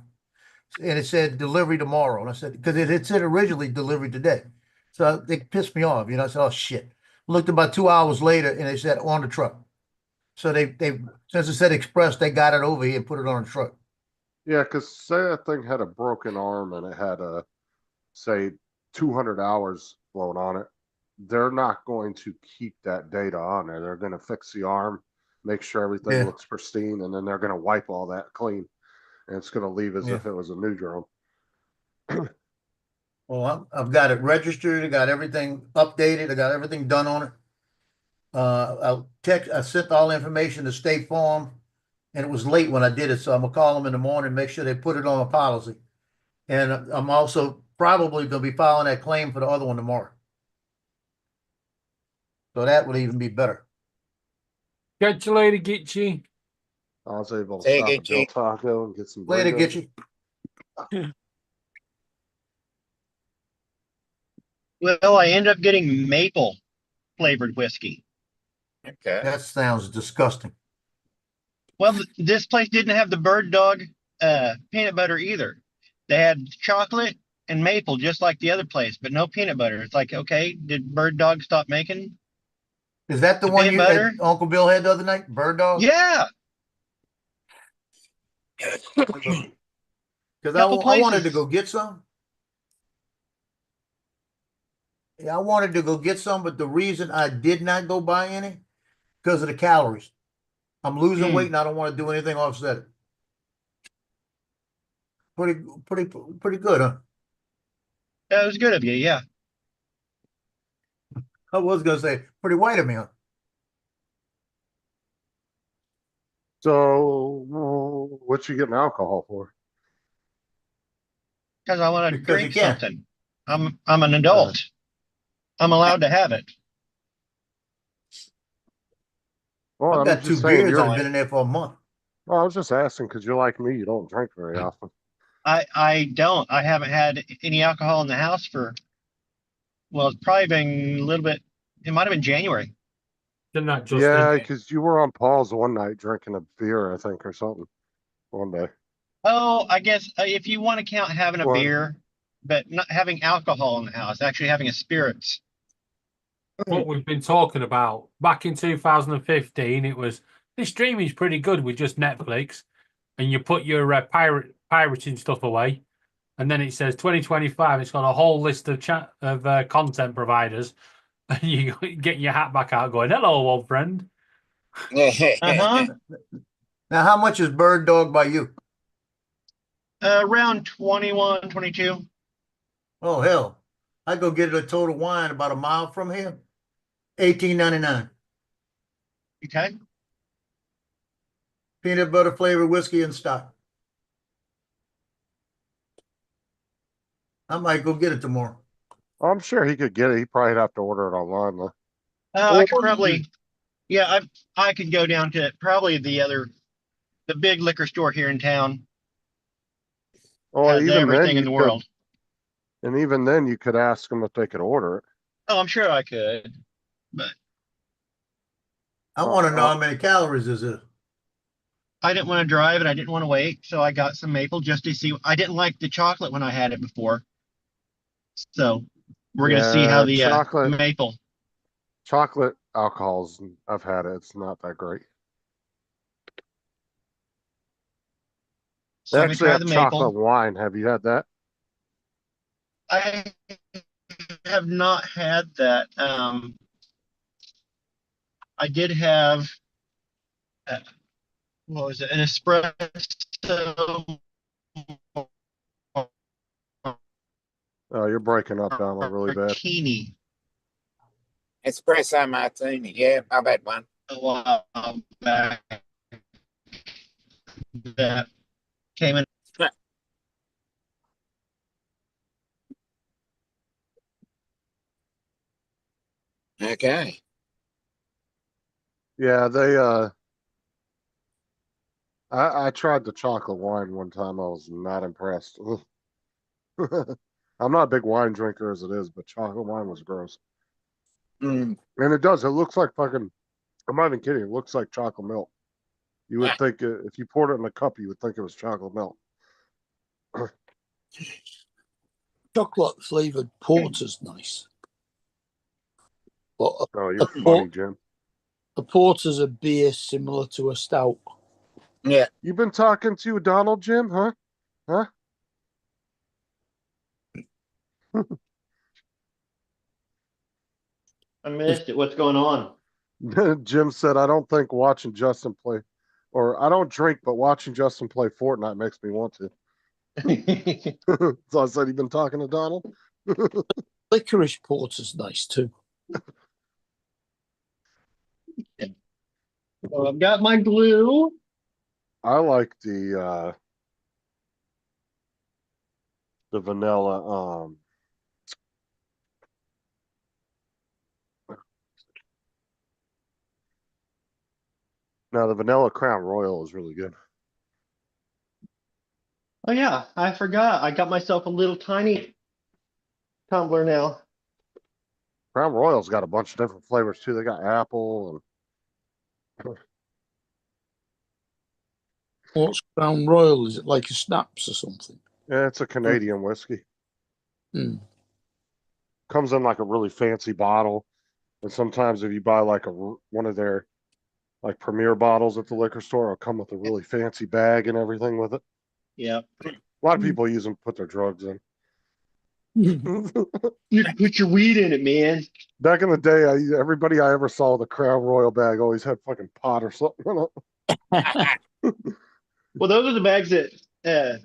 And it said delivery tomorrow. And I said, because it had said originally delivery today. So they pissed me off. You know, I said, oh shit. Looked about 2 hours later and they said on the truck. So they since it said express, they got it over here and put it on the truck. Yeah, because say that thing had a broken arm and it had a, say, 200 hours flown on it. They're not going to keep that data on there. They're going to fix the arm, make sure everything Yeah. looks pristine, and then they're going to wipe all that clean. And it's going to leave as Yeah. if it was a new drone. Well, I've got it registered. I got everything updated. I got everything done on it. I sent all the information to State Farm and it was late when I did it. So I'm gonna call them in the morning, make sure they put it on a policy. And I'm also probably gonna be filing that claim for the other one tomorrow. So that would even be better. Catch you later, Gitchy. I was able to Hey, stop at Del Gitchy. Taco and get some Later, burritos. Gitchy. Well, I ended up getting maple flavored whiskey. Okay. That sounds disgusting. Well, this place didn't have the bird dog peanut butter either. They had chocolate and maple just like the other place, but no peanut butter. It's like, okay, did bird dog stop making? Is that the The one peanut you butter? that Uncle Bill had the other night? Bird dog? Yeah. Because Couple I wanted to places. go get some. Yeah, I wanted to go get some, but the reason I did not go buy any because of the calories. I'm losing weight and I don't want to do anything offset it. Pretty good, huh? That was good of you. Yeah. I was gonna say pretty white of me, huh? So, what you getting alcohol for? Because I want to Because you drink can. something. I'm an adult. I'm allowed to have it. Well, I've I'm got two just saying beers you're. and I've been in there for a month. Well, I was just asking because you're like me. You don't drink very often. I don't. I haven't had any alcohol in the house for, well, it's probably been a little bit, it might have been January. Didn't that just Yeah, because you were on Paul's one night drinking a beer, I think, or something. One day. Oh, I guess if you want to count having a What? beer, but not having alcohol in the house, actually having a spirits. what we've been talking about. Back in 2015, it was this streaming's pretty good with just Netflix, and you put your pirating stuff away, and then it says 2025. It's got a whole list of content providers, and you get your hat back out, going, "Hello, old friend." Uh-huh. Now, how much is Bird Dog by you? Around 21, 22. Oh hell, I go get it a Total Wine about a mile from here. $18.99. Okay. Peanut butter flavored whiskey and stock. I might go get it tomorrow. I'm sure he could get it. He probably have to order it online though. I could probably, yeah, I could go down to probably the big liquor store here in town. Oh, Has even everything then in you the could, world. and even then you could ask them if they could order it. Oh, I'm sure I could, but I want to know how many calories is it. I didn't want to drive and I didn't want to wait, so I got some maple just to see. I didn't like the chocolate when I had it before, so We're gonna see how the chocolate maple. chocolate alcohols. I've had it. It's not that great. So They let me actually try have the chocolate maple. wine. Have you had that? I have not had that. I did have what was it? An espresso Oh, you're breaking up, Donald, really bad. martini Espresso martini. Yeah, I've had one. a while back that came in. Okay. Yeah, they I tried the chocolate wine one time. I was not impressed. I'm not a big wine drinker as it is, but chocolate wine was gross. Mm. And it does. It looks like fucking. I'm not even kidding. It looks like chocolate milk. You would think if you poured it in a cup, you would think it was chocolate milk. Chocolate flavored porter's nice. But Oh, you're funny, Jim. a porter's a beer similar to a stout. Yeah. You've been talking to Donald, Jim, huh? Huh? I missed it. What's going on? Jim said, I don't think watching Justin play, or I don't drink, but watching Justin play Fortnite makes me want to. So I said, you've been talking to Donald? Licorice porter's nice too. So I've got my glue. I like the vanilla, now the vanilla Crown Royal is really good. Oh yeah, I forgot. I got myself a little tiny tumbler now. Crown Royal's got a bunch of different flavors too. They got apple and What's Crown Royal? Is it like a Snaps or something? yeah, it's a Canadian whiskey. Mm. Comes in like a really fancy bottle, and sometimes if you buy like one of their like premier bottles at the liquor store, it'll come with a really fancy bag and everything with it. Yeah. A lot of people use them to put their drugs in. You can put your weed in it, man. Back in the day, everybody I ever saw with a Crown Royal bag always had fucking pot or something in it. Well, those are the bags that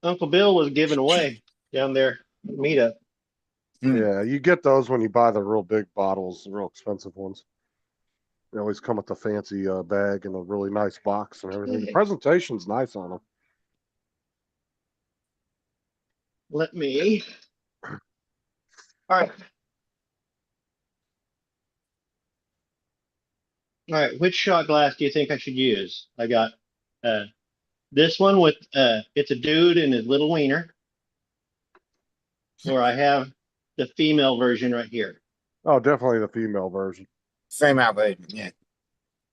Uncle Bill was giving away down there at the meetup. Yeah, you get those when you buy the real big bottles, the real expensive ones. They always come with a fancy bag and a really nice box and everything. The presentation's nice on them. Let me. All right. All right. Which shot glass do you think I should use? I got this one with it's a dude and his little wiener. Or I have the female version right here. Oh, definitely the female version. Female version, yeah.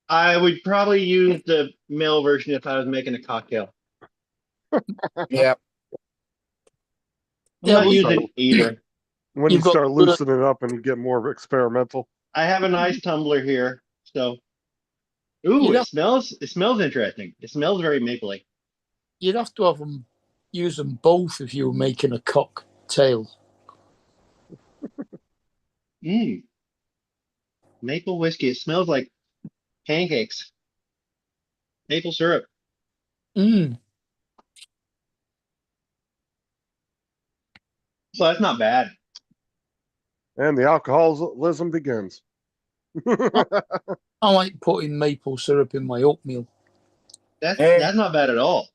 I would probably use the male version if I was making a cocktail. Yep. I'm not using either. When you start loosening it up and you get more experimental. I have a nice tumbler here, so. Ooh, it smells interesting. It smells very mapley. You'd have to have them use them both if you were making a cocktail. Maple whiskey. It smells like pancakes. Maple syrup. Mm. So that's not bad. And the alcoholism begins. I like putting maple syrup in my oatmeal. That's not bad at all.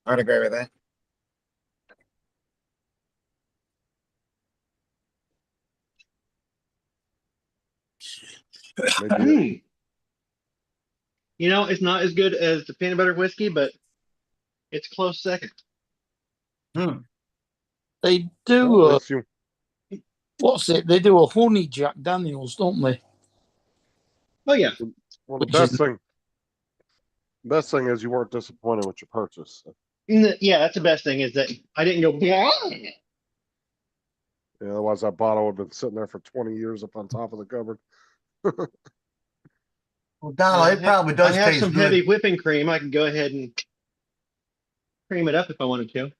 I'd agree with that. You know, it's not as good as the peanut butter whiskey, but it's close second. They do. What's it? They do a honey Jack Daniels, don't they? Oh yeah. Well, the best thing is you weren't disappointed with your purchase. Yeah, that's the best thing is that I didn't go. Yeah, otherwise that bottle would have been sitting there for 20 years up on top of the cupboard. Well, Donald, it probably does I have taste some good. heavy whipping cream. I can go ahead and cream it up if I wanted to.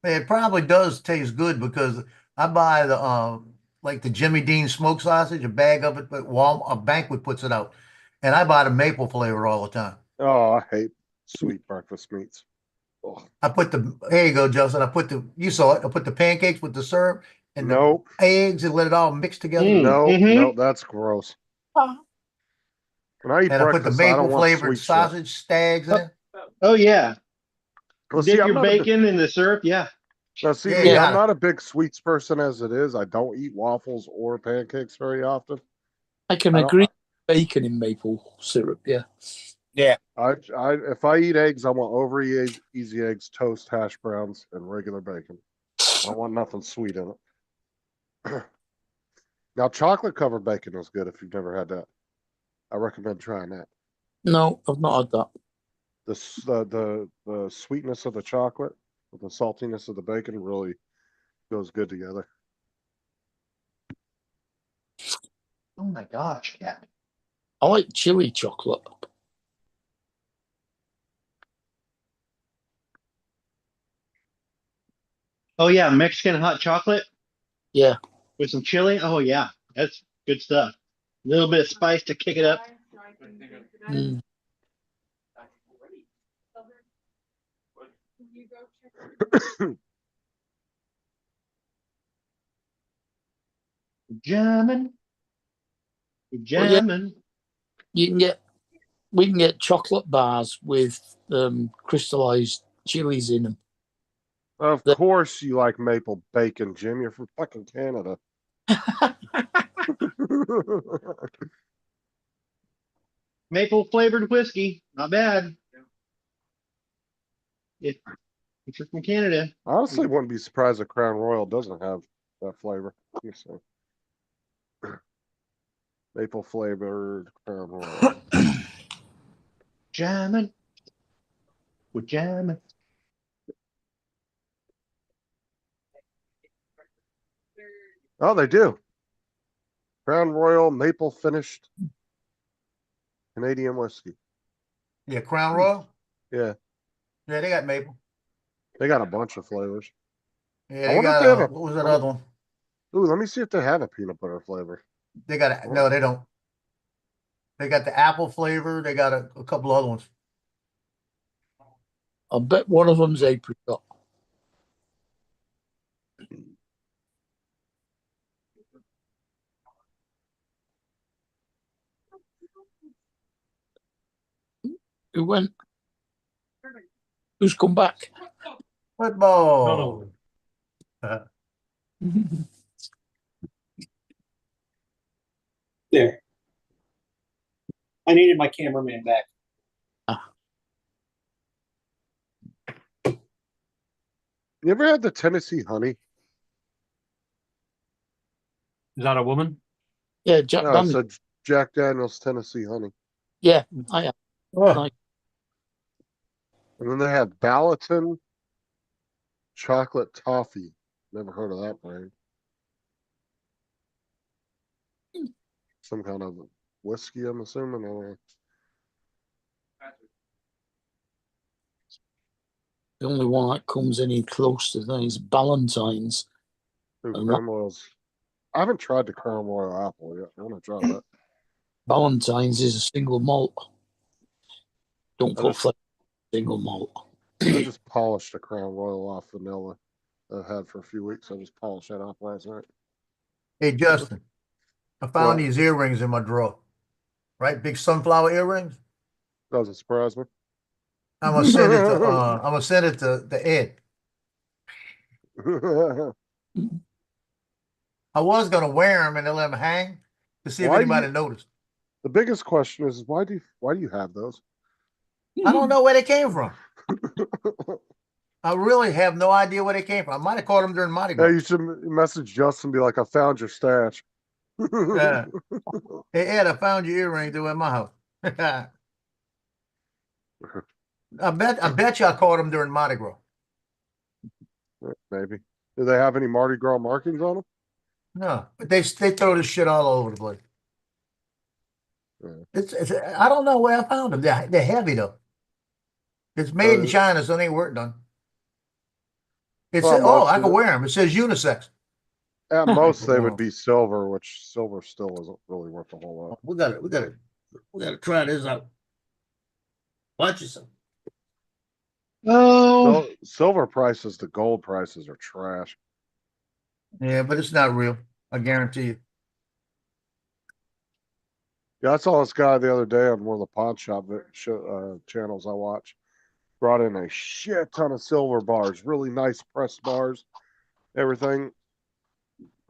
It probably does taste good because I buy the like the Jimmy Dean smoked sausage, a bag of it, but a Banquet puts it out, and I buy the maple flavor all the time. Oh, I hate sweet breakfast meats. Ugh. I put here you go, Justin. You saw it. I put the pancakes with the syrup and Nope. the eggs and let it all mix together. No, that's gross. When I eat And I put the breakfast, I don't maple want flavored sweet shit. sausage stags in it. Oh yeah. Well, Dip see, I'm your not a big- bacon in the syrup. Yeah. Now, see Yeah, me, you I'm gotta- not a big sweets person as it is. I don't eat waffles or pancakes very often. I can I don't- agree. Bacon in maple syrup, yeah. Yeah. If I eat eggs, I want over easy eggs, toast, hash browns, and regular bacon. I don't want nothing sweet in it. Now, chocolate covered bacon is good if you've never had that. I recommend trying that. No, I've not had that. The sweetness of the chocolate with the saltiness of the bacon really goes good together. Oh my gosh, cat. I like chili chocolate. Oh yeah, Mexican hot chocolate Yeah. with some chili. Oh yeah, that's good stuff. A little bit of spice to kick it up. Mm. Jamming. Well, yeah, Jamming. we can get chocolate bars with crystallized chilies in them. Of course, you like maple bacon, Jim. You're from fucking Canada. Maple flavored whiskey. Not bad. If you're from Canada. I honestly wouldn't be surprised if Crown Royal doesn't have that flavor. Let me see. Maple flavored Crown Royal. Jamming. We're jamming. Oh, they do. Crown Royal maple finished Canadian whiskey. Yeah, Crown Royal. Yeah, Yeah, they got maple. they got a bunch of flavors. Yeah, I they wonder if got they have a- what was that other one? Ooh, let me see if they have a peanut butter flavor. They got no, they don't. They got the apple flavor. They got a couple other ones. I bet one of them's apricot. Who went? Who's come back? Football. There. I needed my cameraman back. You ever had the Tennessee honey? Is that a woman? Yeah, Jack No, Daniels. it's a Jack Daniels Tennessee honey. Yeah, I am. Like, And then they have Ballatin chocolate toffee. Never heard of that brand. Some kind of whiskey, I'm assuming. Or... the only one that comes any close to that is Ballantine's. Ooh, And Crown Royals. I haven't tried the Crown Royal apple yet. I want to try that. Ballantine's is a single malt. Don't I put just- flavor in single malt. I just polished the Crown Royal off vanilla that I had for a few weeks. I just polished that off last night. Hey Justin, I found What? these earrings in my drawer. Right, big sunflower earrings. Doesn't surprise me. I'm gonna send it to I'm gonna send it to Ed. I was gonna wear them and then let them hang to see if Why do anybody you- noticed. The biggest question is why do you have those? I don't know where they came from. I really have no idea where they came from. I might have caught them during Mardi Hey, Gras. you should message Justin and be like, I found your stash. Yeah. Hey Ed, I found your earrings. They were at my house. I bet you I caught them during Mardi Gras. Maybe. Do they have any Mardi Gras markings on them? No, but they throw this shit all over the place. Yeah. It's I don't know where I found them. They're heavy though. It's made in China, so they ain't work done. It's Well, I most can wear them. It says unisex. At most, they would be silver, which silver still isn't really worth a whole lot. We gotta try this out. Watch yourself. Oh, Silver prices to gold prices are trash. Yeah, but it's not real. I guarantee you. Yeah, I saw this guy the other day on one of the pawn shop channels I watch. Brought in a shit ton of silver bars, really nice pressed bars, everything.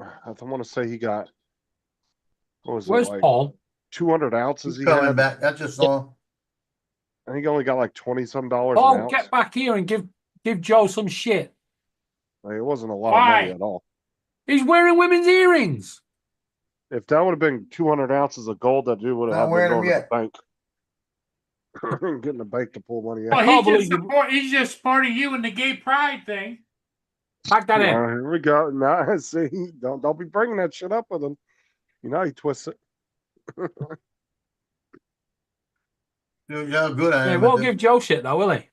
I want to say he got, what was Where's it, like Paul? 200 ounces He's he coming had. back. I just saw him. I think he only got like $20-some an Paul, ounce. get back here and give Joe some shit. Like, it wasn't a lot Why? of money at all. He's wearing women's earrings. If that would have been 200 ounces of gold, that dude would Not have had wearing been them going to yet. the bank. Getting the bank to pull money out. Well, can't he's just supporting you in the gay pride thing. Pack that in. Here we go. Now, see, don't be bringing that shit up with him. You know he twists it. Dude, how good I He am. won't give Joe shit though, will he?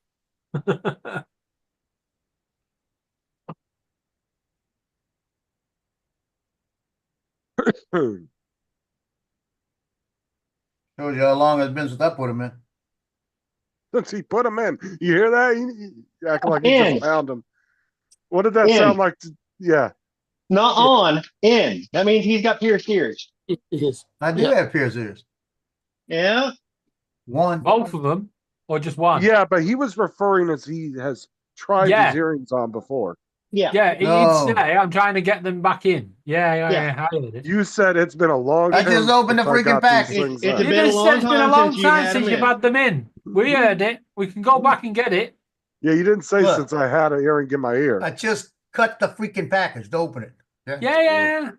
Shows you how long it's been since I put him in. Since he put him in, you hear that? You act like he In. just found him. What did that In. sound like? Yeah, not on, in. That means he's got pierced ears. It is. I do have pierced ears. Yeah. One. Both of them, or just one? yeah, but he was referring as he has tried Yeah. these earrings on before. Yeah. Yeah, he'd No. say, I'm trying to get them back in. Yeah. I heard it. You said it's been a long I time. just opened the since I freaking got these package. things It's in. a You been just long said it's been a time long since you time had since 'em you've in. had them in. We heard it. We can go back and get it. Yeah, you didn't say Look. since I had an earring in my ear. I just cut the freaking package to open it. Yeah.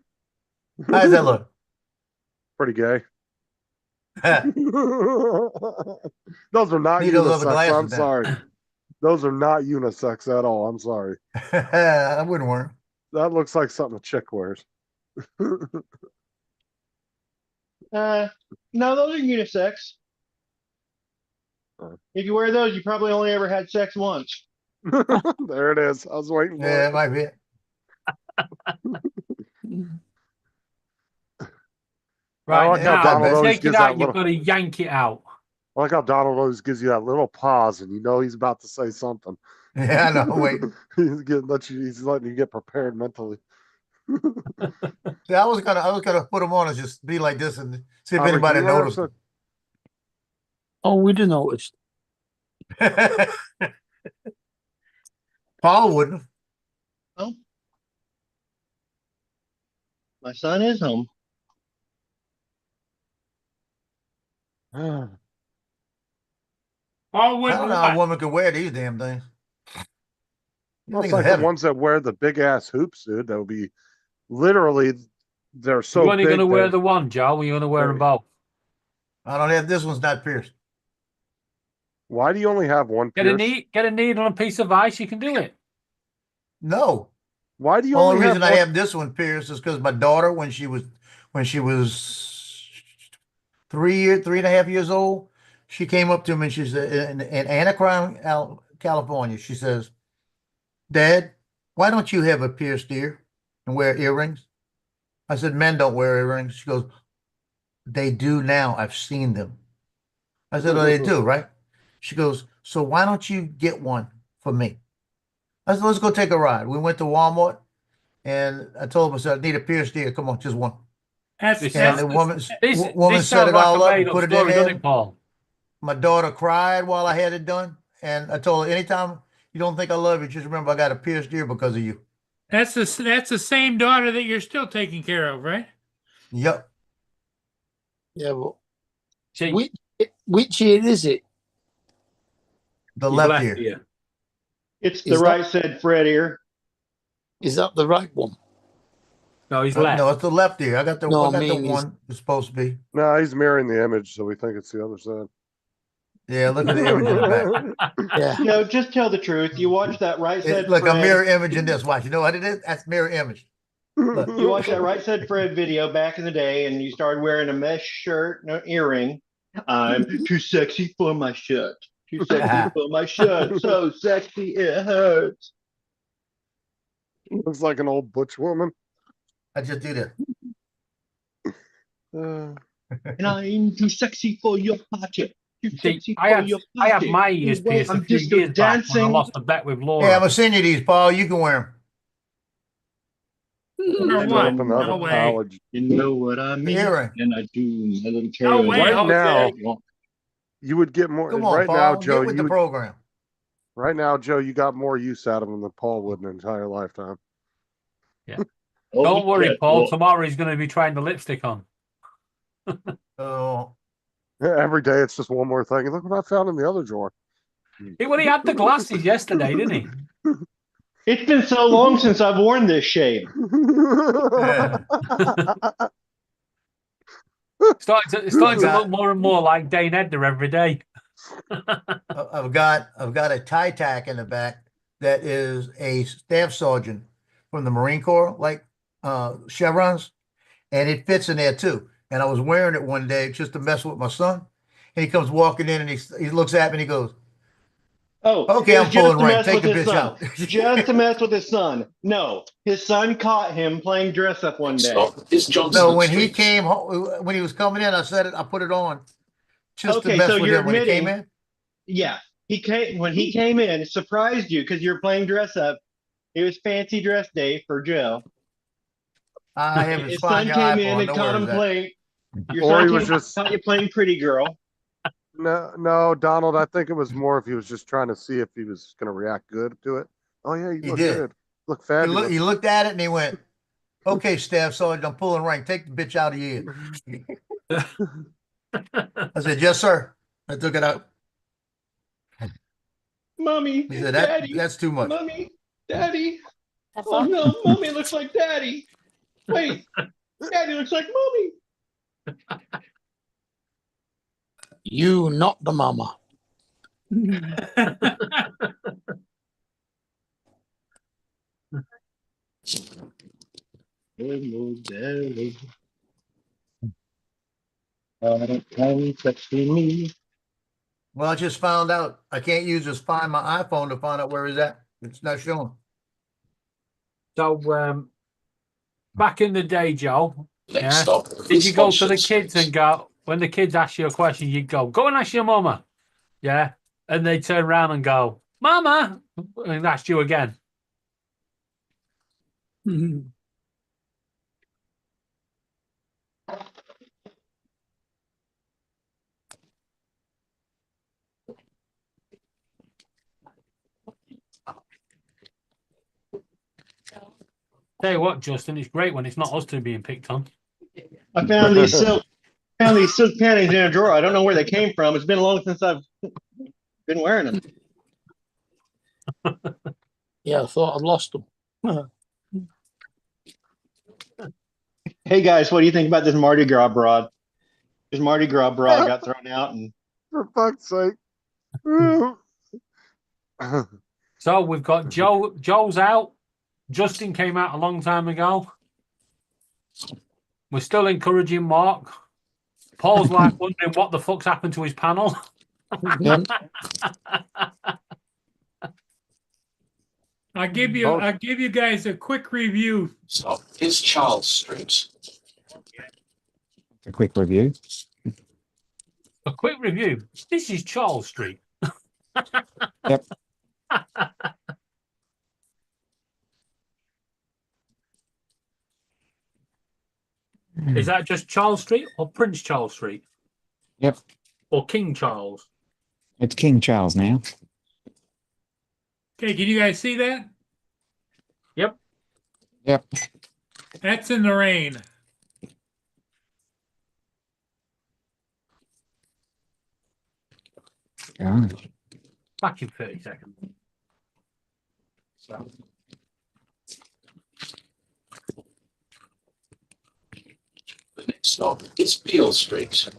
How does that look? Pretty gay. Those are not Need those other unisex. glasses I'm then. sorry. Those are not unisex at all. I'm sorry. I wouldn't wear 'em. That looks like something a chick wears. No, those are unisex. Oh. If you wear those, you probably only ever had sex once. There it is. I was waiting for Yeah, it. it might be it. Right, like how now, Donald always take it gives out. that You've little- got to yank it out. I like how Donald always gives you that little pause, and you know he's about to say something. Yeah, I know. Wait. he's letting you get prepared mentally. See, I was gonna put them on and just be like this and see if Albert, anybody you noticed. notice Oh, we'd have noticed. Paul wouldn't. Oh. My son is home. it? Oh, I don't wouldn't know how a what? woman can wear these damn things. These Well, things it's are like the heavy. ones that wear the big ass hoops, dude. That would be literally, they're so You're only big. going to wear that- the one, Joe. Or you're going to wear them both. I don't have this one's not pierced. Why do you only have one Get a pierce? get a needle and a piece of ice. You can do it. No. Why do you Only only reason have I one? have this one pierced is because my daughter, when she was 3.5 years old, she came up to me and she said, in Anaheim, California, she says, "Dad, why don't you have a pierced ear and wear earrings?" I said, "Men don't wear earrings." She goes, "They do now. I've seen them." I said, "Oh, they do, right?" She goes, "So why don't you get one for me?" I said, "Let's go take a ride." We went to Walmart and I told him, I said, "I need a pierced ear. Come on, just one." That's And the woman This set sounds it like all a up and made-up put it in story, doesn't there. it, Paul? My daughter cried while I had it done. And I told her, anytime you don't think I love you, just remember I got a pierced ear because of you. That's the same daughter that you're still taking care of, right? Yep. Yeah, well, See, which ear is it? The your left ear. It's the Is that- right said Fred ear. Is that the right one? no, he's left. No, it's the left ear. I got the, No, I I got the mean, one it's supposed to be. No, he's mirroring the image, so we think it's the other side. Yeah, look at the image in the back. Yeah. You know, just tell the truth. You watch that right said It's like a Fred. mirror image in this. Watch. You know what it is? That's mirror image. You watched that Right Said Fred video back in the day, and you started wearing a mesh shirt and an earring. I'm too sexy for my shirt. Too sexy for my shirt. So sexy it hurts. Looks like an old butch woman. I just did it. Uh, And I'm too sexy for your party. Too See, sexy I for had your I had party. my ears Wait, pierced a I'm few just years back when I dancing. lost a bet with Laura. Hey, I'm gonna send you these, Paul. You can wear Or set what? up another No way. college. You know what I them. mean? Earring. And I do, my little No way, Right Jose. now, you would get more. Come on, Right now, Paul. Joe, Get with you the would, program. right now, Joe, you got more use out of him than Paul would in an entire lifetime. Don't worry, Paul. Tomorrow he's going to be trying the lipstick on. Oh, Every day, it's just one more thing. Look what I found in the other drawer. Well, he had the glasses yesterday, didn't he? It's been so long since I've worn this shade. Starting to look more and more like Dane Edgar every day. I've got a tie tack in the back that is a staff sergeant from the Marine Corps, like chevrons, and it fits in there too. And I was wearing it one day just to mess with my son, and he comes walking in and he looks at me and he goes, Oh, "Okay, it I'm was just pulling to rank. mess Take with the his bitch son. out." Just to mess with his son. No, his son caught him playing dress up one day. No, when he came home, when he was coming in, I said it. I put it on just to Okay, mess so with you're him when he came admitting, in. yeah, he came when he came in. It surprised you because you're playing dress up. It was fancy dress day for Joe. I haven't His spotted son your came in iPhone. and Don't caught worry him about playing. Your Or son he was just caught you playing pretty girl. no, Donald. I think it was more if he was just trying to see if he was going to react good to it. Oh yeah, you He look did. good. Look He, fabulous. he looked at it and he went, "Okay, Staff Sergeant, I'm pulling rank. Take the bitch out of here." I said, "Yes, sir." I took it out. Mommy, He said, Daddy, that's too much." Mommy, Daddy. Oh no, Mommy looks like Daddy. Wait, Daddy looks like Mommy. You, not the mama. Hello, Daddy. Don't touch me. Well, I just found out I can't use this Find My iPhone to find out where he's at. It's not showing. So, back in the day, Joe, Next stop, did you go to the Responsion kids and go, when the kids ask you a question, you'd go and ask your mama. Yeah. And they turn around and go, "Mama," and ask you again. Tell you what, Justin, it's great when it's not us two being picked on. I found these silk panties in a drawer. I don't know where they came from. It's been long since I've been wearing them. Yeah, I thought I'd lost them. Hey guys, what do you think about this Mardi Gras broad? This Mardi Gras broad got thrown out, and For fuck's sake. So we've got Joe's out. Justin came out a long time ago. We're still encouraging Mark. Paul's like wondering what the fuck's happened to his panel. I'll give you guys a quick review. Stop. It's Charles Street. A quick review. A quick review. This is Charles Street. Yep. Is that just Charles Street or Prince Charles Street Yep. or King Charles? It's King Charles now. Okay, can you guys see that? Yep. Yep. That's in the rain. Gosh. Back in 30 seconds. So. The next stop is Peel Street.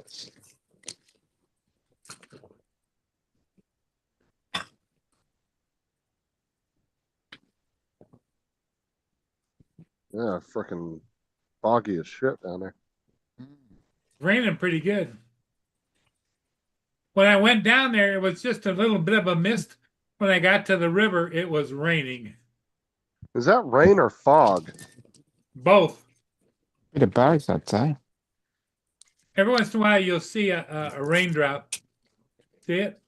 Yeah, freaking foggy as shit down there. Raining pretty good. When I went down there, it was just a little bit of a mist. When I got to the river, it was raining. Is that rain or fog? Both. Bit of both, I'd say. Every once in a while, you'll see a raindrop. See it?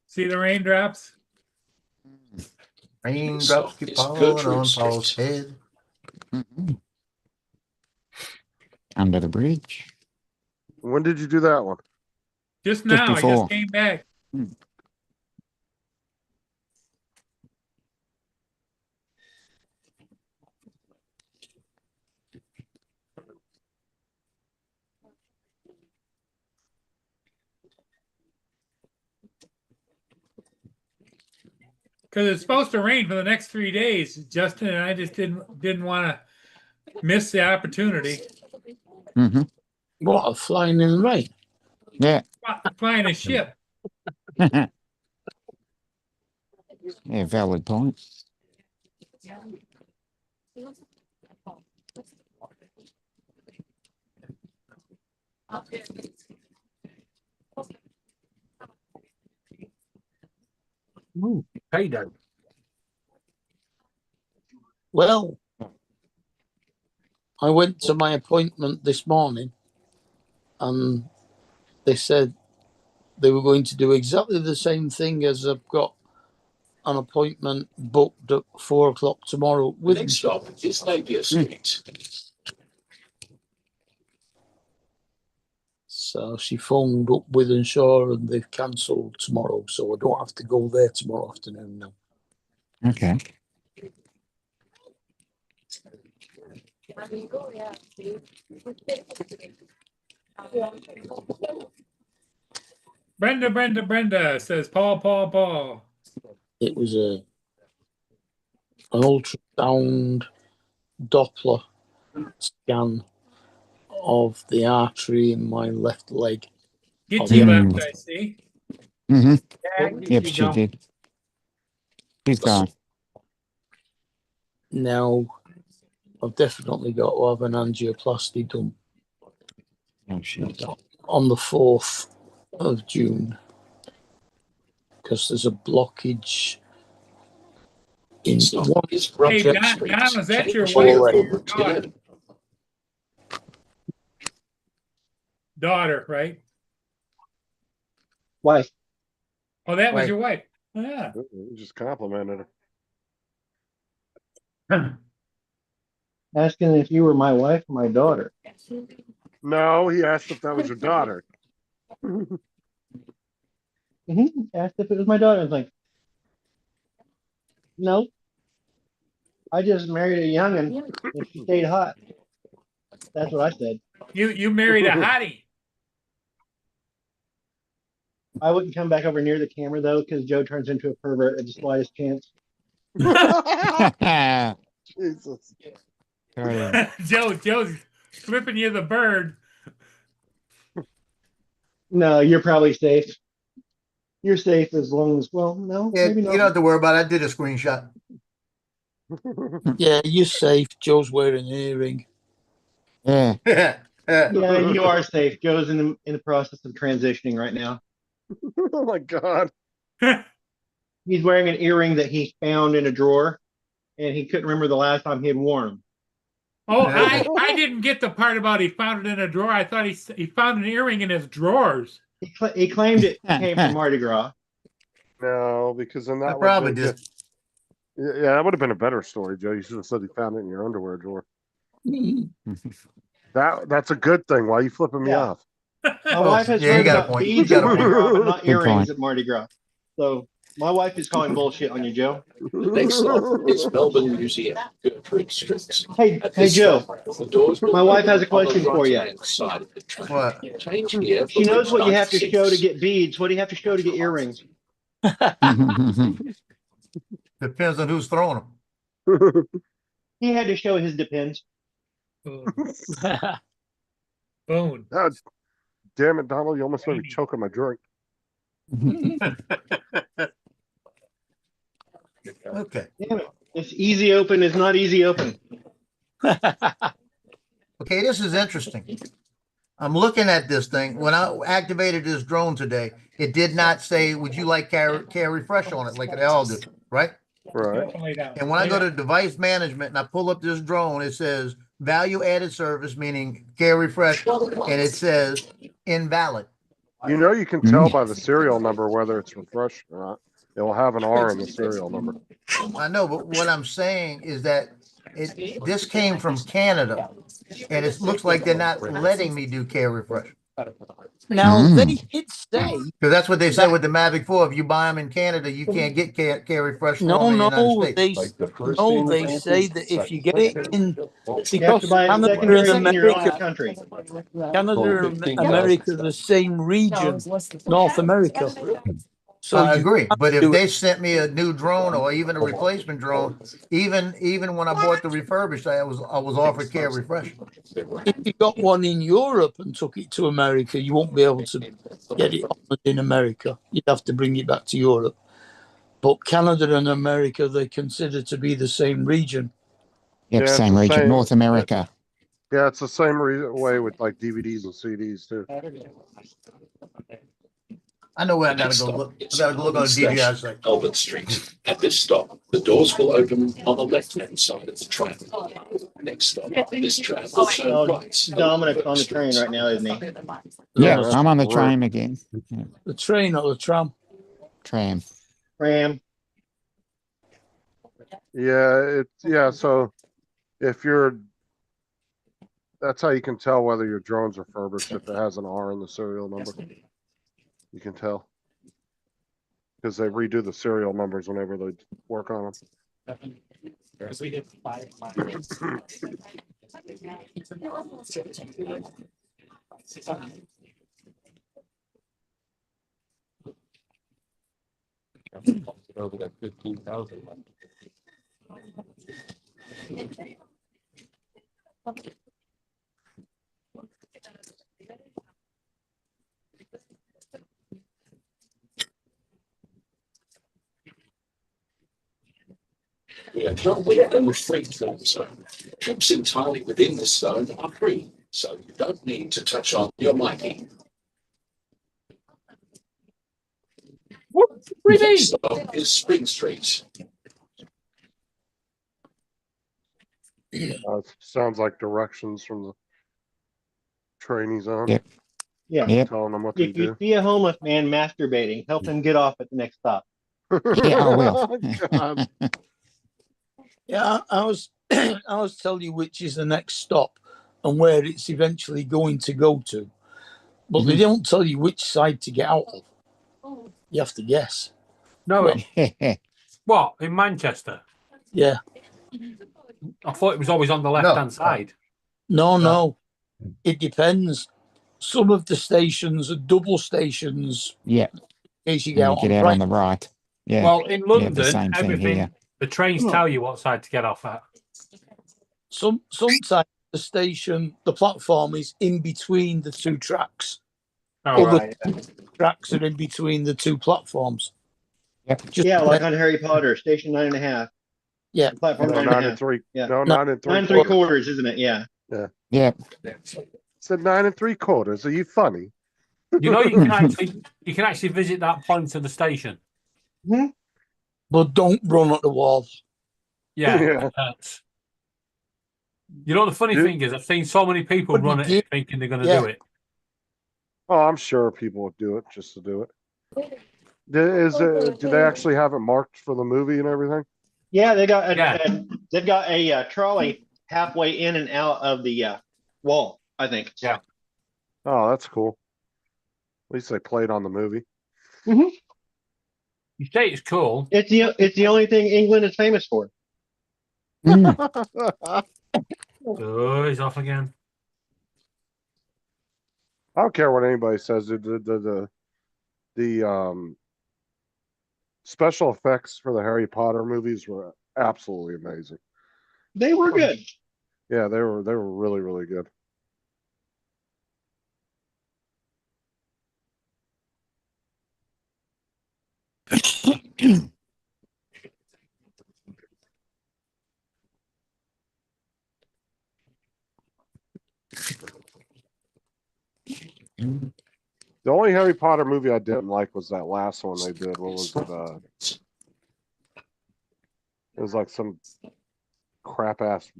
See the raindrops? Raindrops keep falling on Paul's head. Under the bridge. When did you do that one? Just now, I before. just came back. Because it's supposed to rain for the next 3 days, Justin, and I just didn't want to miss the opportunity. What, flying in the rain? Yeah. Flying a ship. Yeah, valid point. Ooh, payday. Well, I went to my appointment this morning and they said they were going to do exactly the same thing as I've got an appointment booked at 4 o'clock tomorrow with. Next stop is Napier Street. So she phoned up with Insure and they've cancelled tomorrow, so I don't have to go there tomorrow afternoon now. Okay. Brenda says Paul. It was an ultrasound Doppler scan of the artery in my left leg. Get you left, I see. Yep, she did. She's gone. Now, I've definitely got to have an angioplasty done Oh, shit. on the 4th of June because there's a blockage in one. Hey, Don, is that your wife or daughter? Daughter, right? Wife. Oh, that was your wife. Yeah. You just complimented Asking if you were my wife or my daughter. her. No, he asked if that was your daughter. Asked if it was my daughter. I was like, no. I just married a youngin' and she stayed hot. That's what I said. You married a hottie. I wouldn't come back over near the camera though, because Joe turns into a pervert at the slightest chance. Jesus. Joe's flipping you the bird. No, you're probably safe. You're safe as long as, well, no, Yeah, maybe you not. don't have to worry about it. I did a screenshot. Yeah, you're safe. Joe's wearing an earring. Yeah. Yeah, you are safe. Joe's in the process of transitioning right now. Oh my God. He's wearing an earring that he found in a drawer, and he couldn't remember the last time he had worn them. Oh, I didn't get the part about he found it in a drawer. I thought he found an earring in his drawers. He claimed it came from Mardi Gras. No, because then that would probably be just. Yeah, that would have been a better story, Joe. You should have said he found it in your underwear drawer. That's a good thing. Why are you flipping me off? My wife has yeah, you heard got a about point. beads You at got a Mardi point. Gras, but not Good earrings point. at Mardi Gras. So my wife is calling bullshit on you, Joe. Next stop is Melbourne Museum, Gertrude Street. Hey, Joe. The doors will My wife has a open on the question for you. right-hand side of the train. What? Change here. She knows what you have to 96. show to get beads. What do you have to show to get earrings? Depends on who's throwing them. He had to show his depends. Boom. God damn it, Donald. You almost made me choke on my drink. Okay. Damn it. This easy open is not easy open. Okay, this is interesting. I'm looking at this thing. When I activated this drone today, it did not say, would you like carry fresh on it like they all do, right? Right. And when I go to device management and I pull up this drone, it says value added service, meaning carry fresh, and it says invalid. You know, you can tell by the serial number whether it's refreshed or not. It will have an R in the serial number. I know, but what I'm saying is that this came from Canada, and it looks like they're not letting me do carry refresh. Now they did say, Because that's what they said with the Mavic 4. If you buy them in Canada, you can't get carry fresh. no, in the United no, States. they say that if you get it in, You have to because buy it Canada secondary and in your own America, country. Canada and America are the same region, North America. So I you agree, can't but if do they it. sent me a new drone or even a replacement drone, even when I bought the refurbished, I was offered care refresh. If you got one in Europe and took it to America, you won't be able to get it honoured in America. You'd have to bring it back to Europe. But Canada and America, they consider to be the same region. Yep, Yeah, it's same the region, same- North America. Yeah, it's the same way with like DVDs and CDs too. I know where I gotta go look. I gotta go look on the DVI site. Albert Street. At this stop, the doors will open on the left-hand side of the tram. Next stop, this tram will turn Oh, right. Dominic's on the train right now, isn't he? Yeah, that's I'm on the great. train again. Yeah, The train or the tram. tram. Ram. Yeah, so if that's how you can tell whether your drone's refurbished if it has an R in the serial number. You can tell. Because they redo the serial numbers whenever they work on them. Over that 15,000. We're in the free form zone. Trips entirely within this zone are free, so you don't need to touch on your Mikey. Next stop is Spring Street. Sounds like directions from the trainees on. Yep. Yeah. Yep. Telling them what to If you do. see a homeless man masturbating, help him get off at the next stop. Yeah, I will. God. Yeah, I was telling you which is the next stop and where it's eventually going to go to. But they don't tell you which side to get out of. You have to guess. No, what, in Manchester? Yeah. I thought it was always on the left-hand side. No. It depends. Some of the stations are double stations. Yeah. In case you And get you get out on the right. Yeah. Well, in Yeah, the London, same thing everything, here. the trains tell you what side to get off at. Sometimes the station, the platform is in between the two tracks. Oh, Other tracks are in between the two platforms. Yep. Yeah, like on Harry Potter, station 9.5. Yeah. Platform No, 9 9 and a and half. 3. Yeah. No, 9 and 3. 9 and 3/4, isn't it? Yeah. Yeah. Yep. Said 9 3/4. Are you funny? You know, you can actually visit that point of the station. But don't run at the wall. Yeah. Yeah. It hurts. You know, the funny thing is, I've seen so many people But run you it did- thinking they're going to yeah. do it. Oh, I'm sure people would do it just to do it. Do they actually have it marked for the movie and everything? Yeah, they've got a trolley halfway in and out of the wall, I think. Yeah. Oh, that's cool. At least they played on the movie. Mm-hmm. You say it's cool. It's the only thing England is famous for. Oh, he's off again. I don't care what anybody says. The special effects for the Harry Potter movies were absolutely amazing. They were good. Yeah, they were really, really good. The only Harry Potter movie I didn't like was that last one they did. What was it? It was like some crap ass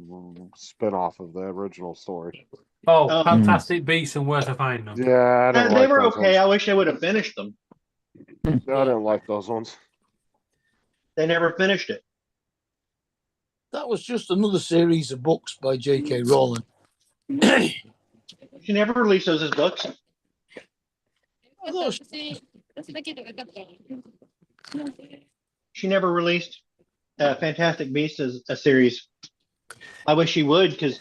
spin-off of the original story. Oh, Fantastic Beasts and Where to Find Them. Yeah, I didn't They like were those okay. I ones. wish they would have finished them. I didn't like those ones. They never finished it. That was just another series of books by J.K. Rowling. She never released those as books. She never released Fantastic Beasts as a series. I wish she would, because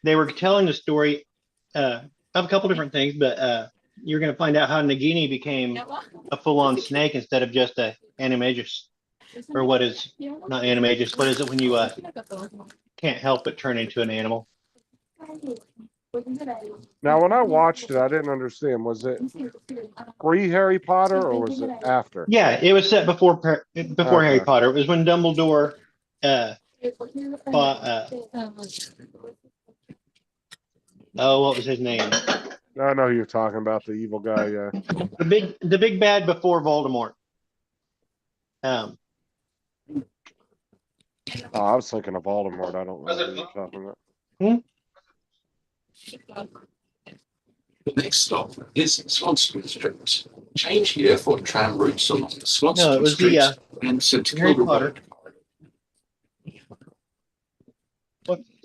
they were telling the story of a couple different things, but you're going to find out how Nagini became a full-on snake instead of just a animagus, or what is not animagus. What is it when you can't help but turn into an animal? Now, when I watched it, I didn't understand. Was it pre-Harry Potter or was it after? Yeah, it was set before Harry Potter. It was when Dumbledore fought. What was his name? I know who you're talking about, the evil guy. Yeah. The big bad before Voldemort. Oh, I was thinking of Voldemort. I don't know what you're talking about. The next stop is Swanston Street. Change here for tram routes along the Swanston No, it was Street the and St Harry Kilda Potter. Road.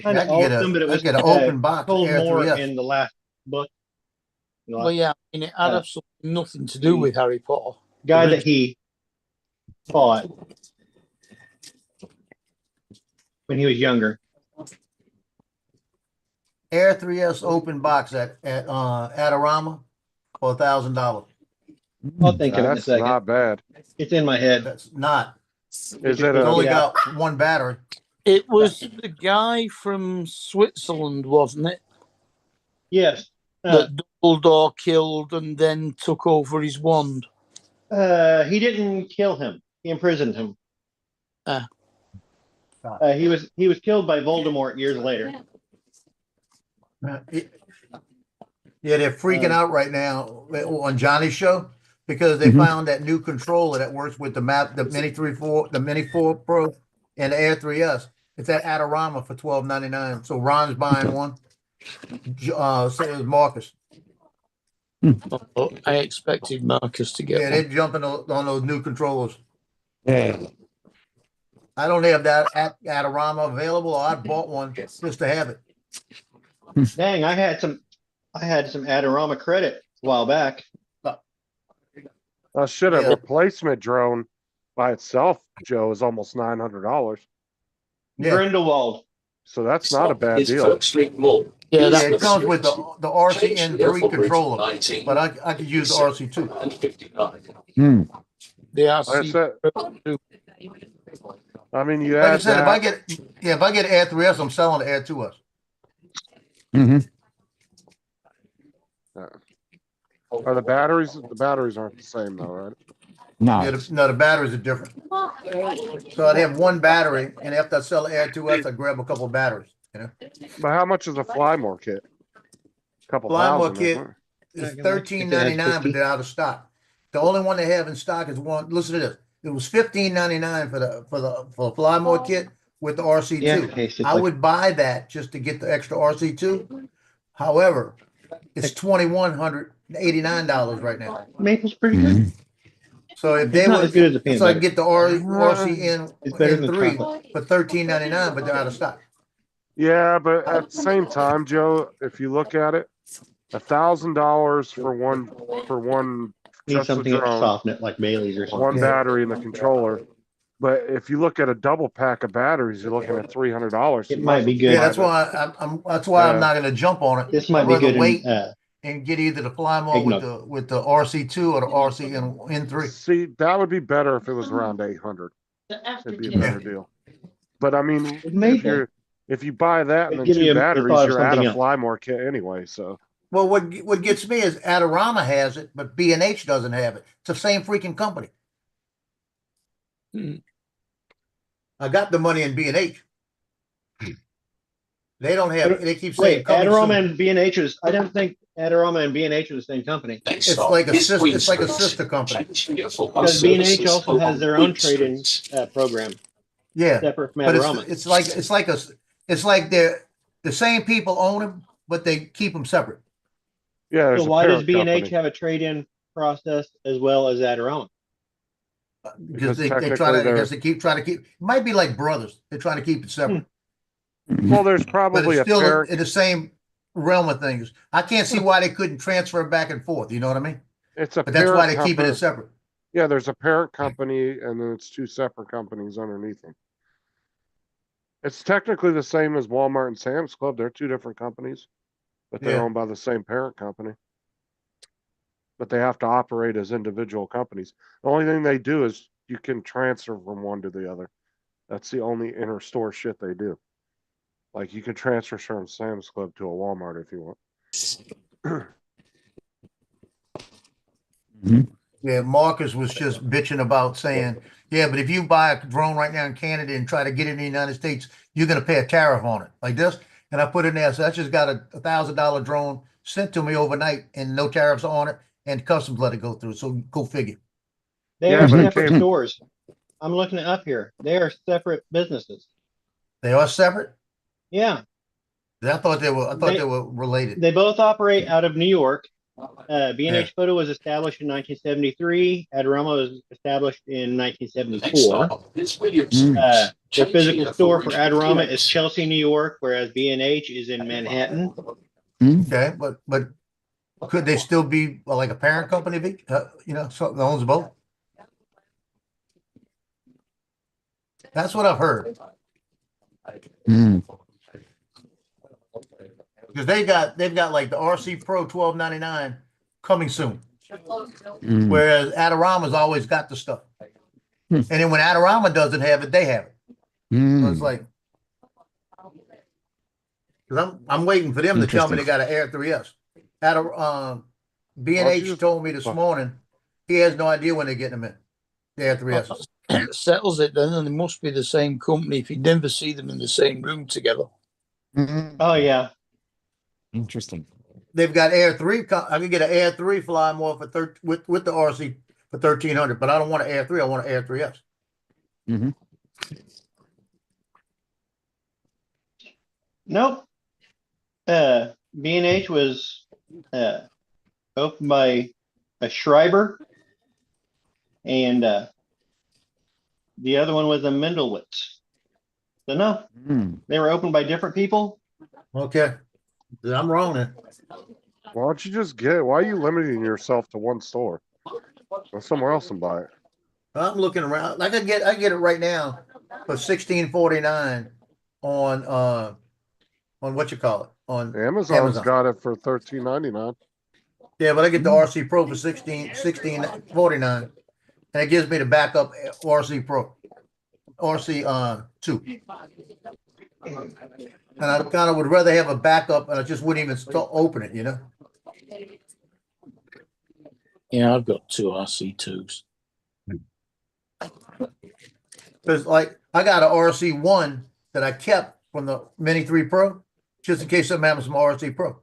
Kind of awesome, but it was get an open box told Air more 3S. in the last book. Well, yeah, I mean, it had absolutely nothing to do with Harry Potter. Guy that he fought when he was younger. Air 3S open box at Adorama for $1,000. I'll think of it in a That's second. not bad. It's in my head. That's not. Is It's it only a, got one battery. It was the guy from Switzerland, wasn't it? Yes. That Dumbledore killed and then took over his wand. He didn't kill him. He imprisoned him. He was killed by Voldemort years later. Yeah, they're freaking out right now on Johnny's show because they found that new controller that works with the Mini 3.4, the Mini 4 Pro, and the Air 3S. It's at Adorama for $12.99. So Ron's buying one. So is Marcus. I expected Marcus to get Yeah, one. they're jumping on those new controllers. Yeah. I don't have that at Adorama available. I bought one just to have it. Dang, I had some Adorama credit a while back. shit, a Yeah. replacement drone by itself, Joe, is almost $900. Yeah. Grindelwald. So that's not a bad Is deal. Folk Street Mall. Yeah, Yeah, it comes with the RCN3 Change controller, 19 but I could use the RC2. and 59. The Like I said, I mean, you Like I add said, that. if I get Air 3S, I'm selling the Air 2S. Are the batteries? The batteries aren't the same though, right? No. Yeah, the batteries are different. So I'd have one battery, and after I sell the Air 2S, I grab a couple of batteries. You know, But how much is a Flymore kit? Couple Flymore thousand. kit isn't it? is $13.99, but they're out of stock. The only one they have in stock is one. Listen to this. It was $15.99 for the Flymore kit with the RC2. Yeah, okay, so it's I like- would buy that just to get the extra RC2. However, it's $2,189 right now. Maple's pretty good. So if It's they not would, as good as the peanut so I butter. get the RCN It's better than N3 chocolate. for $13.99, but they're out of stock. Yeah, but at the same time, Joe, if you look at it, $1,000 for one Need just a something to drone, soften it, like Bailey's or something. one battery and the controller. But if you look at a double pack of batteries, you're looking at $300. It might be good. Yeah, that's why I'm not going to jump on it. This might I'd be rather good. wait In, and get either the Flymore Eggnog. with the RC2 or the RCN3. See, that would be better if it was around 800. It'd be a better deal. But I mean, if you buy that and then Give me two a batteries, thought of you're at a something else. Flymore kit anyway. So Well, what gets me is Adorama has it, but B&H doesn't have it. It's the same freaking company. I got the money in B&H. They don't have. They keep saying Wait, coming Adorama soon. and B&H is. I don't think Adorama and B&H are the same company. It's like a sister. It's like a sister company. Because B&H also has their own trade-in program. Yeah, Separate from but Adorama. it's like they're the same people own them, but they keep them separate. Yeah. So why does B&H have a trade-in process as well as Adorama? Because they try technically to. I they're- guess they keep trying to keep. It might be like brothers. They're trying to keep it separate. Well, there's But probably it's a still parent. in the same realm of things. I can't see why they couldn't transfer back and forth. You know what I mean? It's a But that's why parent they're keeping it company. separate. Yeah, there's a parent company and then it's two separate companies underneath them. It's technically the same as Walmart and Sam's Club. They're two different companies, but they're Yeah. owned by the same parent company. But they have to operate as individual companies. The only thing they do is you can transfer from one to the other. That's the only inter-store shit they do. Like you can transfer from Sam's Club to a Walmart if you want. Yeah, Marcus was just bitching about saying, yeah, but if you buy a drone right now in Canada and try to get it in the United States, you're going to pay a tariff on it like this. And I put it in there. So I just got a $1,000 drone sent to me overnight and no tariffs on it and customs let it go through. So go figure. They Yeah, are but it separate came- stores. I'm looking it up here. They are separate businesses. They are separate. Yeah, I thought they were related. they both operate out of New York. B&H Yeah. Photo was established in 1973. Adorama was established in Next 1974. up, it's Williamson. The Changing physical the store for 48 Adorama is kilos. Chelsea, New York, whereas B&H is in Manhattan. Okay, but could they still be like a parent company? Something that owns both. That's what I've heard. Because they've got like the RC Pro 1299 coming soon, whereas Adorama's always got the stuff. And then when Adorama doesn't have it, they have it. So it's like, because I'm waiting for them to tell me they got an Air 3S. B&H told me this morning he has no idea when they're getting them in. The Air 3S. Settles it then, and they must be the same company if you never see them in the same room together. Oh yeah, Interesting. They've got Air 3. I can get an Air 3 fly more for with the RC for 1,300, but I don't want an Air 3. I want an Air 3S. nope. B&H was opened by a Schreiber, and the other one was a Mendelwitz. So no, they were opened by different people. Okay, I'm wrong then. Why don't you just why are you limiting yourself to one store? Go somewhere else and buy it. I'm looking around. Like I get it right now for $16.49 on what you call it on Amazon's got it for $13.99. Yeah, but I get the RC Pro for $16.49, and it gives me the backup RC Pro, RC 2. And I kind of would rather have a backup, and I just wouldn't even open it, Yeah, I've got two RC2s. Because like I got an RC 1 that I kept from the Mini 3 Pro, just in case something happens to my RC Pro.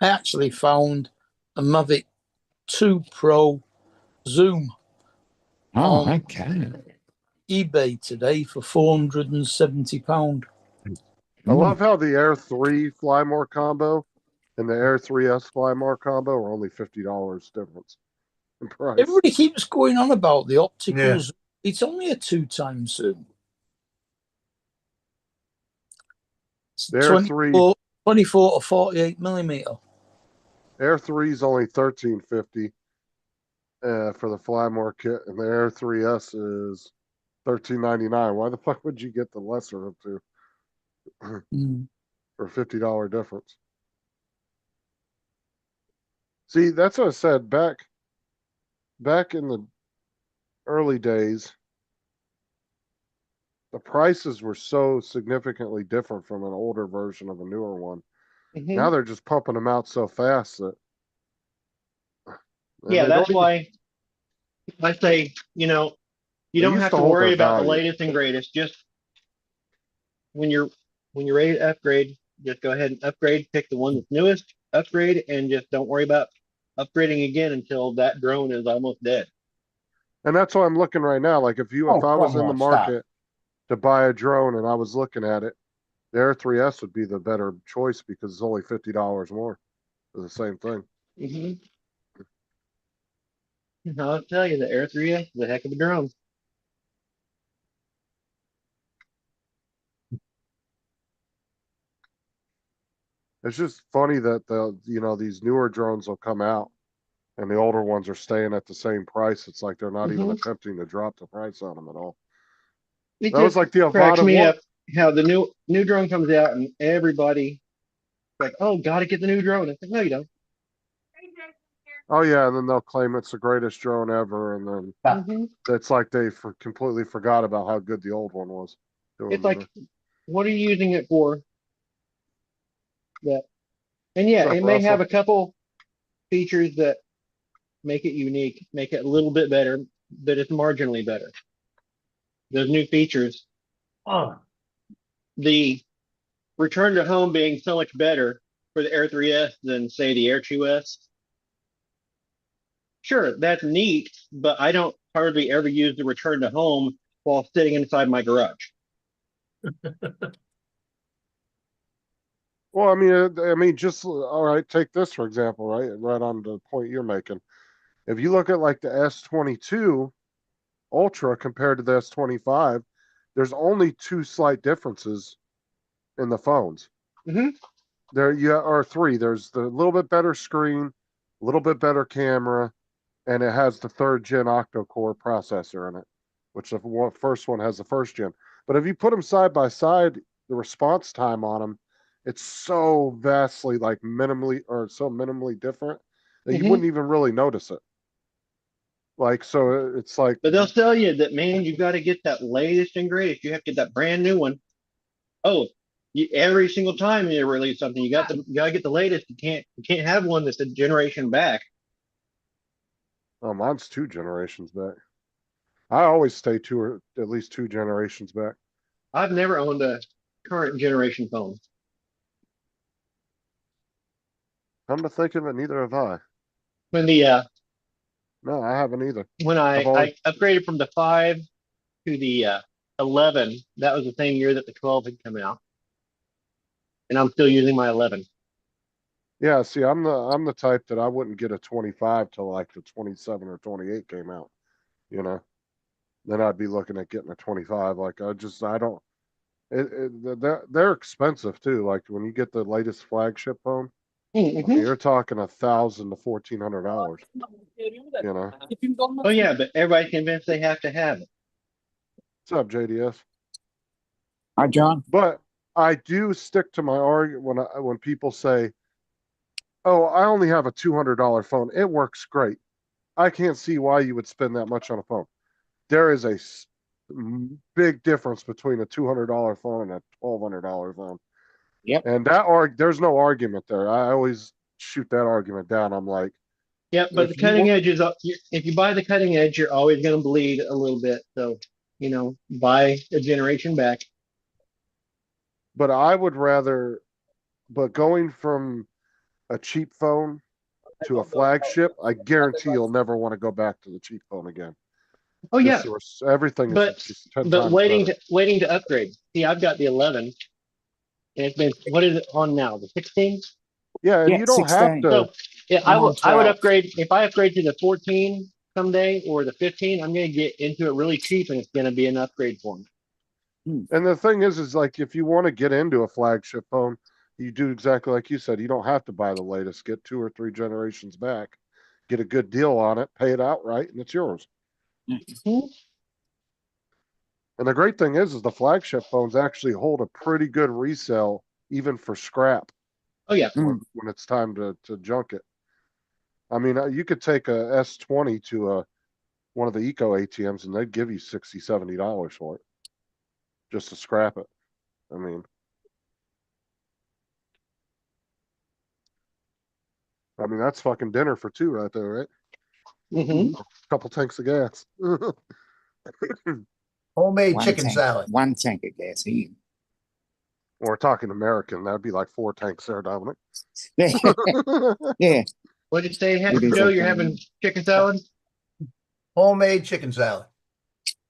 I actually found a Mavic 2 Pro Zoom on Okay. eBay today for £470. I love how the Air 3 Flymore combo and the Air 3S Flymore combo are only $50 difference in price. Everybody keeps going on about the optical Yeah. zoom. It's only a 2-time zoom. The Air 3 24 or 48 millimeter. Air 3 is only $13.50 for the Flymore kit, and the Air 3S is $13.99. Why the fuck would you get the lesser of two for a $50 difference? See, that's what I said back in the early days. The prices were so significantly different from an older version of a newer one. Now they're just pumping them out so fast that. Yeah, that's why I say, you don't They have used to to hold worry their about the value. latest and greatest. Just when you're ready to upgrade, just go ahead and upgrade. Pick the one that's newest, upgrade, and just don't worry about upgrading again until that drone is almost dead. And that's why I'm looking right now. Like if I was in the market to buy a drone and I was looking at it, the Air 3S would be the better choice because it's only $50 more for the same thing. Mm-hmm. I'll tell you, the Air 3S is a heck of a drone. It's just funny that these newer drones will come out and the older ones are staying at the same price. It's like they're not even attempting to drop the price on them at all. It That was just like the cracks Avata me one. up how the new drone comes out and everybody like, oh, gotta get the new drone. It's like, no, you don't. Oh yeah, and then they'll claim it's the greatest drone ever, and then Mhm. it's like they completely forgot about how good the old one was. It's like, what are you using it for? That, and yeah, What's up, it may have Russell? a couple features that make it unique, make it a little bit better, but it's marginally better. Those new features, the return to home being so much better for the Air 3S than say the Air 2S. Sure, that's neat, but I don't hardly ever use the return to home while sitting inside my garage. Well, just all right. Take this for example, right on the point you're making. If you look at like the S22 Ultra compared to the S25, there's only two slight differences in the phones. Mm-hmm. Or three. There's the little bit better screen, a little bit better camera, and it has the 3rd gen octa-core processor in it, which the first one has the 1st gen. But if you put them side by side, the response time on them, it's so vastly minimally different that you wouldn't even really notice it. Like, so it's like, But they'll tell you that, man, you got to get that latest and greatest. You have to get that brand new one. Oh, every single time you release something, you got to get the latest. You can't have one that's a generation back. oh, mine's 2 generations back. I always stay at least 2 generations back. I've never owned a current generation phone. Come to think of it, neither have I. When the No, I haven't either. when I upgraded from the 5 to the 11, that was the same year that the 12 had come out, and I'm still using my 11. Yeah, see, I'm the type that I wouldn't get a 25 till like the 27 or 28 came out. Then I'd be looking at getting a 25. Like I don't. They're expensive too. Like when you get the latest flagship phone, you're talking $1,000 to $1,400. Oh yeah, but everybody's convinced they have to have it. What's up, JDS? Hi, John. But I do stick to my argument when people say, "Oh, I only have a $200 phone. It works great." I can't see why you would spend that much on a phone. There is a big difference between a $200 phone and a $1,200 phone. Yep. And there's no argument there. I always shoot that argument down. I'm like, yeah, but the cutting edge is if you buy the cutting edge, you're always going to bleed a little bit. So, buy a generation back. But I would rather, but going from a cheap phone to a flagship, I guarantee you'll never want to go back to the cheap phone again. Oh yeah, everything but is just 10 but times waiting to upgrade. See, I've got the 11, and it's been, what is it on now? The 16? Yeah, and you don't 16. have to. So yeah, I would 12. upgrade if I upgrade to the 14 someday or the 15. I'm going to get into it really cheap, and it's going to be an upgrade for me. And the thing is like if you want to get into a flagship phone, you do exactly like you said. You don't have to buy the latest. Get 2 or 3 generations back, get a good deal on it, pay it outright, and it's yours. Mm-hmm. And the great thing is the flagship phones actually hold a pretty good resale, even for scrap. Oh yeah, when it's time to junk it. I mean, you could take a S20 to one of the eco ATMs, and they'd give you $60, $70 for it, just to scrap it. I mean, that's fucking dinner for 2 right there, right? Mm-hmm. A couple tanks of gas. Homemade One chicken tank, salad. 1 tank of gasoline. We're talking American. That'd be like 4 tanks there, Dominic. Yeah. What did you say, It is Joe? okay. You're having chicken salad? Homemade chicken salad.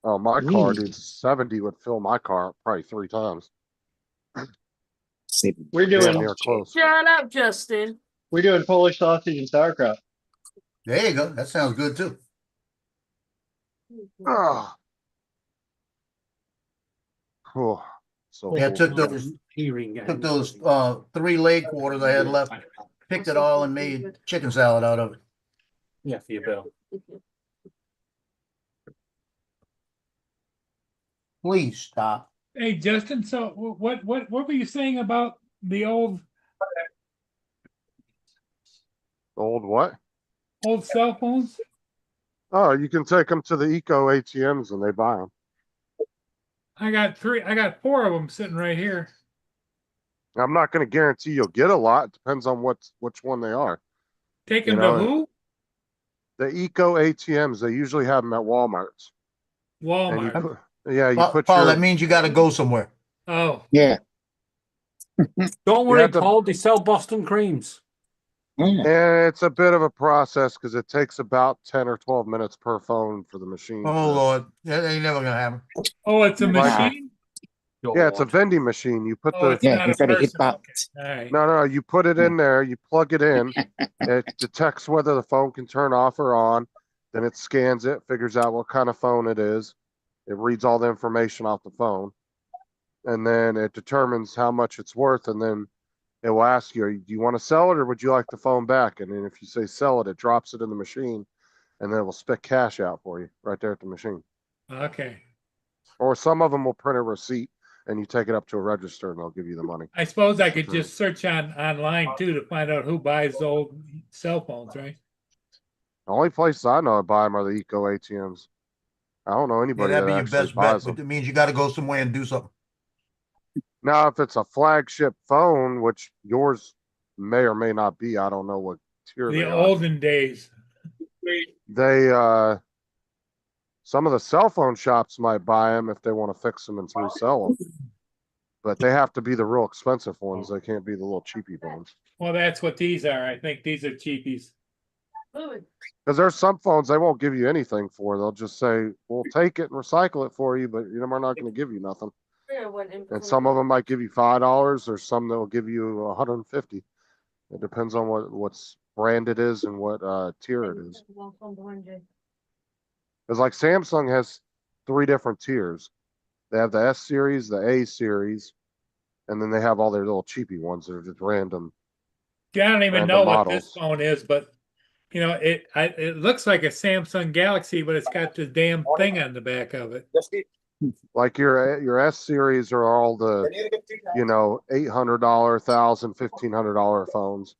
Oh, my car, Ooh. dude, 70 would fill my car probably 3 times. We're Damn doing near close. Shut up, Justin. we're doing Polish sausage and sauerkraut. There you go. That sounds good too. Ah. Oh, so Yeah, full. took those 3 leg quarters I had left, picked it all and made chicken salad out of it. Yeah, for your bill. Please stop. Hey, Justin, so what were you saying about the old What? cell phones? Oh, you can take them to the Eco ATMs and they buy them. I got 4 of them sitting right here. I'm not going to guarantee you'll get a lot. It depends on which one they are. Take You them know, to who? The Eco ATMs, they usually have them at Walmart's. And you Walmart. you put Paul, your, that means you got to go somewhere. Oh, Yeah. Don't worry, have to- Paul. They sell Boston creams. Yeah. and it's a bit of a process because it takes about 10 or 12 minutes per phone for the machine. Oh Lord, that ain't never gonna happen. oh, it's a Like- machine. Yeah, it's a vending machine. You put Oh, the it's Yeah, not you a gotta hit person. Okay. buttons. All right. no, you put it in there, you plug it in, it detects whether the phone can turn off or on, then it scans it, figures out what kind of phone it is, it reads all the information off the phone, and then it determines how much it's worth, and then it will ask you, do you want to sell it or would you like the phone back? And then if you say sell it, it drops it in the machine, and then it will spit cash out for you right there at the machine. Okay. Or some of them will print a receipt and you take it up to a register and they'll give you the money. I suppose I could just search online too to find out who buys old cell phones, right? The only places I know to buy them are the Eco ATMs. I don't know Yeah, anybody that'd that be your actually best bet. buys But them. it means you got to go somewhere and do something. Now, if it's a flagship phone, which yours may or may not be, I don't know what tier The they are. olden days. They some of the cell phone shops might buy them if they want to fix them and resell them, but they have to be the real expensive ones. They can't be the little cheapy ones. Well, that's what these are. I think these are cheapies. Because there's some phones they won't give you anything for. They'll just say, "We'll take it and recycle it for you, but we're not going to give you nothing." And some of them might give you $5, or some that will give you 150. It depends on what's brand it is and what tier it is. Because like Samsung has 3 different tiers. They have the S series, the A series, and then they have all their little cheapy ones that are just random. I don't even Random know what this models. phone is, but it looks like a Samsung Galaxy, but it's got the damn thing on the back of it. Like your S series are all the $800, $1,000, $1,500 phones.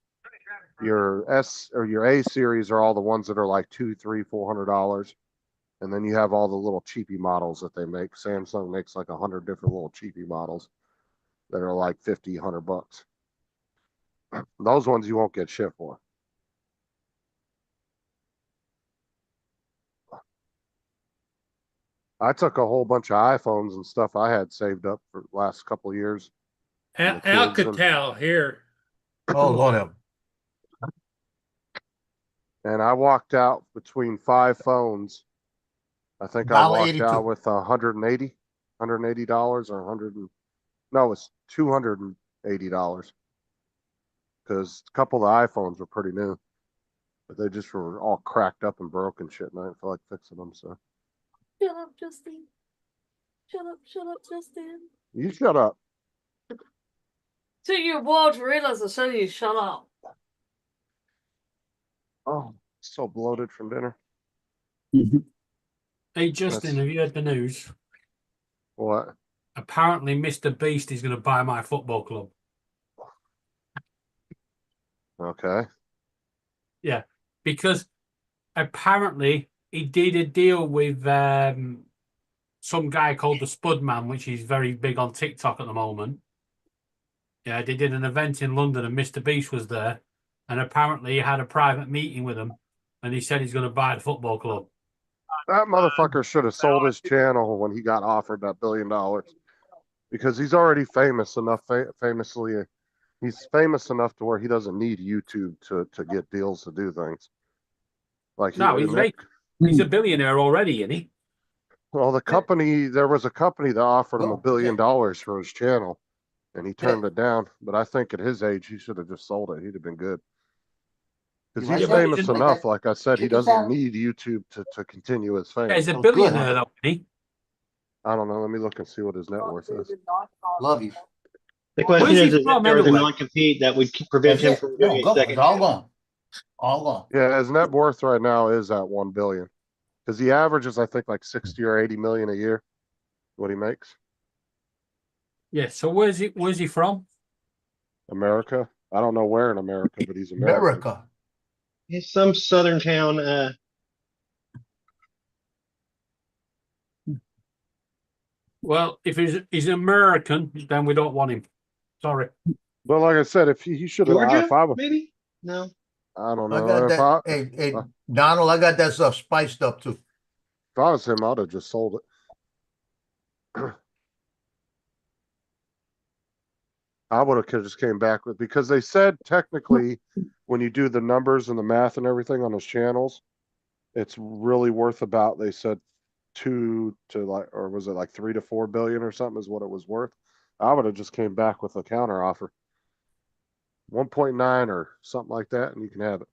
Your S or your A series are all the ones that are like $200, $300, $400. And then you have all the little cheapy models that they make. Samsung makes like 100 different little cheapy models that are like $50, $100. Those ones you won't get shit for. I took a whole bunch of iPhones and stuff I had saved up for the last couple of years. And the kids and- Alcatel here. Oh Lord, help. And I walked out between 5 phones. I think I walked $1.82. out with $180 or no, it's $280. Because a couple of the iPhones were pretty new, but they just were all cracked up and broken shit, and I didn't feel like fixing them. So Shut up, Justin. Shut up, Justin. you shut up. Took you a while to realize I said you shut up. Oh, so bloated from dinner. Hey, Justin, That's- have you heard the news? What? Apparently, Mr. Beast is going to buy my football club. Okay. Yeah, because apparently he did a deal with some guy called the Spudman, which is very big on TikTok at the moment. Yeah, they did an event in London and Mr. Beast was there. And apparently he had a private meeting with him and he said he's going to buy the football club. That motherfucker should have sold his channel when he got offered that $1 billion. because he's already famous enough. He's famous enough to where he doesn't need YouTube to get deals to do things. Like No, he's a billionaire already, isn't he? Well, there was a company that offered him $1 billion for his channel, and he turned it down. But I think at his age, he should have just sold it. He'd have been good. Because he's famous enough, like I said, he doesn't need YouTube to continue his fame. Yeah, he's a billionaire, though, isn't he? I don't know. Let me look and see what his net worth is. Love you. The question Where's is he if from, there was a anyway? non-compete that would prevent him from doing a second. All gone. All gone. Yeah, his net worth right now is at 1 billion. Because he averages, I think, like 60 or 80 million a year. What he makes. Yeah. So where's he from? America. I don't know where in America, but he's American. America. He's some southern town. Well, if he's American, then we don't want him. Sorry. Well, like I said, if he should have, Georgia, maybe? No. I don't I know. got that. Hey, Donald, I got that stuff spiced up too. If I was him, I'd have just sold it. I would have just came back with, because they said technically when you do the numbers and the math and everything on his channels, it's really worth about, they said 2 to like, or was it like 3 to 4 billion or something is what it was worth. I would have just came back with a counter offer. 1.9 or something like that, and you can have it.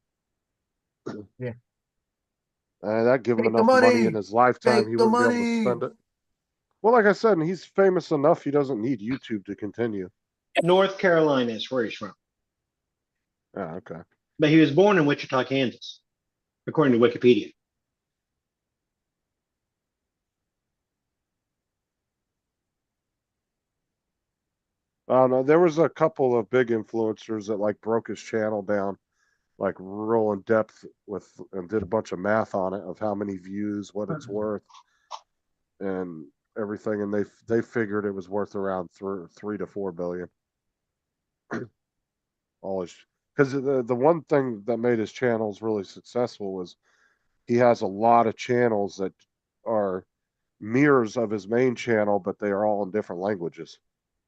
Yeah. That give him Take the enough money money. in his lifetime, Take he the wouldn't be able to money. spend it. Well, like I said, and he's famous enough, he doesn't need YouTube to continue. North Carolina is where he's from. Oh, okay. But he was born in Wichita, Kansas, according to Wikipedia. I don't know. There was a couple of big influencers that like broke his channel down, like real in depth with, and did a bunch of math on it of how many views, what it's worth, and everything. And they figured it was worth around 3 to 4 billion. Because the one thing that made his channels really successful was he has a lot of channels that are mirrors of his main channel, but they are all in different languages.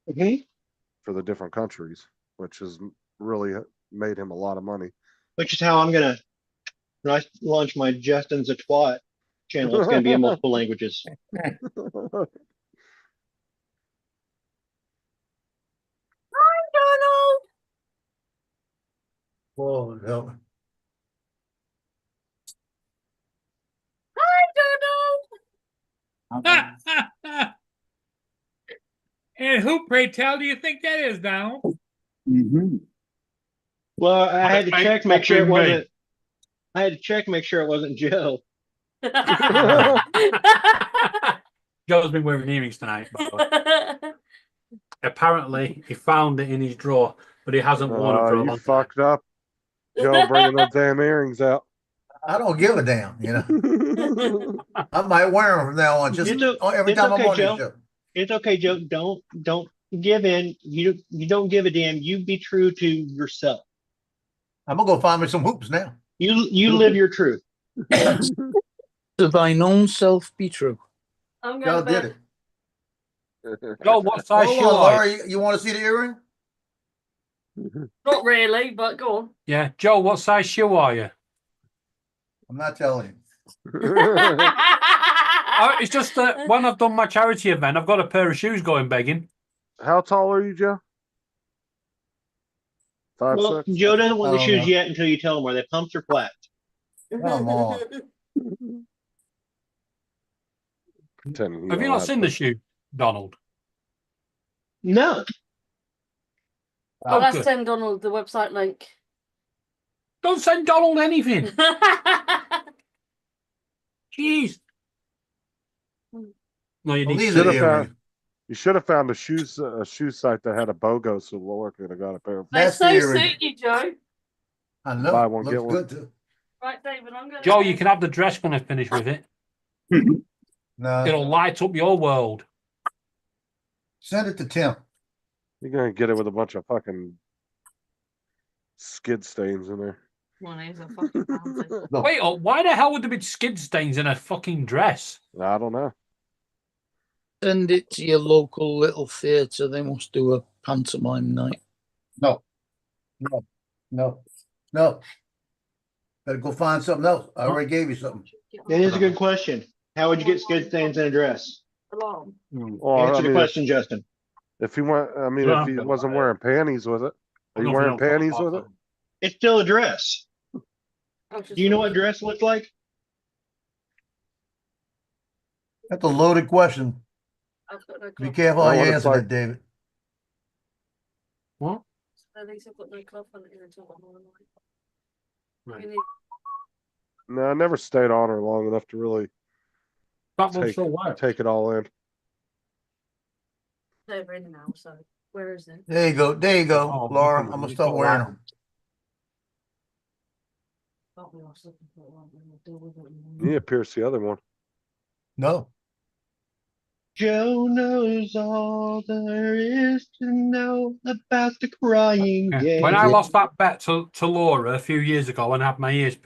For the different countries, which has really made him a lot of money. Which is how I'm gonna, when I launch my Justin's a Twat channel, it's gonna be in multiple languages. Hi, Donald. Oh, no. Hi, Donald. And who, pray tell, do you think that is, Donald? Well, I had to Thank- check, make sure it thank you, wasn't. I had to check, make sure it wasn't Joe. Joe's been wearing earrings tonight, by the way. Apparently, he found it in his drawer, but he hasn't worn it for a You long time. fucked up. Joe bringing those damn earrings out. I don't give a damn, you know. I might wear them from now on, just every It's time I'm okay, on this Joe. show. It's okay, Joe. Don't give in. You don't give a damn. You be true to yourself. I'm gonna go find me some hoops now. You live your truth. To thine own self be true. I'm Y'all going did to it. Joe, what size Hold shoe on, are you? Laurie, you want to see the earring? Not really, but go on. Yeah, Joe, what size shoe are you? I'm not telling you. It's just that when I've done my charity event, I've got a pair of shoes going begging. How tall are you, Joe? 5'6"? Well, Joe doesn't want the I don't shoes know. yet until you tell him are they pumps or flats. Come on. Have you not seen the shoe, Donald? No. I'll Oh, ask good. send Donald the website link. Don't send Donald anything. Jeez. No, you Well, need these to. are the Should've found- earrings. You should have found a shoe site that had a BOGO, so Laura could have got a pair of. They That's so the earring. suit you, Joe. I know. Buy one, Looks get one. good too. Right, David, I'm going to Joe, you can have the dress when I finish with it. No, It'll light up your world. send it to Tim. You're gonna get it with a bunch of fucking skid stains in there. One is a fucking fancy. Look, Wait, why the hell would there be skid stains in a fucking dress? I don't know. send it to your local little theatre. They must do a pantomime night. No. No. Better go find something else. I already gave you something. It is a good question. How would you get skid stains in a dress? Alarm. Well, Answer I the mean, question, Justin. if he went, I mean, if he wasn't wearing panties with it, are you wearing panties with it? It's still a dress. I was just Do you know what wondering. dress looks like? That's a loaded question. I've got no Be glove. careful I how know you what it's answer like. that, David. What? At least I've got no glove on it until tomorrow night. Right. You need- No, I never stayed on her long enough to really That one take still works. take it all in. They're in now, so where is it? There you go. There you go, Oh, Laura. you I'm gonna got start a wearing light. them. Can't be arsed looking for one and we'll deal with it in the morning. Yeah, pierce the other one. No. Joe knows all there is to know about the crying Yeah. game. When I lost that bet to Laura a few years ago and had my ears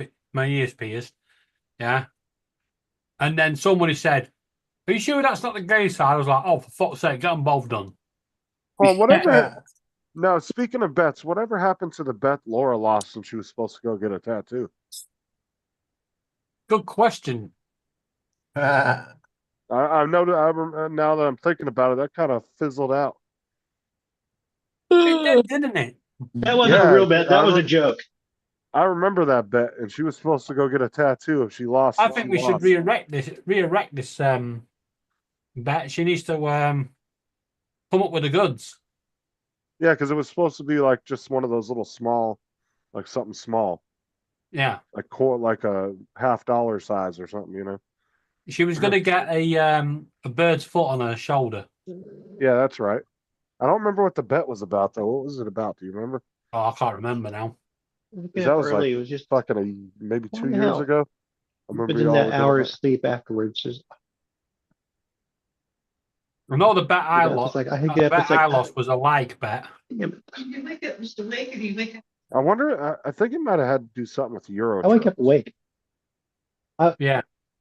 pierced, yeah, and then somebody said, "Are you sure that's not the gay side?" I was like, "Oh, for fuck's sake, get them both done." Well, whatever. No, speaking of bets, whatever happened to the bet Laura lost when she was supposed to go get a tattoo? Good question. I know that now that I'm thinking about it, that kind of fizzled out. It did, didn't it? That wasn't Yeah, a real bet. That I was a rem- joke. I remember that bet, and she was supposed to go get a tattoo if she lost. I and think she we should lost. reerect this bet. She needs to come up with the goods. Yeah, because it was supposed to be like just one of those little small, like something small, Yeah, like a $50 size or something, you know. she was going to get a bird's foot on her shoulder. Yeah, that's right. I don't remember what the bet was about though. What was it about? Do you remember? Oh, I can't remember now. 'Cause Yeah, that was early. like It was just fucking maybe What 2 the years hell? ago. I remember within y'all that were doing hour's that. sleep afterwards. Just, I know the bet I get up, lost. it's like, I The get up, bet it's like, I lost was a like bet. damn it. I wonder. I think it might have had to do something with Euro. I wake up awake. Yeah,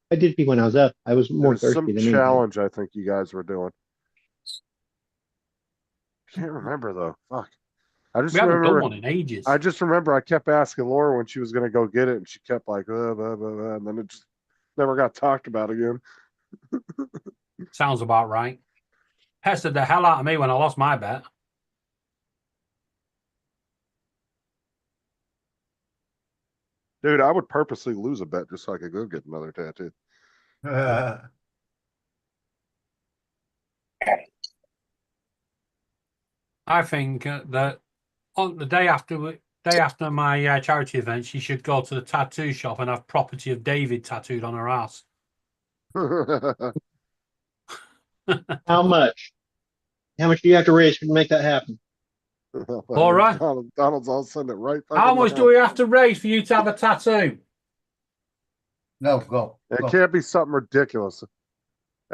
I did pee when I was up. I was There more was thirsty some than anything. challenge I think you guys were doing. Can't remember though. Fuck. I just we haven't done remember. one in ages. I just remember I kept asking Laura when she was going to go get it, and she kept like, blah, blah, blah, and then it just never got talked about again. Sounds about right. Pestered the hell out of me when I lost my bet. Dude, I would purposely lose a bet just so I could go get another tattoo. I think that on the day after my charity event, she should go to the tattoo shop and have property of David tattooed on her ass. How much? How much do you have to raise to make that happen? Laura? Donald's all send it right. How much do we have to raise for you to have a tattoo? No, go. It go. can't be something ridiculous. It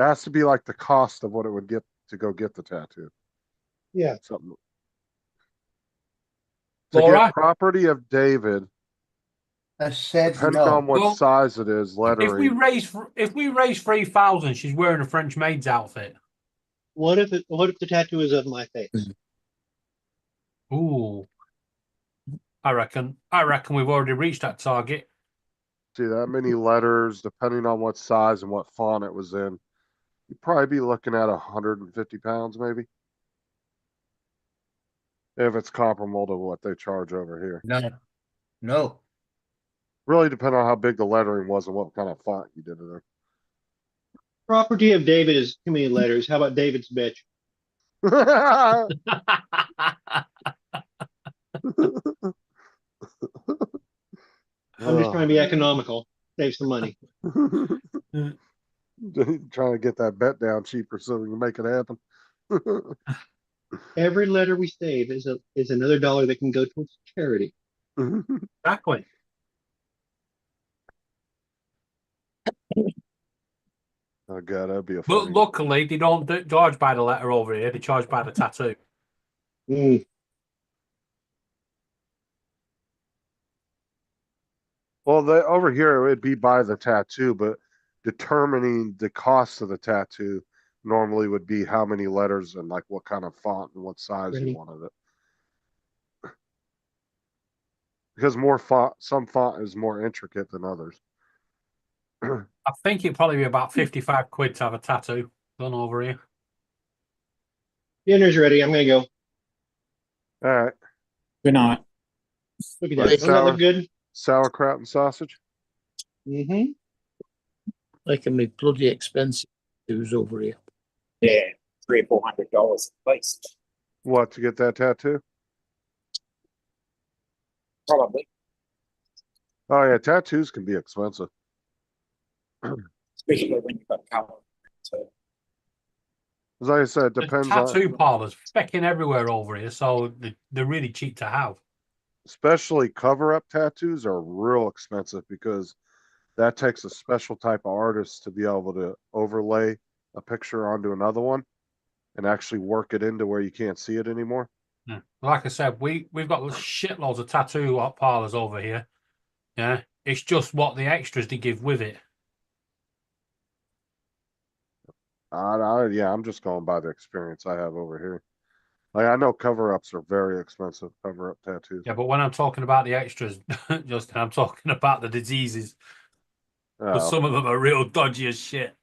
has to be like the cost of what it would get to go get the tattoo. Yeah. Something. To Laura? get property of David, I said depending no. on what Well, size it is, lettering. If we raise 3,000, she's wearing a French maid's outfit. What if the tattoo is of my face? Ooh. I reckon we've already reached that target. See that many letters, depending on what size and what font it was in, you'd probably be looking at 150 pounds, maybe. If it's comparable to what they charge over here. No. Really depend on how big the lettering was and what kind of font you did it in. Property of David is too many letters. How about David's bitch? I'm just trying to be economical, save some money. Trying to get that bet down cheaper so we can make it happen. Every letter we save is another dollar that can go towards charity. Exactly. Oh god, that'd be a But funny. luckily, they don't charge by the letter over here. They charge by the tattoo. Well, over here it would be by the tattoo, but determining the cost of the tattoo normally would be how many letters and like what kind of font and what size Really? you wanted it. Because more font, some font is more intricate than others. I think it'd probably be about 55 quid to have a tattoo done over here. Dinner's ready. I'm gonna go. All right. Good night. Look at Like that. Doesn't that look good? Sauerkraut and sausage. Mm-hmm. They can be bloody expensive tattoos over here. Yeah, $300 or $400 at least. What, to get that tattoo? Probably. Oh yeah, tattoos can be expensive. Especially when you've got color. So As I said, it The depends tattoo on, parlors fecking everywhere over here, so they're really cheap to have. especially cover-up tattoos are real expensive because that takes a special type of artist to be able to overlay a picture onto another one and actually work it into where you can't see it anymore. Yeah. Like I said, we've got shitloads of tattoo parlors over here. Yeah, it's just what the extras they give with it. Yeah, I'm just going by the experience I have over here. Like I know cover-ups are very expensive, cover-up tattoos. Yeah, but when I'm talking about the extras, Justin, I'm talking about the diseases. Because Oh. some of them are real dodgy as shit.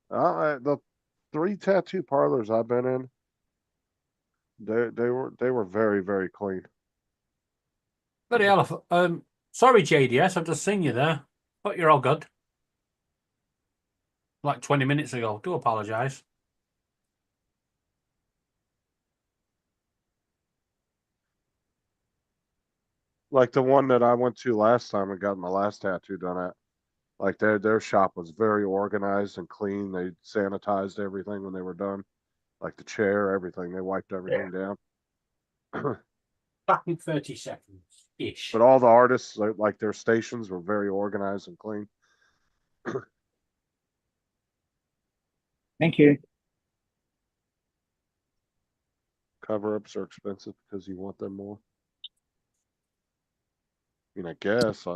The 3 tattoo parlors I've been in, they were very, very clean. Bloody hell. Sorry, JDS, I've just seen you there. But you're all good. Like 20 minutes ago. Do apologise. Like the one that I went to last time and got my last tattoo done at. Like their shop was very organized and clean. They sanitized everything when they were done. Like the chair, everything. They wiped everything down. Back in 30 seconds ish. But all the artists, like their stations were very organized and clean. thank you. Cover-ups are expensive because you want them more. I mean, I guess.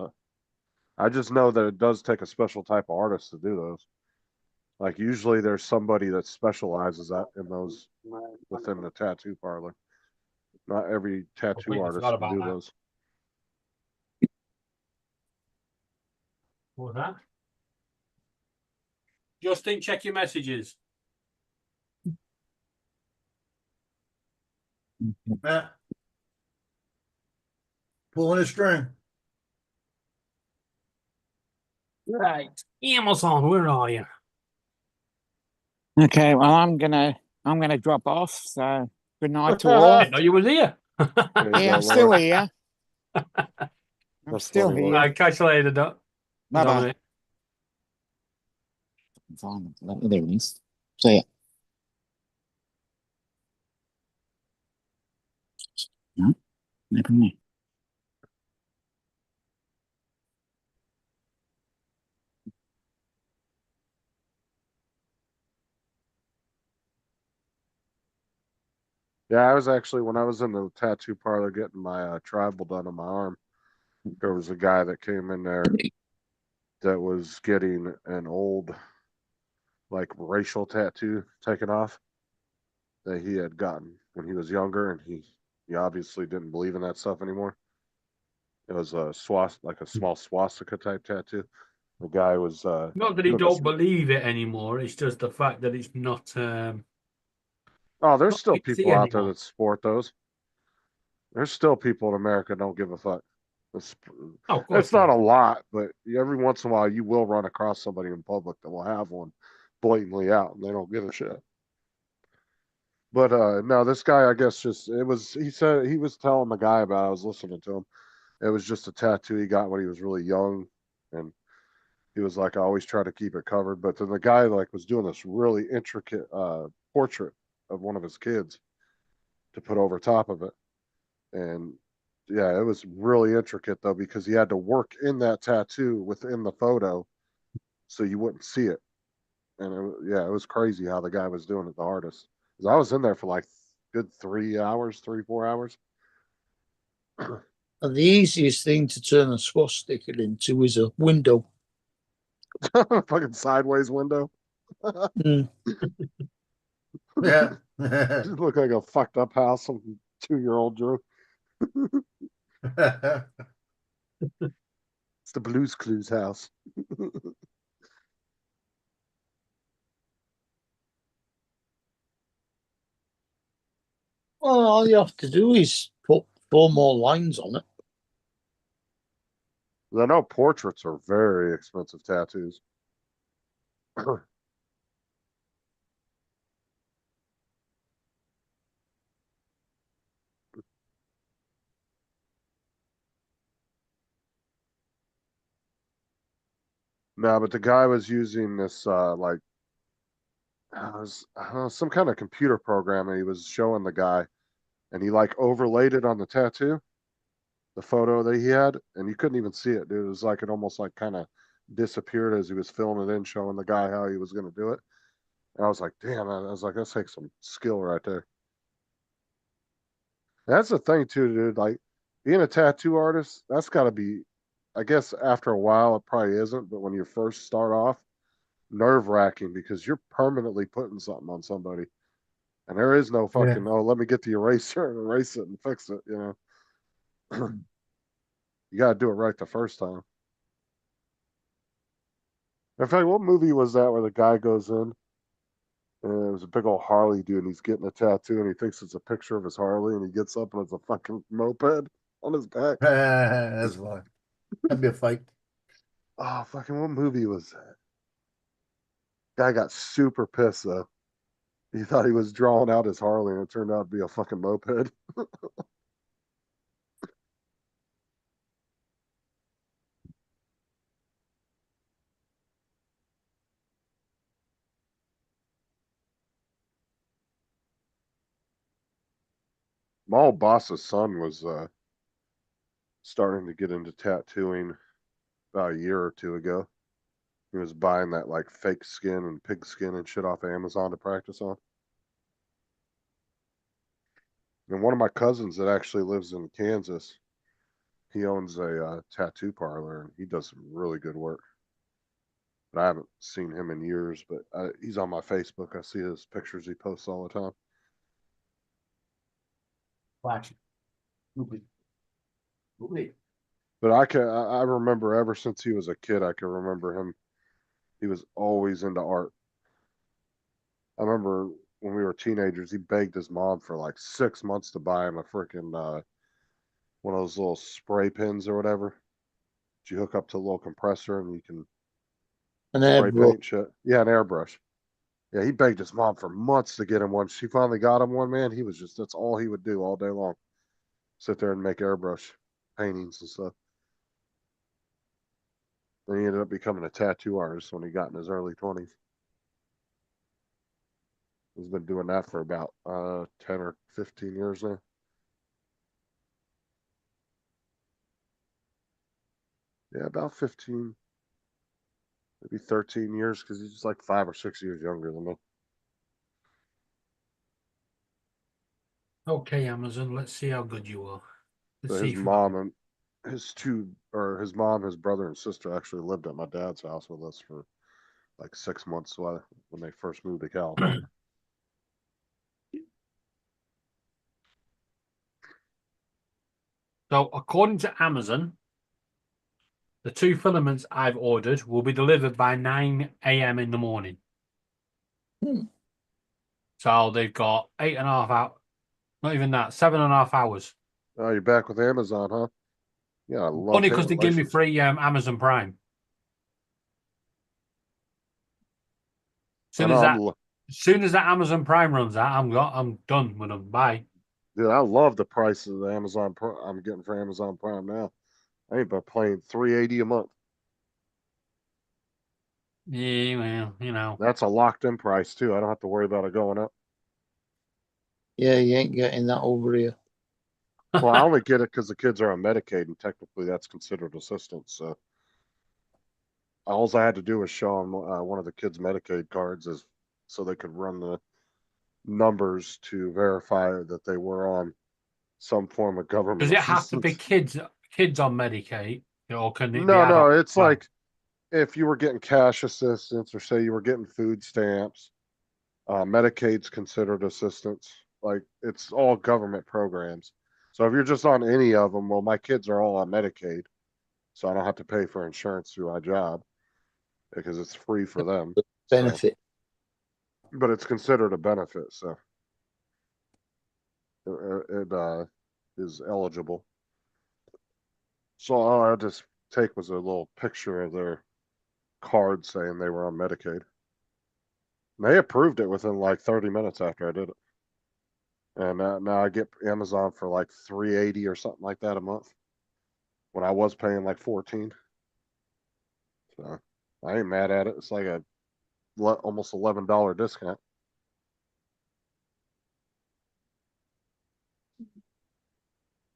I just know that it does take a special type of artist to do those. Like usually there's somebody that specializes in those within the tattoo parlor. Not every tattoo Completely artist forgot can do about that. those. What was that? Justin, check your messages. Matt. Pulling a string. Right. Amazon, where are you? Okay, well I'm gonna drop off. So good night to all. I know you were there. Yeah, I'm still here. I'm That's still funny, here. Laura. Catch you later, Doc. Bye bye. Dominic. There it is. See ya. No, never mind. Yeah, I was actually when I was in the tattoo parlor getting my tribal done on my arm. There was a guy that came in there that was getting an old, like racial tattoo taken off that he had gotten when he was younger, and he obviously didn't believe in that stuff anymore. It was a like a small swastika type tattoo. The guy was Not that he doing don't this- believe it anymore. It's just the fact that it's not. Oh, there's not still PC people out there anymore. that sport those. There's still people in America that don't give a fuck. Oh, of course It's not a lot, but every once in a while you will run across somebody in public that will have one blatantly out and they don't give a shit. But no, this guy, I guess he said he was telling the guy about it. I was listening to him. It was just a tattoo he got when he was really young, and he was like, I always try to keep it covered. But then the guy like was doing this really intricate portrait of one of his kids to put over top of it. And yeah, it was really intricate though, because he had to work in that tattoo within the photo so you wouldn't see it. And it was crazy how the guy was doing it, the artist. 'Cause I was in there for like good 3 hours, 3-4 hours. And the easiest thing to turn a swastika into is a window. Fucking sideways window. Mm. Yeah. Just look like a fucked up house some 2-year-old drew. It's the Blues Clues house. Well, all you have to do is put 4 more lines on it. I know portraits are very expensive tattoos. No, but the guy was using this like some kind of computer program, and he was showing the guy, and he like overlaid it on the tattoo, the photo that he had, and you couldn't even see it, dude. It was like it almost like kind of disappeared as he was filling it in, showing the guy how he was going to do it. And I was like, damn, I was like, that takes some skill right there. That's the thing too, dude. Like being a tattoo artist, that's got to be, I guess after a while it probably isn't, but when you first start off, nerve wracking because you're permanently putting something on somebody, and there is no fucking oh, let me get the eraser and erase it and fix it. You know, you got to do it right the first time. In fact, what movie was that where the guy goes in? And it was a big old Harley dude, and he's getting a tattoo, and he thinks it's a picture of his Harley, and he gets up, and it's a fucking moped on his back. That's fine. That'd be a fight. Oh, fucking what movie was that? Guy got super pissed, though. He thought he was drawing out his Harley, and it turned out to be a fucking moped. My old boss's son was starting to get into tattooing about a year or two ago. He was buying that like fake skin and pig skin and shit off Amazon to practice on. And one of my cousins that actually lives in Kansas, he owns a tattoo parlor, and he does some really good work. But I haven't seen him in years, but he's on my Facebook. I see his pictures he posts all the time. Watch it. But I remember ever since he was a kid, I can remember him. He was always into art. I remember when we were teenagers, he begged his mom for like 6 months to buy him a freaking one of those little spray pins or whatever. You hook up to a little compressor and you can spray paint shit. Yeah, an airbrush. Yeah, he begged his mom for months to get him one. She finally got him one, man. He was just, that's all he would do all day long. Sit there and make airbrush paintings and stuff. Then he ended up becoming a tattoo artist when he got in his early 20s. He's been doing that for about 10 or 15 years now. Yeah, about 15, maybe 13 years, because he's just like 5 or 6 years younger than me. Okay, Amazon, let's see how good you are. Let's So see his if- mom and his mom, his brother and sister actually lived at my dad's house with us for like 6 months when they first moved to California. So, according to Amazon, the 2 filaments I've ordered will be delivered by 9 a.m. in the morning. So they've got 8.5 hours, not even that, 7.5 hours. Oh, you're back with Amazon, huh? Yeah, I love Only that because they give me relationship. free Amazon Prime. Soon as that Amazon Prime runs out, I'm done with them. Bye. Dude, I love the price of the Amazon I'm getting for Amazon Prime now. I ain't but paying $3.80 a month. Yeah, well, you know. That's a locked in price too. I don't have to worry about it going up. Yeah, you ain't getting that over here. Well, I only get it because the kids are on Medicaid, and technically that's considered assistance. So all I had to do was show them one of the kids' Medicaid cards, so they could run the numbers to verify that they were on some form of government Does it have to be assistance. kids on Medicaid, or can it be No, adult? it's like if you were getting cash assistance or say you were getting food stamps, Medicaid's considered assistance. Like it's all government programs. So if you're just on any of them, well, my kids are all on Medicaid, so I don't have to pay for insurance through my job because it's free for them. Benefit. But it's considered a benefit, so it is eligible. So all I had to take was a little picture of their card saying they were on Medicaid. And they approved it within like 30 minutes after I did it. And now I get Amazon for like $3.80 or something like that a month, when I was paying like $14. So I ain't mad at it. It's like a almost $11 discount.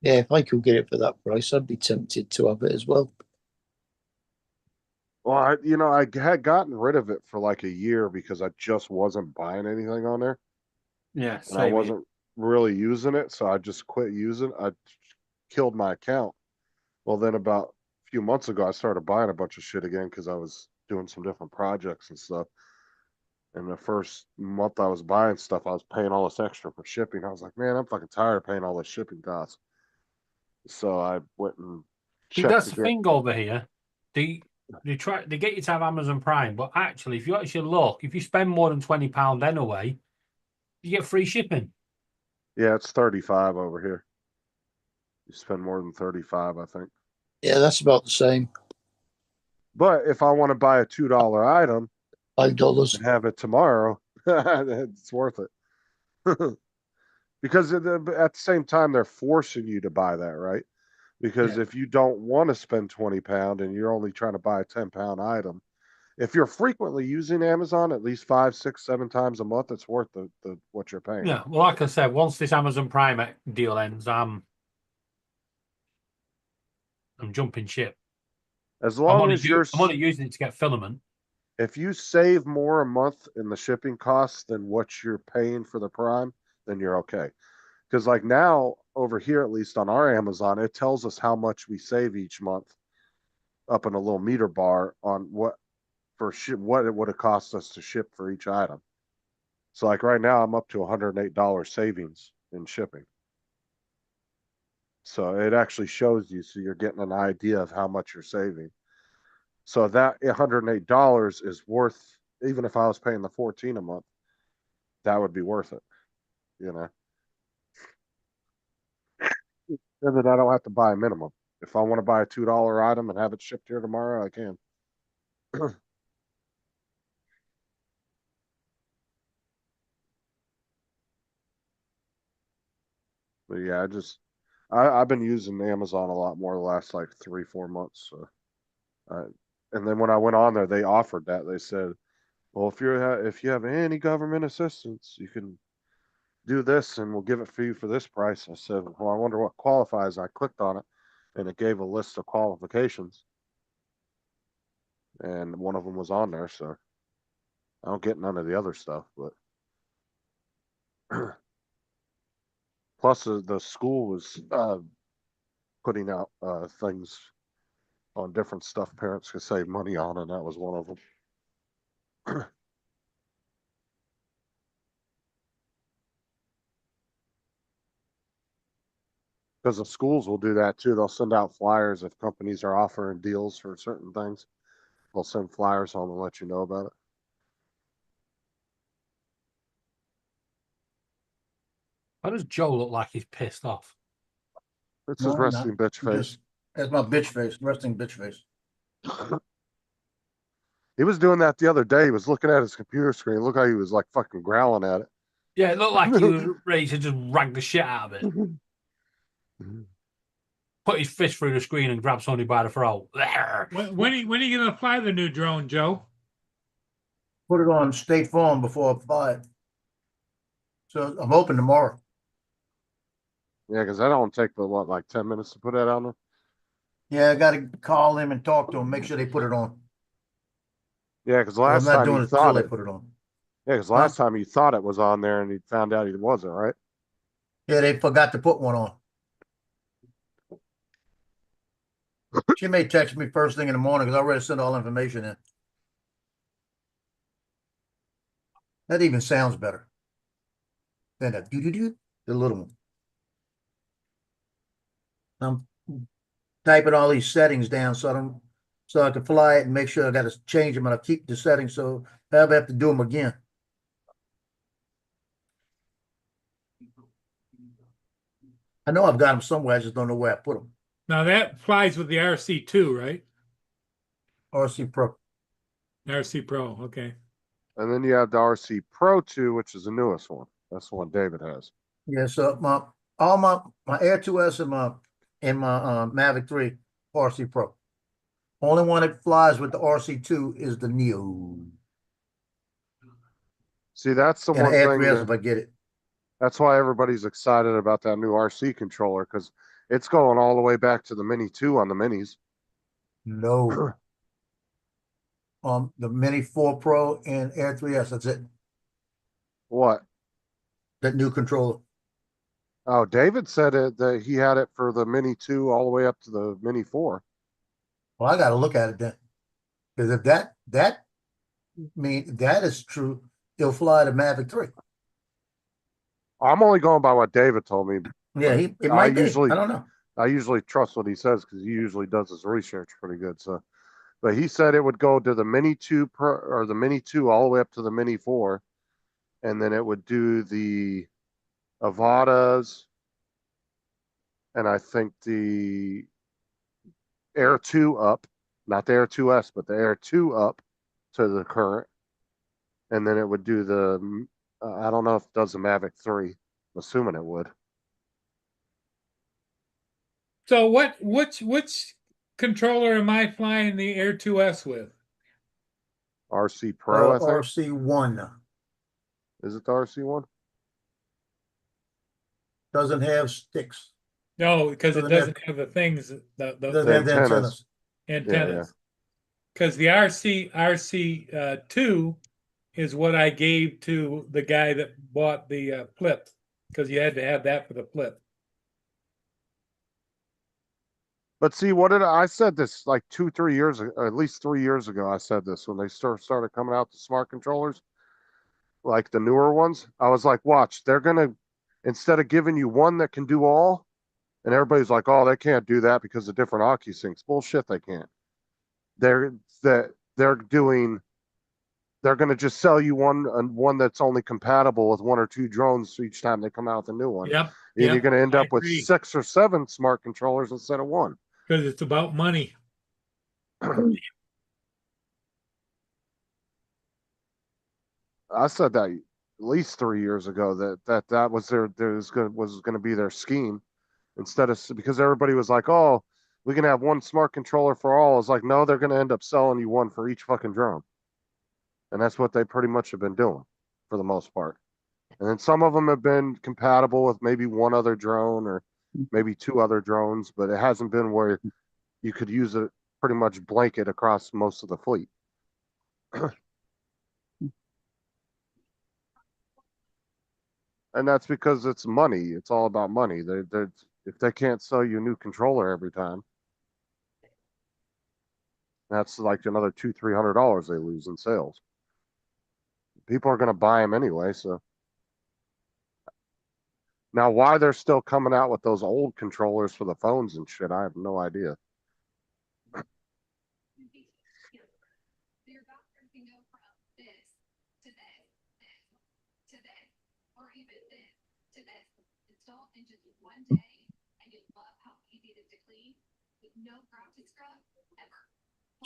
Yeah, if I could get it for that price, I'd be tempted to have it as well. Well, I had gotten rid of it for like a year because I just wasn't buying anything on there. Yeah, And I wasn't really using it, so I just quit using it. I killed my account. Well, then about a few months ago, I started buying a bunch of shit again because I was doing some different projects and stuff. And the first month I was buying stuff, I was paying all this extra for shipping. I was like, man, I'm fucking tired of paying all this shipping costs. So I went and See, checked that's the again. thing over here. They get you to have Amazon Prime, but actually, if you actually look, if you spend more than £20 anyway, you get free shipping. Yeah, it's 35 over here. You spend more than 35, I think. Yeah, that's about the same. But if I want to buy a $2 item, $5 and have it tomorrow, it's worth it. Because at the same time, they're forcing you to buy that, right? Because if you don't want to spend £20 and you're only trying to buy a £10 item, if you're frequently using Amazon at least 5, 6, 7 times a month, it's worth the what you're paying. Yeah, well, like I said, once this Amazon Prime deal ends, I'm jumping ship. As long as you're I'm only using it to get filament. If you save more a month in the shipping costs than what you're paying for the Prime, then you're okay. Because like now over here, at least on our Amazon, it tells us how much we save each month up in a little meter bar on what it would have cost us to ship for each item. So like right now, I'm up to $108 savings in shipping. So it actually shows you, so you're getting an idea of how much you're saving. So that $108 is worth, even if I was paying the $14 a month, that would be worth it, you know. And then I don't have to buy a minimum. If I want to buy a $2 item and have it shipped here tomorrow, I can. But yeah, I've been using Amazon a lot more the last like 3-4 months. So, and then when I went on there, they offered that. They said, well, if you have any government assistance, you can do this and we'll give it for you for this price. I said, well, I wonder what qualifies. I clicked on it and it gave a list of qualifications. And one of them was on there. So I don't get none of the other stuff, but plus the school was putting out things on different stuff parents could save money on, and that was one of them. Because the schools will do that too. They'll send out flyers if companies are offering deals for certain things. They'll send flyers on and let you know about it. Why does Joe look like he's pissed off? It's No, his I'm resting not. bitch face. That's my bitch face, resting bitch face. He was doing that the other day. He was looking at his computer screen. It looked like he was like fucking growling at it. Yeah, it looked like he was ready to just rag the shit out of it. Put his fist through the screen and grab somebody by the throat. When are you going to fly the new drone, Joe? Put it on State Farm before I buy it. So I'm hoping tomorrow. Yeah, because that don't take but what, like 10 minutes to put that on there? Yeah, I gotta call him and talk to him, make sure they put it on. Yeah, because I'm last not time doing you it until thought they it. put it on. Yeah, because last time you thought it was on there and you found out it wasn't, right? Yeah, they forgot to put one on. She may text me first thing in the morning because I already sent all information in. That even sounds better than that doo-doo-doo, the little one. I'm typing all these settings down so I can fly it and make sure I got to change them and I keep the settings so I never have to do them again. I know I've got them somewhere. I just don't know where I put them. Now that flies with the RC2, right? RC Pro. RC Pro, okay. And then you have the RC Pro 2, which is the newest one. That's the one David has. Yeah, so my Air 2S and my Mavic 3 RC Pro. Only one that flies with the RC2 is the Neo. See, that's the And one the Air thing 3S that, if I get it. that's why everybody's excited about that new RC controller, because it's going all the way back to the Mini 2 on the Minis. No. The Mini 4 Pro and Air 3S, that's it. What? That new controller. Oh, David said that he had it for the Mini 2 all the way up to the Mini 4. Well, I got to look at it then. Because if that is true, it'll fly the Mavic 3. I'm only going by what David told me. Yeah, it might be. I don't know. I usually trust what he says because he usually does his research pretty good. So, but he said it would go to the Mini 2 Pro or the Mini 2 all the way up to the Mini 4, and then it would do the Avadas, and I think the Air 2 up, not the Air 2S, but the Air 2 up to the current, and then it would do the I don't know if it does the Mavic 3. I'm assuming it would. So which controller am I flying the Air 2S with? RC Pro, I think. RC1 Is it the RC1? doesn't have sticks. No, because it Doesn't have- doesn't have the things, Doesn't have the antennas. antennas. Because the RC 2 is what I gave to the guy that bought the flip, because you had to have that for the flip. But see, I said this like 2-3 years ago, or at least 3 years ago. I said this when they started coming out the smart controllers, like the newer ones. I was like, watch, they're gonna, instead of giving you one that can do all, and everybody's like, oh, they can't do that because of different OcuSyncs. Bullshit, they can't. They're gonna just sell you one that's only compatible with 1 or 2 drones each time they come out with a new one. Yep. And you're gonna end I up with agree. 6 or 7 smart controllers instead of 1. Because it's about money. I said that at least 3 years ago that was was going to be their scheme, instead of, because everybody was like, oh, we can have one smart controller for all. It's like, no, they're going to end up selling you one for each fucking drone, and that's what they pretty much have been doing for the most part. And then some of them have been compatible with maybe one other drone or maybe 2 other drones, but it hasn't been where you could use it pretty much blanket across most of the fleet. And that's because it's money. It's all about money. If they can't sell you a new controller every time, that's like another $200-300 they lose in sales. People are going to buy them anyway. So now, why they're still coming out with those old controllers for the phones and shit, I have no idea.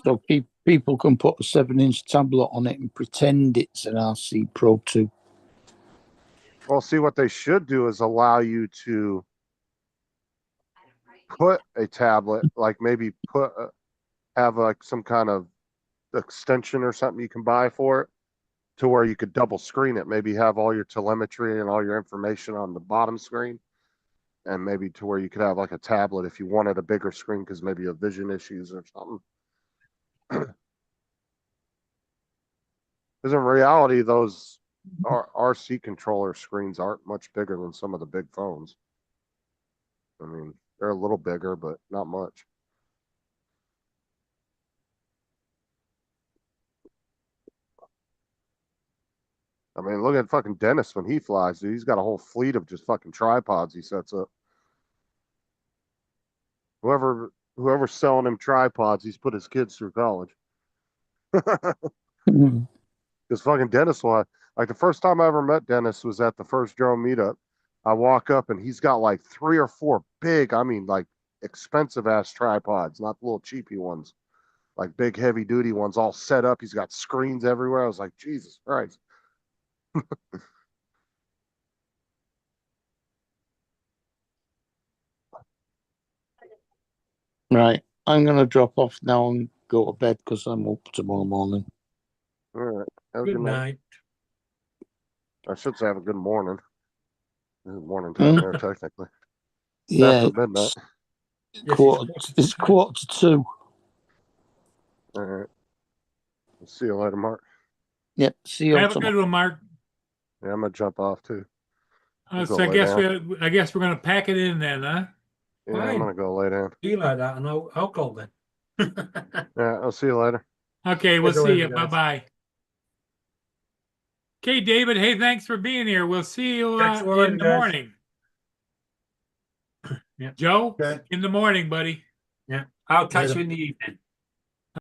So people can put a 7-inch tablet on it and pretend it's an RC Pro 2. Well, see, what they should do is allow you to put a tablet, like maybe have like some kind of extension or something you can buy for it, to where you could double screen it. Maybe have all your telemetry and all your information on the bottom screen, and maybe to where you could have like a tablet if you wanted a bigger screen because maybe you have vision issues or something. Because in reality, those RC controller screens aren't much bigger than some of the big phones. I mean, they're a little bigger, but not much. I mean, look at fucking Dennis when he flies, dude. He's got a whole fleet of just fucking tripods he sets up. Whoever's selling him tripods, he's put his kids through college. Because fucking Dennis will, like the first time I ever met Dennis was at the first drone meetup. I walk up and he's got like 3 or 4 big, I mean like expensive ass tripods, not the little cheapy ones, like big heavy duty ones all set up. He's got screens everywhere. I was like, Jesus Christ. Right. I'm going to drop off now and go to bed because I'm up tomorrow morning. All right. Have a Good night. I should say have a good morning. This is morning time there, technically. It's Yeah. after midnight. It's quarter to 2. All right. I'll see you later, Mark. Yep. See you Have a tomorrow. good one, Mark. Yeah, I'm gonna jump off too. I'll go So I lay guess down. I guess we're gonna pack it in then, huh? Yeah, I'm gonna go lay down. Be like that, and I'll go then. Yeah, I'll see you later. Okay, we'll Catch you see you. later, Bye guys. bye. Okay, David. Hey, thanks for being here. We'll see you Catch you in later, the guys. morning. Yeah. Joe, Okay. in the morning, buddy. Yeah. I'll catch Later. you in the evening.